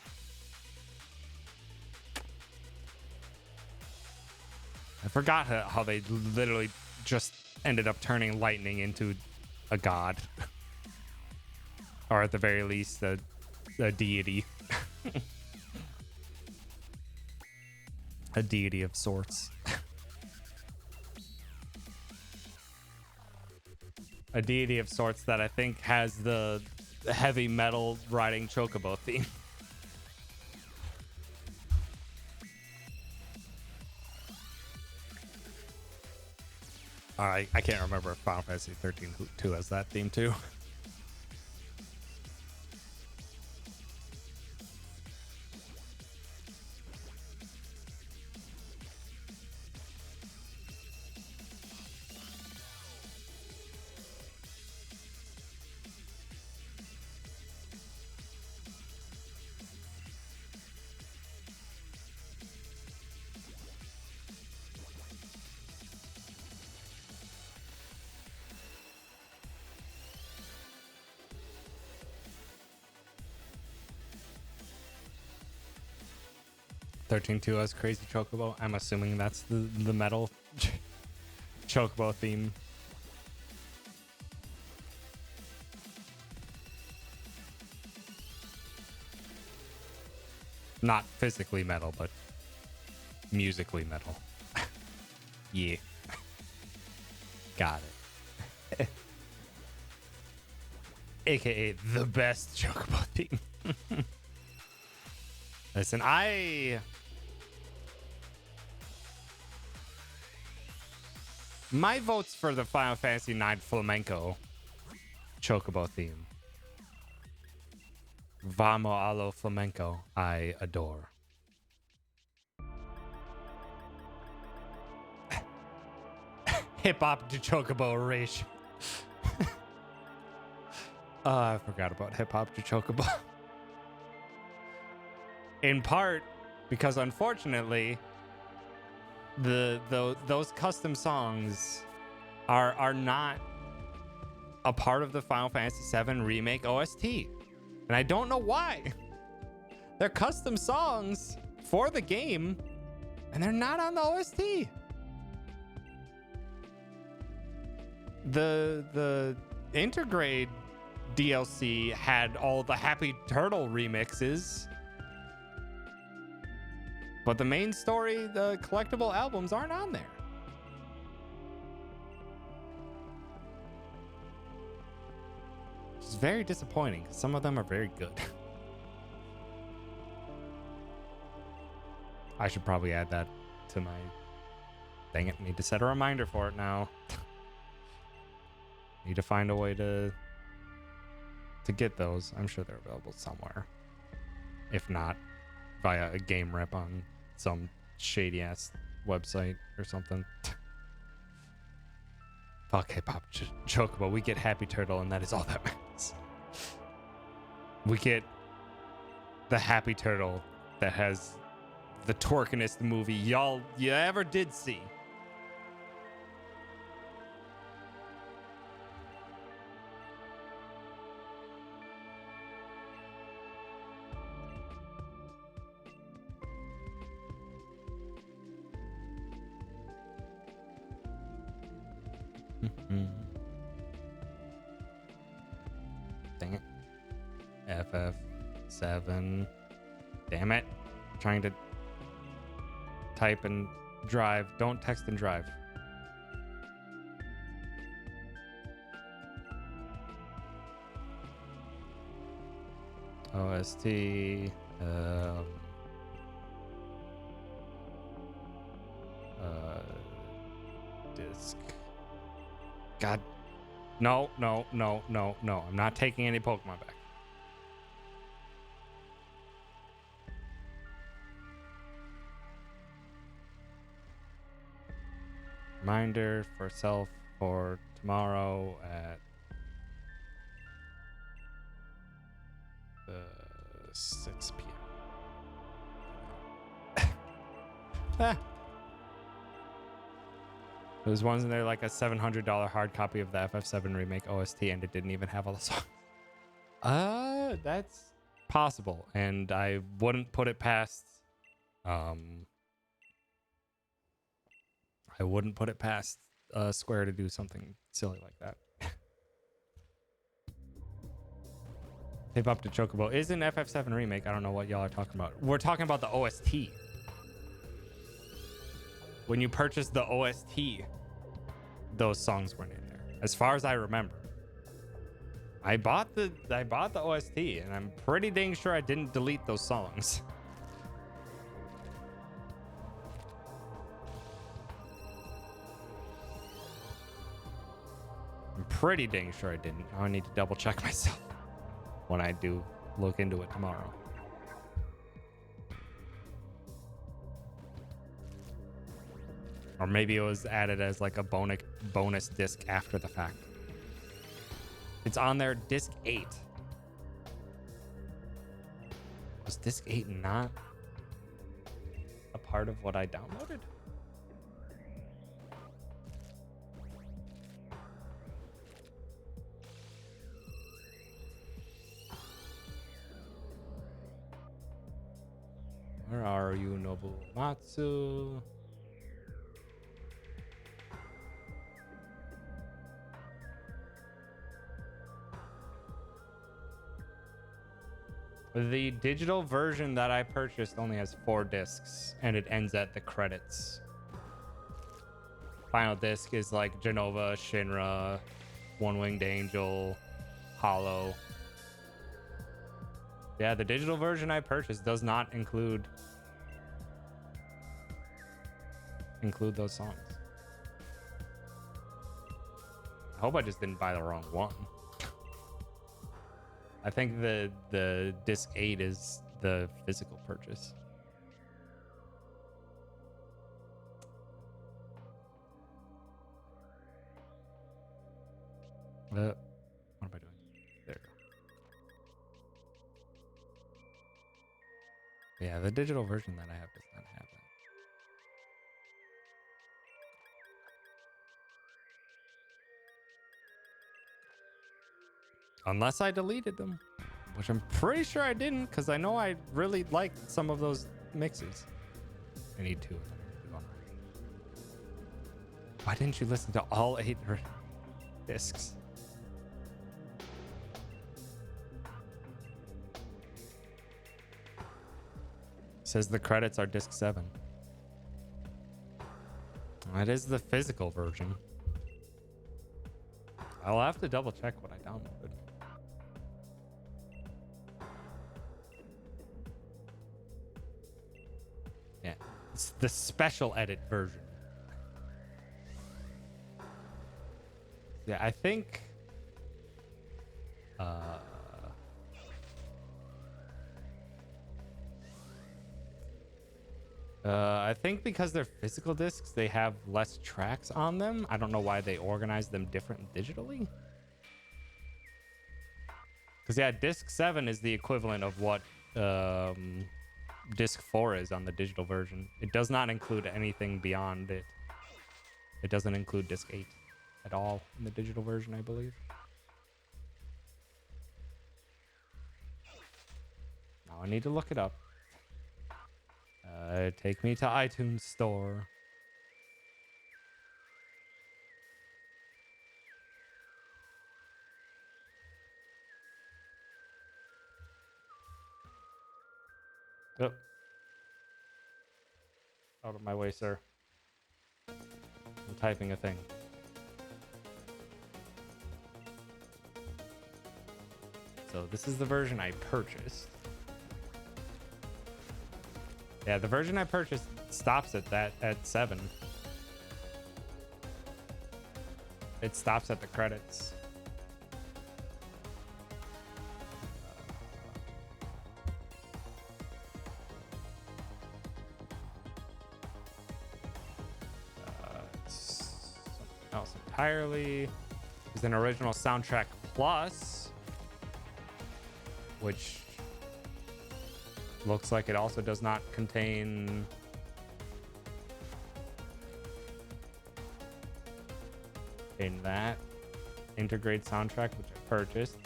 I forgot how they literally just ended up turning lightning into a god. Or at the very least, a deity. A deity of sorts. A deity of sorts that I think has the heavy metal riding chocobo theme. I can't remember if Final Fantasy 13-2 has that theme too. Two has crazy chocobo. I'm assuming that's the metal chocobo theme. Not physically metal, but musically metal. Yeah. Got it. AKA the best chocobo theme. Listen, my vote's for the Final Fantasy IX flamenco chocobo theme. Vamos a lo flamenco. I adore. Hip hop to chocobo erasure. I forgot about hip hop to chocobo. In part because unfortunately those custom songs are not a part of the Final Fantasy VII Remake OST. And I don't know why. They're custom songs for the game, and they're not on the OST. The Intergrade DLC had all the Happy Turtle remixes. But the main story, the collectible albums aren't on there. It's very disappointing because some of them are very good. I should probably add that to my... Dang it, need to set a reminder for it now. Need to find a way to get those. I'm sure they're available somewhere. If not, via a game rep on some shady ass website or something. Fuck hip hop Chocobo. We get Happy Turtle, and that is all that matters. We get the Happy Turtle that has the twerkinest movie you ever did see. Dang it. FF7. Damn it. Trying to type and drive. Don't text and drive. OST. Disc. God. No. I'm not taking any Pokemon back. Reminder for self for tomorrow at 6 p.m. There's ones in there like a $700 hard copy of the FF7 remake OST, and it didn't even have all the songs. That's possible, and I wouldn't put it past. I wouldn't put it past Square to do something silly like that. Tape up to Chocobo is an FF7 remake. I don't know what y'all are talking about. We're talking about the OST. When you purchased the OST, those songs weren't in there, as far as I remember. I bought the OST, and I'm pretty dang sure I didn't delete those songs. I'm pretty dang sure I didn't. I need to double check myself when I do look into it tomorrow. Or maybe it was added as like a bonus disc after the fact. It's on there, disc 8. Was disc 8 not a part of what I downloaded? Where are you, Nobumatsu? The digital version that I purchased only has 4 discs, and it ends at the credits. Final disc is like Genova, Shinra, One Winged Angel, Hollow. Yeah, the digital version I purchased does not include those songs. I hope I just didn't buy the wrong one. I think the disc 8 is the physical purchase. What am I doing? There we go. Yeah, the digital version that I have does not have that. Unless I deleted them, which I'm pretty sure I didn't, because I know I really liked some of those mixes. I need 2 of them. Why didn't you listen to all 8 discs? Says the credits are disc 7. That is the physical version. I'll have to double check what I downloaded. Yeah, it's the special edit version. Yeah, I think I think because they're physical discs, they have less tracks on them. I don't know why they organize them different digitally. Because yeah, disc 7 is the equivalent of what disc 4 is on the digital version. It does not include anything beyond it. It doesn't include disc 8 at all in the digital version, I believe. Now I need to look it up. Take me to iTunes Store. Oh. Out of my way, sir. I'm typing a thing. So this is the version I purchased. Yeah, the version I purchased stops at 7. It stops at the credits. It's something else entirely. There's an original soundtrack plus, which looks like it also does not contain in that integrate soundtrack, which I purchased.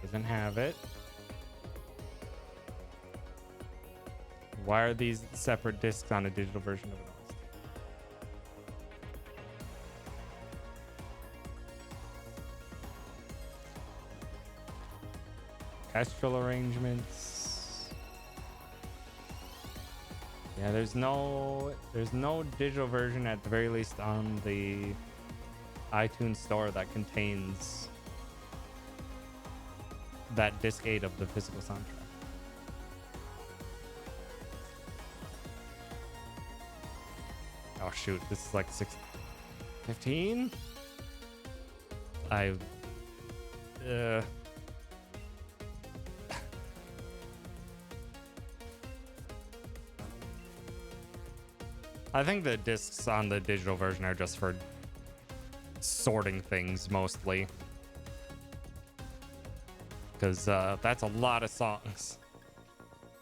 Doesn't have it. Why are these separate discs on a digital version of it? Orchestral arrangements. Yeah, there's no digital version at the very least on the iTunes Store that contains that disc 8 of the physical soundtrack. Oh shoot, this is like 6:15. I think the discs on the digital version are just for sorting things mostly, because that's a lot of songs.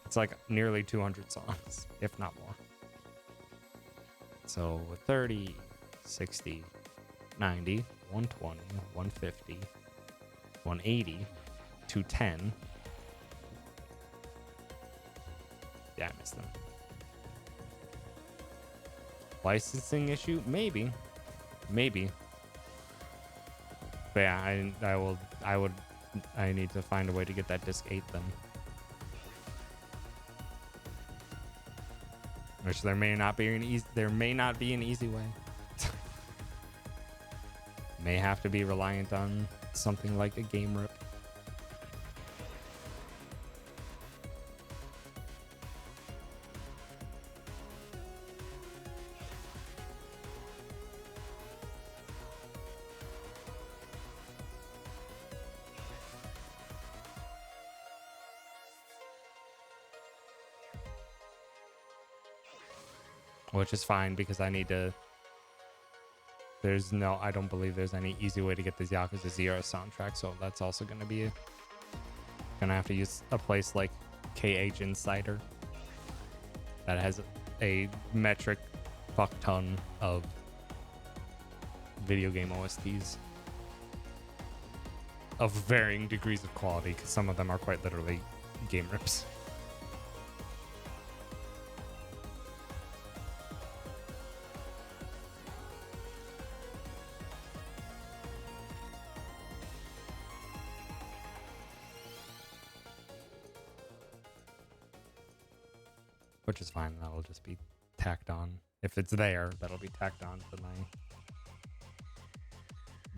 It's like nearly 200 songs, if not more. So 30, 60, 90, 120, 150, 180, 210. Yeah, I missed them. Licensing issue? Maybe. But yeah, I need to find a way to get that disc 8 then. Which there may not be an easy way. May have to be reliant on something like a game rip. Which is fine because I need to. I don't believe there's any easy way to get the Yakuza 0 soundtrack, so that's also going to be gonna have to use a place like KH Insider that has a metric fuck ton of video game OSTs of varying degrees of quality, because some of them are quite literally game rips. which is fine. That'll just be tacked on. If it's there, that'll be tacked on to my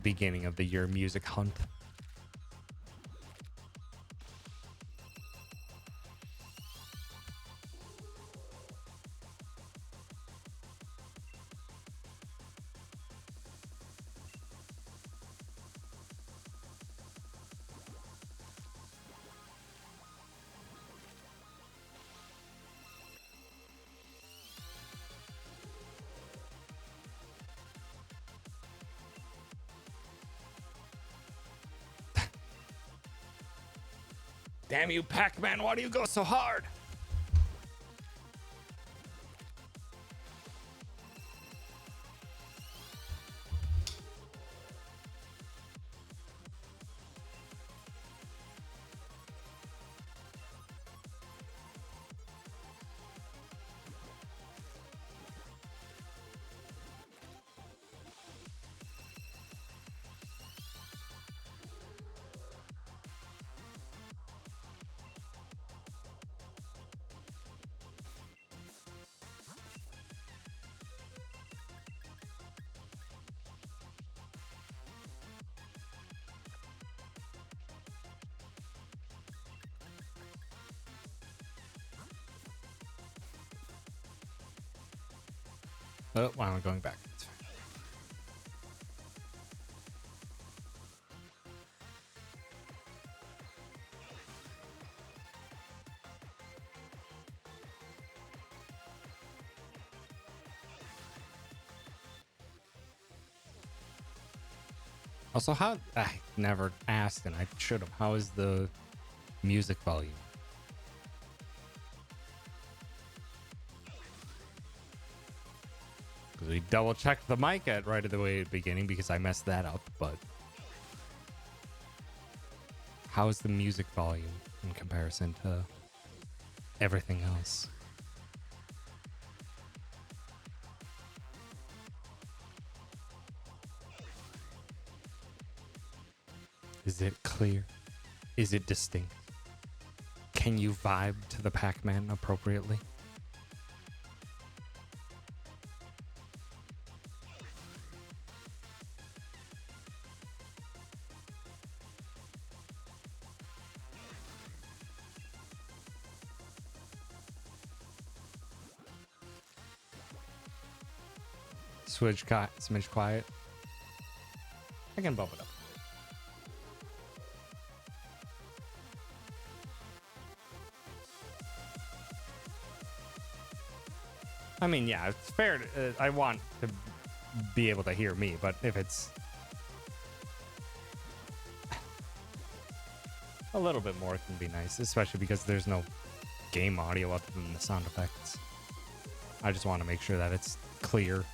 beginning of the year music hunt. Damn you, Pac-Man, why do you go so hard? Oh, why am I going back? Also, how I never asked, and I should have. How is the music volume? Because we double checked the mic at right at the way at the beginning because I messed that up. But how is the music volume in comparison to everything else? Is it clear? Is it distinct? Can you vibe to the Pac-Man appropriately? Smidge quiet. I can bump it up. I mean, yeah, it's fair. I want to be able to hear me, but if it's a little bit more, it can be nice, especially because there's no game audio other than the sound effects. I just want to make sure that it's clear.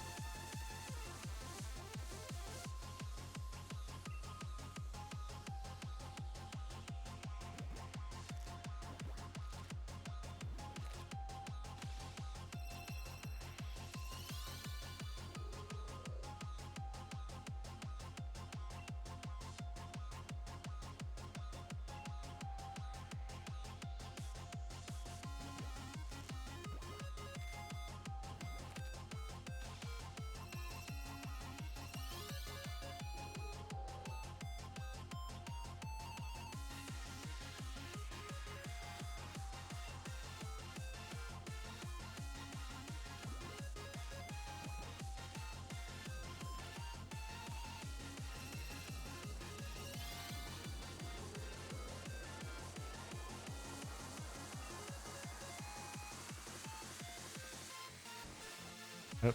Yep.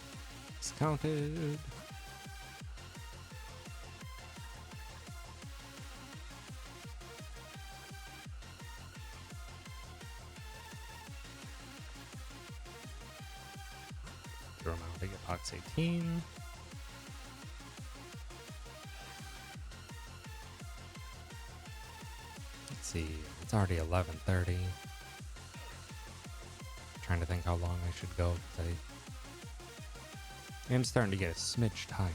It's counted. Dramatic Epox 18. Let's see. It's already 11:30. Trying to think how long I should go. I'm starting to get a smidge tired,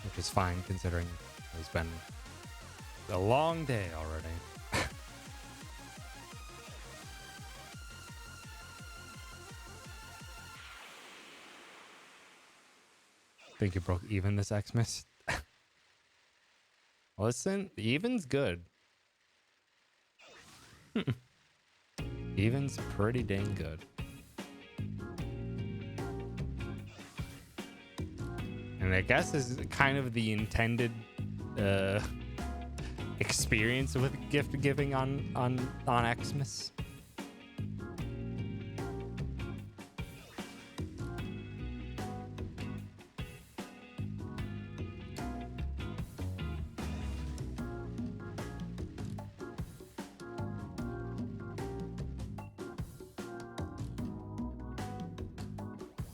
which is fine considering it's been a long day already. Think you broke even this Xmas? Listen, even's good. Even's pretty dang good. And I guess this is kind of the intended experience with gift giving on Xmas.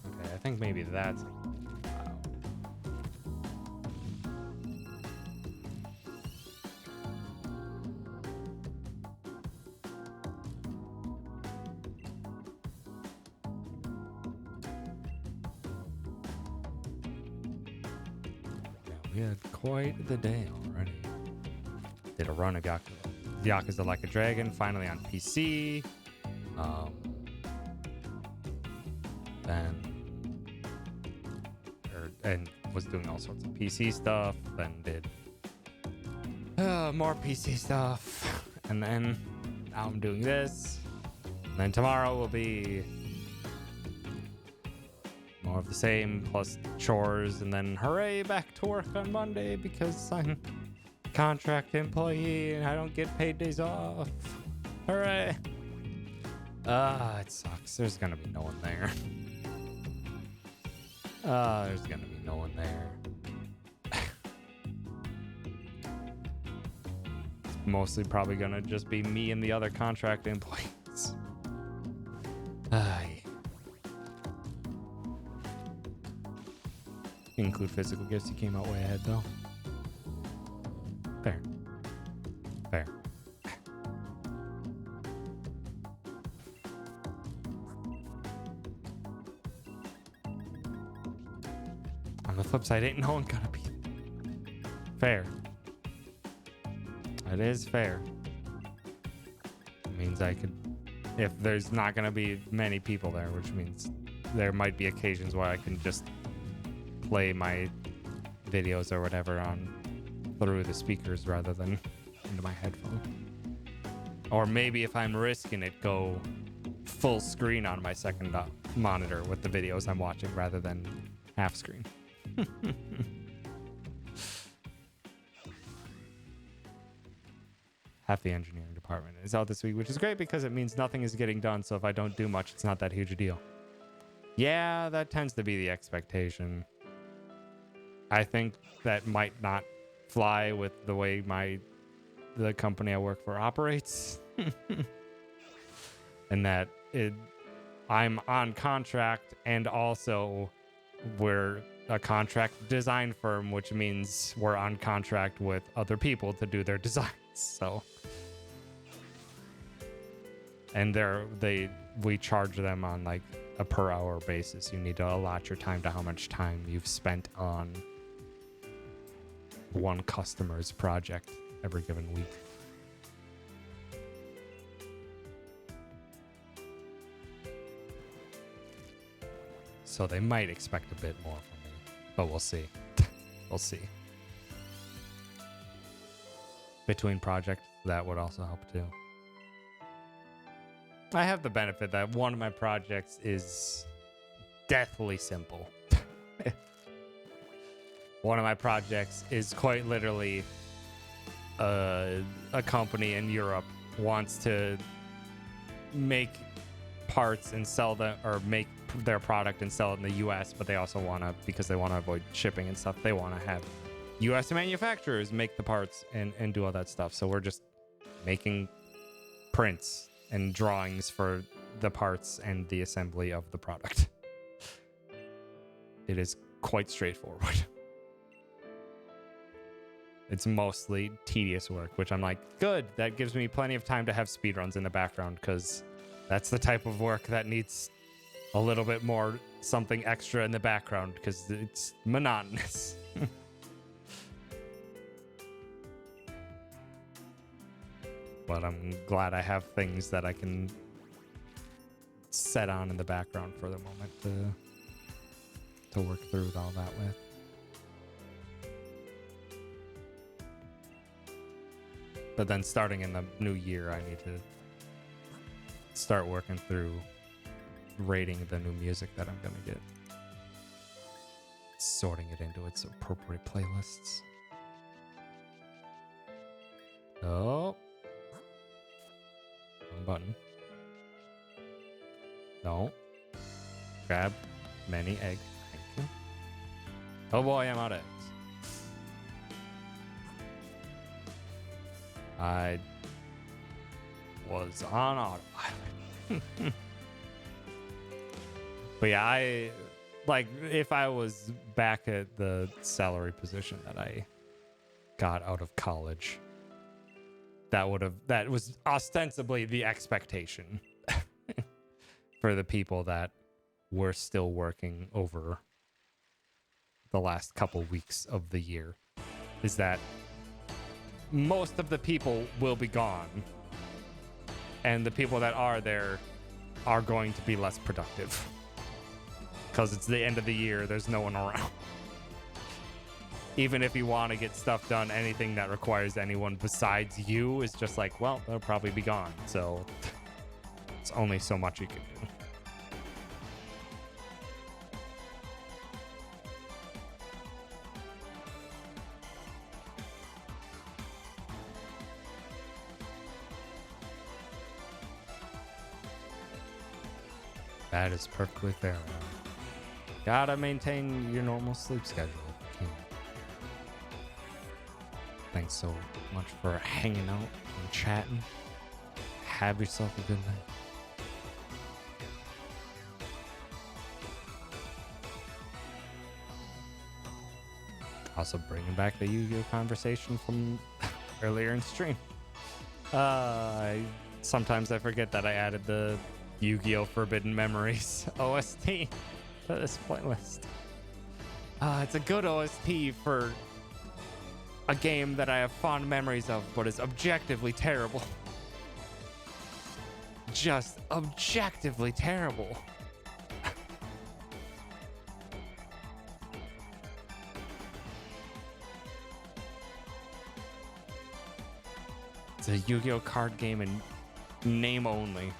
Okay, I think maybe that's. We had quite the day already. Did a run of Yakuza Like a Dragon, finally on PC. And was doing all sorts of PC stuff. Then did more PC stuff. And then now I'm doing this. And then tomorrow will be more of the same plus chores, and then hooray, back to work on Monday because I'm a contract employee and I don't get paid days off. Hooray. It sucks. There's gonna be no one there. There's gonna be no one there. It's mostly probably gonna just be me and the other contract employees. Include physical gifts. He came out way ahead though. Fair. Fair. On the flip side, ain't no one gonna be fair. It is fair. It means I could, if there's not gonna be many people there, which means there might be occasions where I can just play my videos or whatever on through the speakers rather than into my headphone. Or maybe if I'm risking it, go full screen on my second monitor with the videos I'm watching rather than half screen. Half the engineering department is out this week, which is great because it means nothing is getting done. So if I don't do much, it's not that huge a deal. Yeah, that tends to be the expectation. I think that might not fly with the way the company I work for operates. And that I'm on contract, and also we're a contract design firm, which means we're on contract with other people to do their designs. So, and we charge them on like a per hour basis. You need to allot your time to how much time you've spent on one customer's project every given week. So they might expect a bit more from me, but we'll see. We'll see. Between projects, that would also help too. I have the benefit that one of my projects is deathly simple. One of my projects is quite literally a company in Europe wants to make parts and sell them, or make their product and sell it in the US, but they also want to, because they want to avoid shipping and stuff, they want to have US manufacturers make the parts and do all that stuff. So we're just making prints and drawings for the parts and the assembly of the product. It is quite straightforward. It's mostly tedious work, which I'm like, good, that gives me plenty of time to have speedruns in the background, because that's the type of work that needs a little bit more something extra in the background, because it's monotonous. But I'm glad I have things that I can set on in the background for the moment to work through all that with. But then starting in the new year, I need to start working through rating the new music that I'm gonna get. Sorting it into its appropriate playlists. Oh. Wrong button. No. Grab many egg. Thank you. Oh boy, I'm out of eggs. I was on autopilot. But yeah, I like if I was back at the salary position that I got out of college, that was ostensibly the expectation for the people that were still working over the last couple weeks of the year, is that most of the people will be gone, and the people that are there are going to be less productive because it's the end of the year. There's no one around. Even if you want to get stuff done, anything that requires anyone besides you is just like, well, they'll probably be gone. So it's only so much you can do. That is perfectly fair. Gotta maintain your normal sleep schedule if you can. Thanks so much for hanging out and chatting. Have yourself a good night. Also bringing back the Yu-Gi-Oh conversation from earlier in stream. Sometimes I forget that I added the Yu-Gi-Oh! Forbidden Memories OST to this playlist. It's a good OST for a game that I have fond memories of, but is objectively terrible. Just objectively terrible. It's a Yu-Gi-Oh! Card game in name only.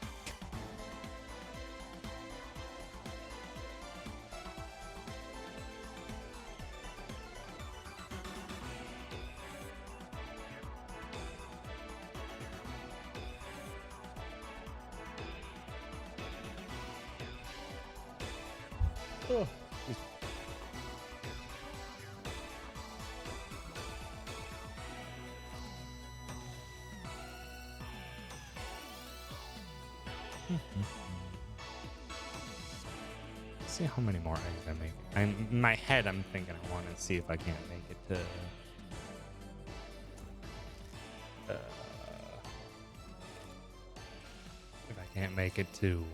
Oh. See how many more eggs I make. In my head, I'm thinking I want to see if I can't make it to if I can't make it to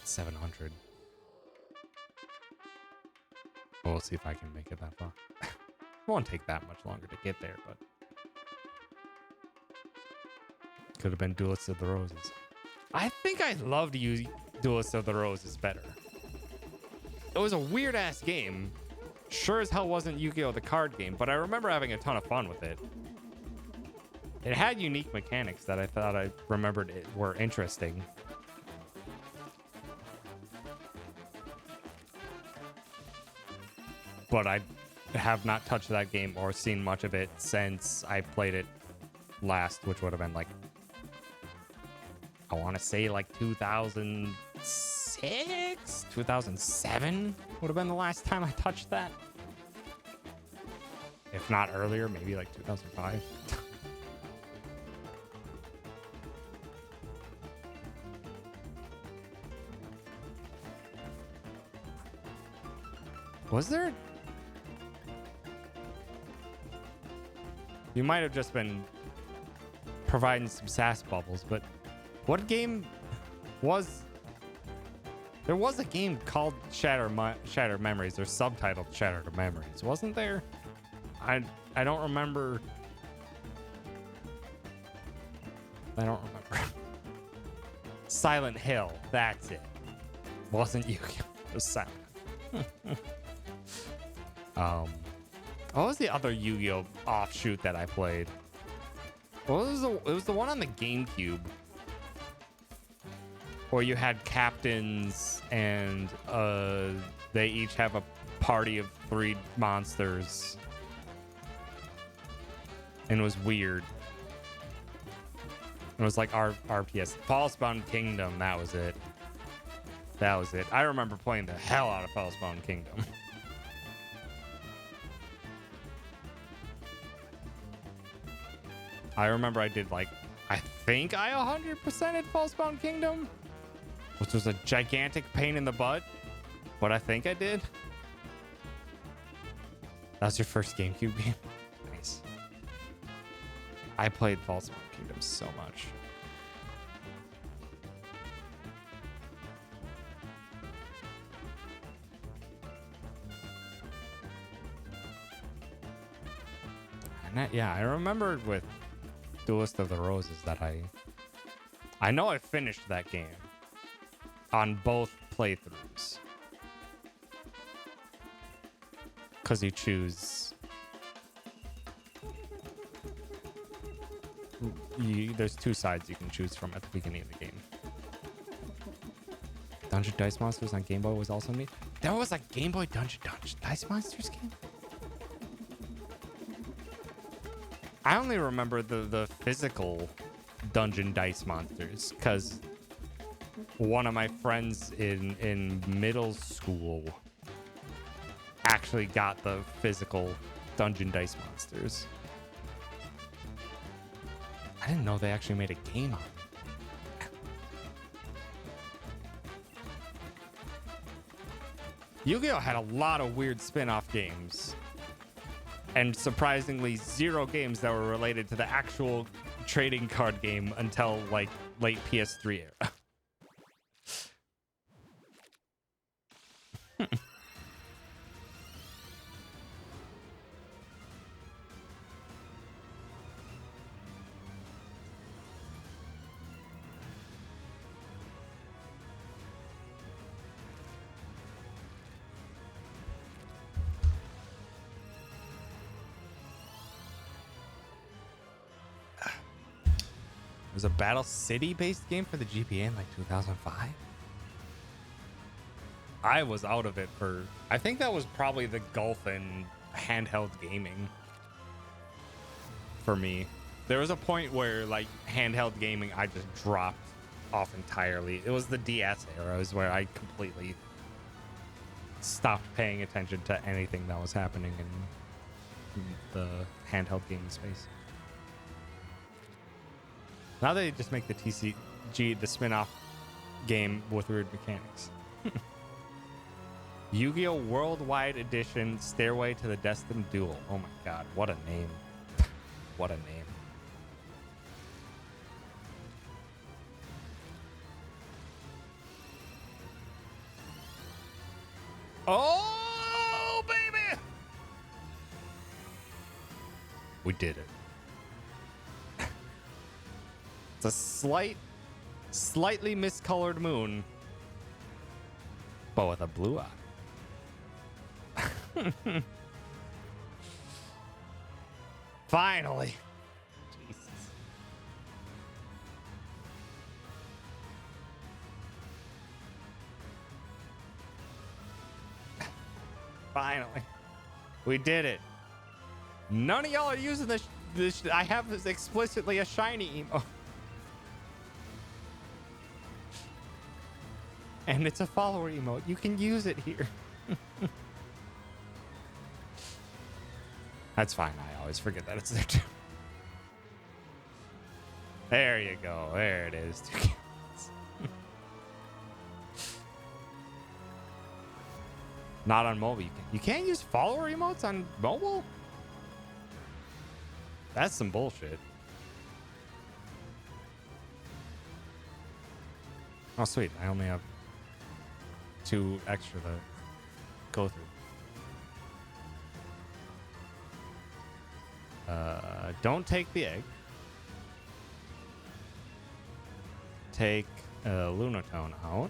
700. We'll see if I can make it that far. It won't take that much longer to get there, but could have been Duelist of the Roses. I think I loved Duelist of the Roses better. It was a weird ass game. Sure as hell wasn't Yu-Gi-Oh! The card game, but I remember having a ton of fun with it. It had unique mechanics that I thought I remembered were interesting. But I have not touched that game or seen much of it since I played it last, which would have been like, I want to say like 2006, 2007 would have been the last time I touched that. If not earlier, maybe like 2005. Was there? You might have just been providing some sass bubbles, but what game was... There was a game called Shattered Memories, or subtitled Shattered Memories, wasn't there? I don't remember. I don't remember. Silent Hill, that's it. Wasn't Yu-Gi-Oh! It was Silent Hill. What was the other Yu-Gi-Oh! Offshoot that I played? Well, it was the one on the GameCube where you had captains and they each have a party of 3 monsters. And it was weird. It was like RPS. Falsebound Kingdom, that was it. That was it. I remember playing the hell out of Falsebound Kingdom. I remember I did like, I think I 100%ed Falsebound Kingdom, which was a gigantic pain in the butt, but I think I did. That was your first GameCube game? Nice. I played Falsebound Kingdom so much. And yeah, I remember with Duelist of the Roses that I know I finished that game on both playthroughs. Because you choose... there's 2 sides you can choose from at the beginning of the game. Dungeon Dice Monsters on Game Boy was also neat. There was a Game Boy Dungeon Dice Monsters game? I only remember the physical Dungeon Dice Monsters because one of my friends in middle school actually got the physical Dungeon Dice Monsters. I didn't know they actually made a game on it. Yu-Gi-Oh! Had a lot of weird spin-off games. And surprisingly, 0 games that were related to the actual trading card game until like late PS3 era. It was a Battle City based game for the GBA in like 2005. I was out of it for, I think that was probably the gulf in handheld gaming for me. There was a point where like handheld gaming, I just dropped off entirely. It was the DS era is where I completely stopped paying attention to anything that was happening in the handheld gaming space. Now they just make the TCG, the spin-off game with weird mechanics. Yu-Gi-Oh! Worldwide Edition Stairway to the Destined Duel. Oh my god, what a name. What a name. Oh, baby! We did it. It's a slightly miscolored moon, but with a blue eye. Finally. Jesus. Finally. We did it. None of y'all are using this. I have this explicitly a shiny emo. And it's a follower emote. You can use it here. That's fine. I always forget that it's there too. There you go. There it is. Not on mobile. You can't use follower emotes on mobile? That's some bullshit. Oh, sweet. I only have 2 extra to go through. Don't take the egg. Take Lunatone out.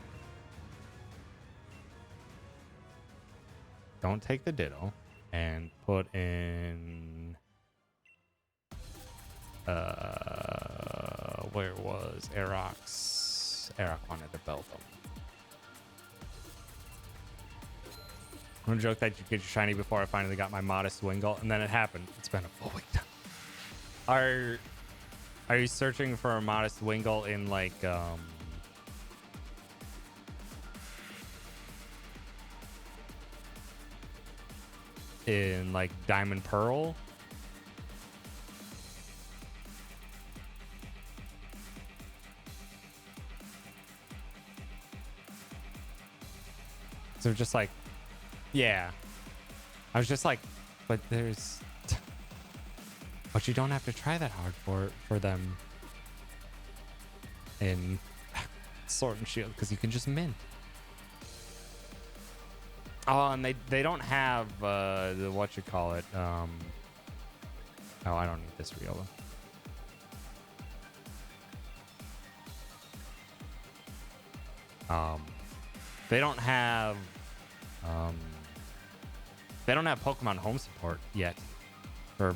Don't take the Ditto. And put in Where was Arox? Arox wanted to belt him. I'm gonna joke that you get your shiny before I finally got my modest Wingull, and then it happened. It's been a full week now. Are you searching for a modest Wingull in like Diamond Pearl? So just like, yeah. I was just like, but there's, but you don't have to try that hard for them in Sword and Shield because you can just mint. Oh, and they don't have the what you call it. Oh, I don't need this reel. They don't have Pokemon Home support yet for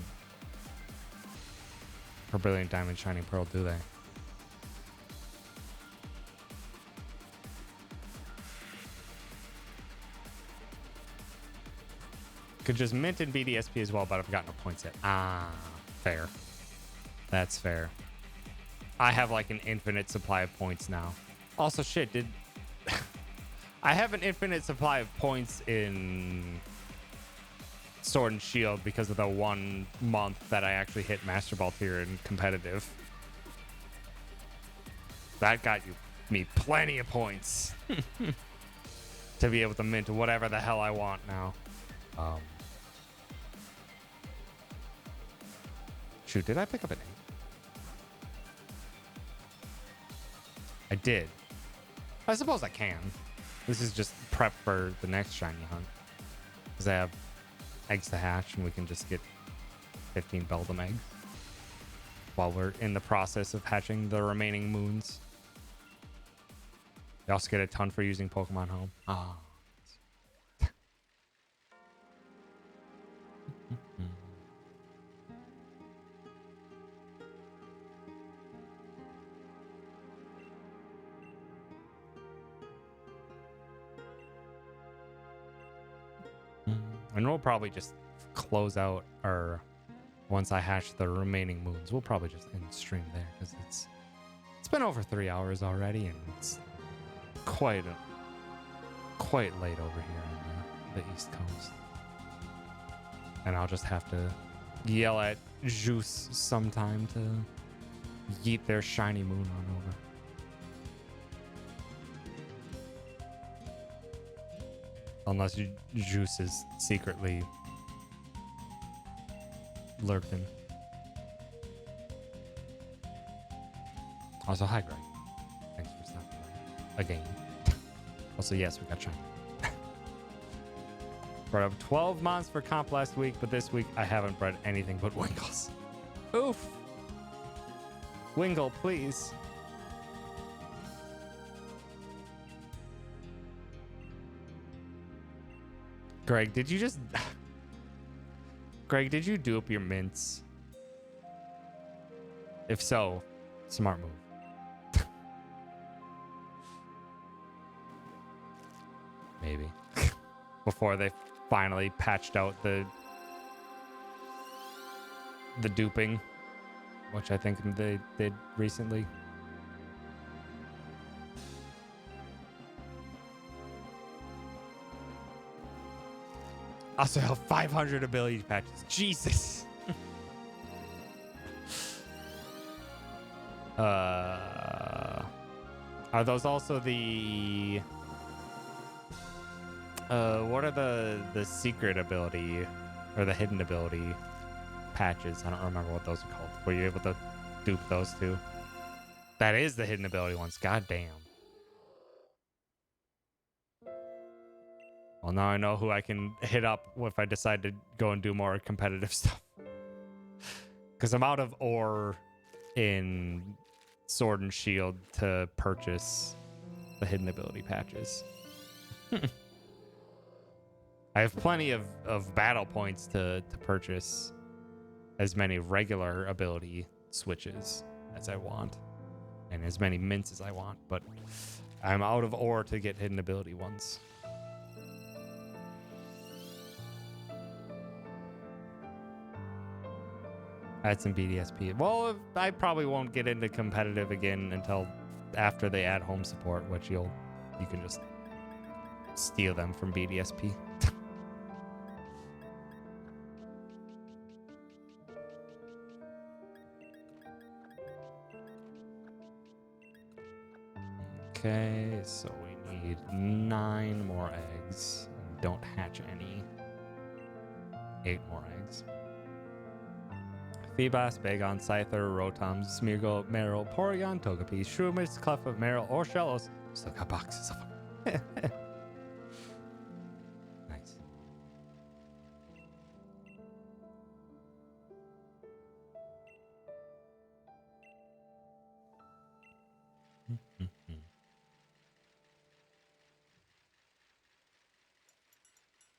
Brilliant Diamond Shining Pearl, do they? Could just mint in BDSP as well, but I've got no points yet. Ah, fair. That's fair. I have like an infinite supply of points now. Also, shit, did I have an infinite supply of points in Sword and Shield because of the 1 month that I actually hit Master Ball tier in competitive. That got me plenty of points to be able to mint whatever the hell I want now. Shoot, did I pick up an 8? I did. I suppose I can. This is just prep for the next shiny hunt. Because I have eggs to hatch and we can just get 15 Beldum eggs while we're in the process of hatching the remaining moons. You also get a ton for using Pokemon Home. Ah. And we'll probably just close out our, once I hatch the remaining moons, we'll probably just end stream there because it's been over 3 hours already and it's quite late over here on the East Coast. And I'll just have to yell at Juice sometime to yeet their shiny moon on over. Unless Juice is secretly lurking. Also, hi, Greg. Thanks for stopping by again. Also, yes, we got shiny. Brought up 12 mons for comp last week, but this week I haven't bred anything but Wingulls. Oof. Wingull, please. Greg, did you just... Greg, did you dupe your mints? If so, smart move. Maybe. Before they finally patched out the duping, which I think they did recently. Also have 500 ability patches. Jesus. Are those also the what are the secret ability or the hidden ability patches? I don't remember what those are called. Were you able to dupe those two? That is the hidden ability ones. God damn. Well, now I know who I can hit up if I decide to go and do more competitive stuff. Because I'm out of ore in Sword and Shield to purchase the hidden ability patches. I have plenty of battle points to purchase as many regular ability switches as I want and as many mints as I want, but I'm out of ore to get hidden ability ones. Add some BDSP. Well, I probably won't get into competitive again until after they add home support, which you can just steal them from BDSP. Okay, so we need 9 more eggs. And don't hatch any. 8 more eggs. Phoebus, Bagon, Scyther, Rotom, Smeargle, Meryl, Porygon, Togepi, Shroomish, Clef of Meryl, or Shellos. Still got boxes of them. Nice.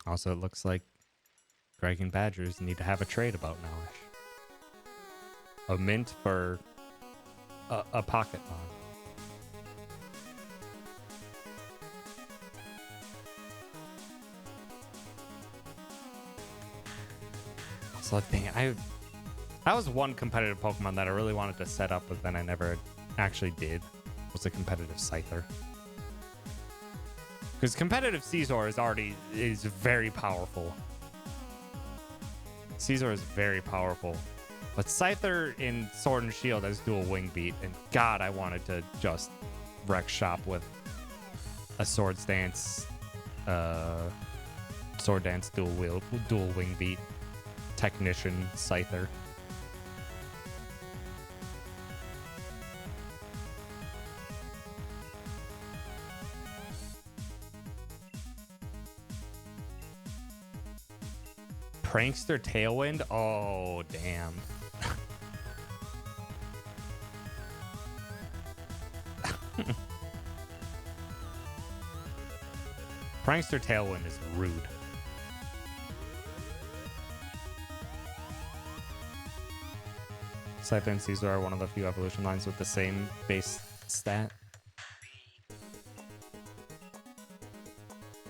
Also, it looks like Greg and Badgers need to have a trade about nowish. A mint for a pocket mon. So dang it, that was one competitive Pokemon that I really wanted to set up, but then I never actually did. Was a competitive Scyther. Because competitive Caesar is very powerful. Caesar is very powerful. But Scyther in Sword and Shield has dual wing beat, and God, I wanted to just wreck shop with a Sword Dance dual wing beat technician Scyther. Prankster Tailwind? Oh, damn. Prankster Tailwind is rude. Scyther and Caesar are one of the few evolution lines with the same base stat.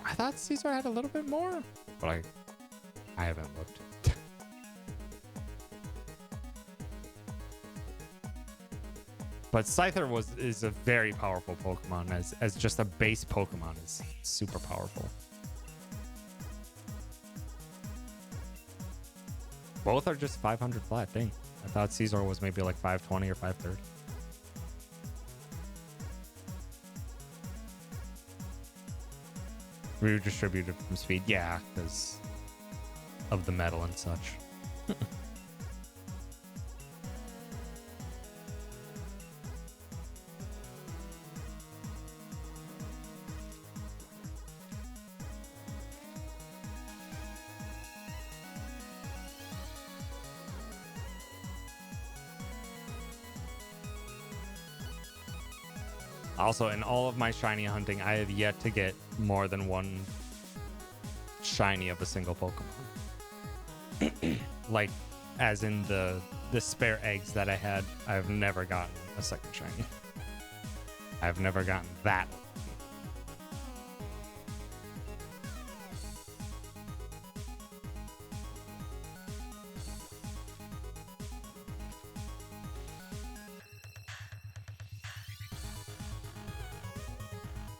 I thought Caesar had a little bit more, but I haven't looked. But Scyther is a very powerful Pokemon as just a base Pokemon is super powerful. Both are just 500 flat. Dang. I thought Caesar was maybe like 520 or 530. Redistributed from speed. Yeah, because of the metal and such. Also, in all of my shiny hunting, I have yet to get more than one shiny of a single Pokemon. Like, as in the spare eggs that I had, I've never gotten a second shiny. I've never gotten that.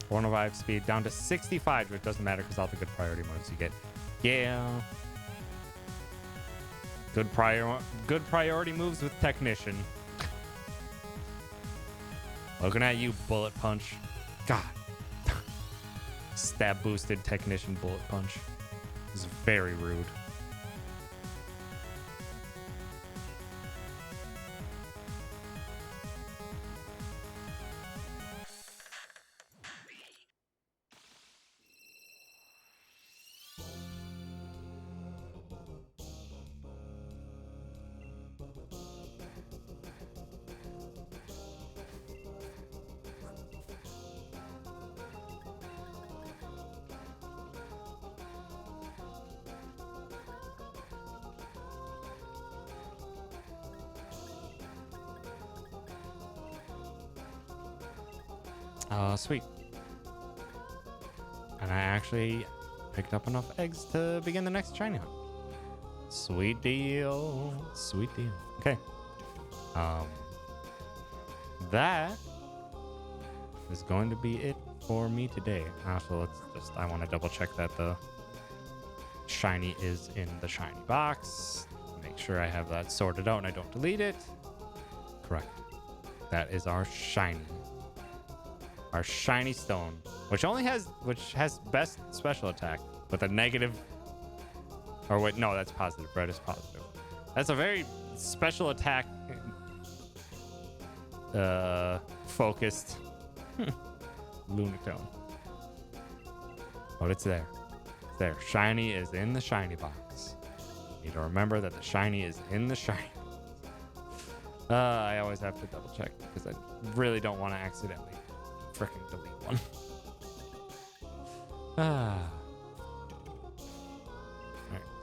One revive speed down to 65, which doesn't matter because all the good priority modes you get. Yeah. Good priority moves with Technician. Looking at you, Bullet Punch. God. Stab boosted Technician Bullet Punch. This is very rude. Sweet. And I actually picked up enough eggs to begin the next shiny hunt. Sweet deal. Sweet deal. Okay. That is going to be it for me today. Also, I want to double check that the shiny is in the shiny box. Make sure I have that sorted out and I don't delete it. Correct. That is our shiny. Our shiny stone, which has best special attack with a negative. Or wait, no, that's positive. Red is positive. That's a very special attack focused Lunatone. But it's there. It's there. Shiny is in the shiny box. You need to remember that the shiny is in the shiny. I always have to double check because I really don't want to accidentally freaking delete one. Alright,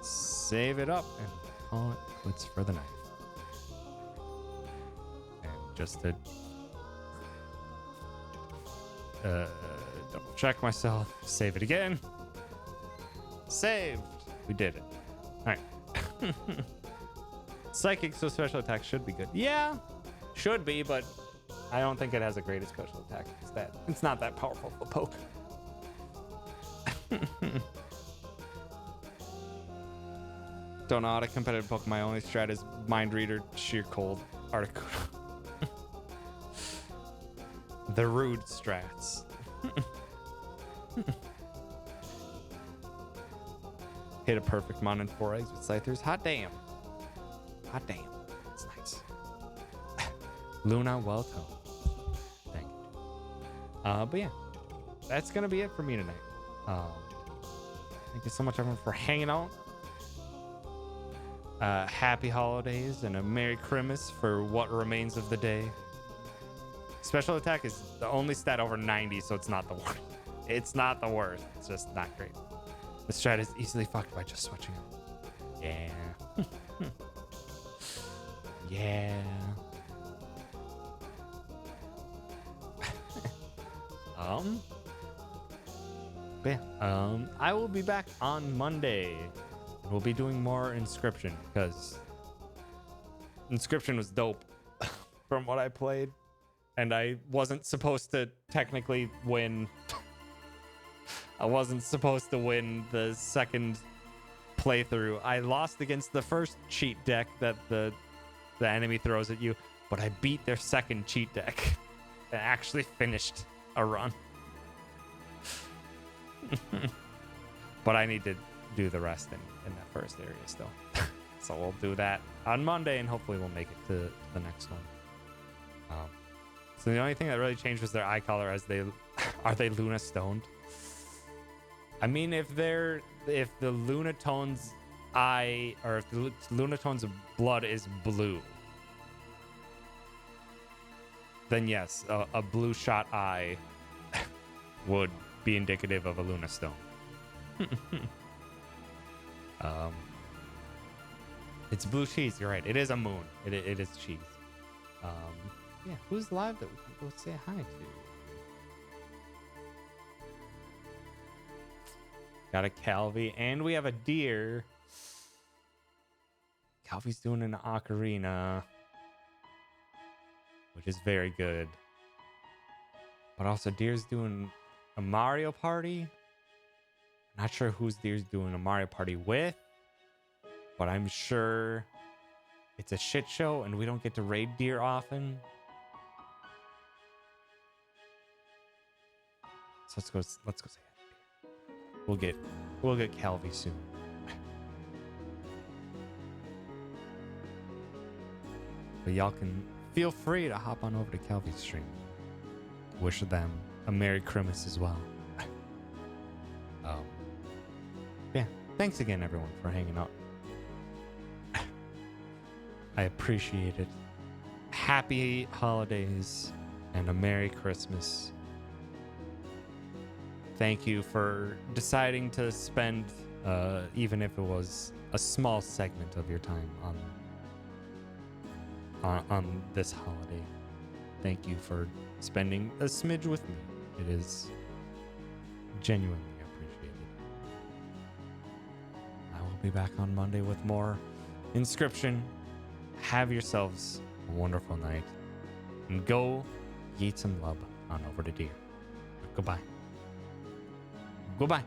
save it up and call it quits for the night. And just to double check myself, save it again. Saved. We did it. Alright. Psychic, so special attack should be good. Yeah, should be, but I don't think it has a greatest special attack. It's not that powerful of a poke. Don't know how to competitive poke. My only strat is Mind Reader, Sheer Cold, Articuno. The rude strats. Hit a perfect mon and 4 eggs with Scythers. Hot damn. Hot damn. That's nice. Luna, well toned. Thank you. But yeah, that's gonna be it for me tonight. Thank you so much, everyone, for hanging out. Happy holidays and a Merry Christmas for what remains of the day. Special attack is the only stat over 90, so it's not the worst. It's not the worst. It's just not great. The strat is easily fucked by just switching up. Yeah. Yeah. But yeah, I will be back on Monday. We'll be doing more Inscription because Inscription was dope from what I played, and I wasn't supposed to technically win. I wasn't supposed to win the second playthrough. I lost against the first cheat deck that the enemy throws at you, but I beat their second cheat deck and actually finished a run. But I need to do the rest in that first area still. So we'll do that on Monday, and hopefully we'll make it to the next one. So the only thing that really changed was their eye color, as they are they Luna stoned. I mean, if the Lunatone's eye, or if the Lunatone's blood is blue, then yes, a blue shot eye would be indicative of a Luna stone. It's blue cheese. You're right. It is a moon. It is cheese. Yeah. Who's live that we can go say hi to? Got a Calvi, and we have a deer. Calvi's doing an ocarina, which is very good. But also, deer's doing a Mario Party. Not sure who's deer's doing a Mario Party with, but I'm sure it's a shit show, and we don't get to raid deer often. So let's go say that. We'll get Calvi soon. But y'all can feel free to hop on over to Calvi's stream. Wish them a Merry Christmas as well. Yeah, thanks again, everyone, for hanging out. I appreciate it. Happy holidays and a Merry Christmas. Thank you for deciding to spend, even if it was a small segment of your time on this holiday. Thank you for spending a smidge with me. It is genuinely appreciated. I will be back on Monday with more Inscription. Have yourselves a wonderful night. And go eat some love on over to Deer. Goodbye. Goodbye.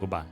Goodbye.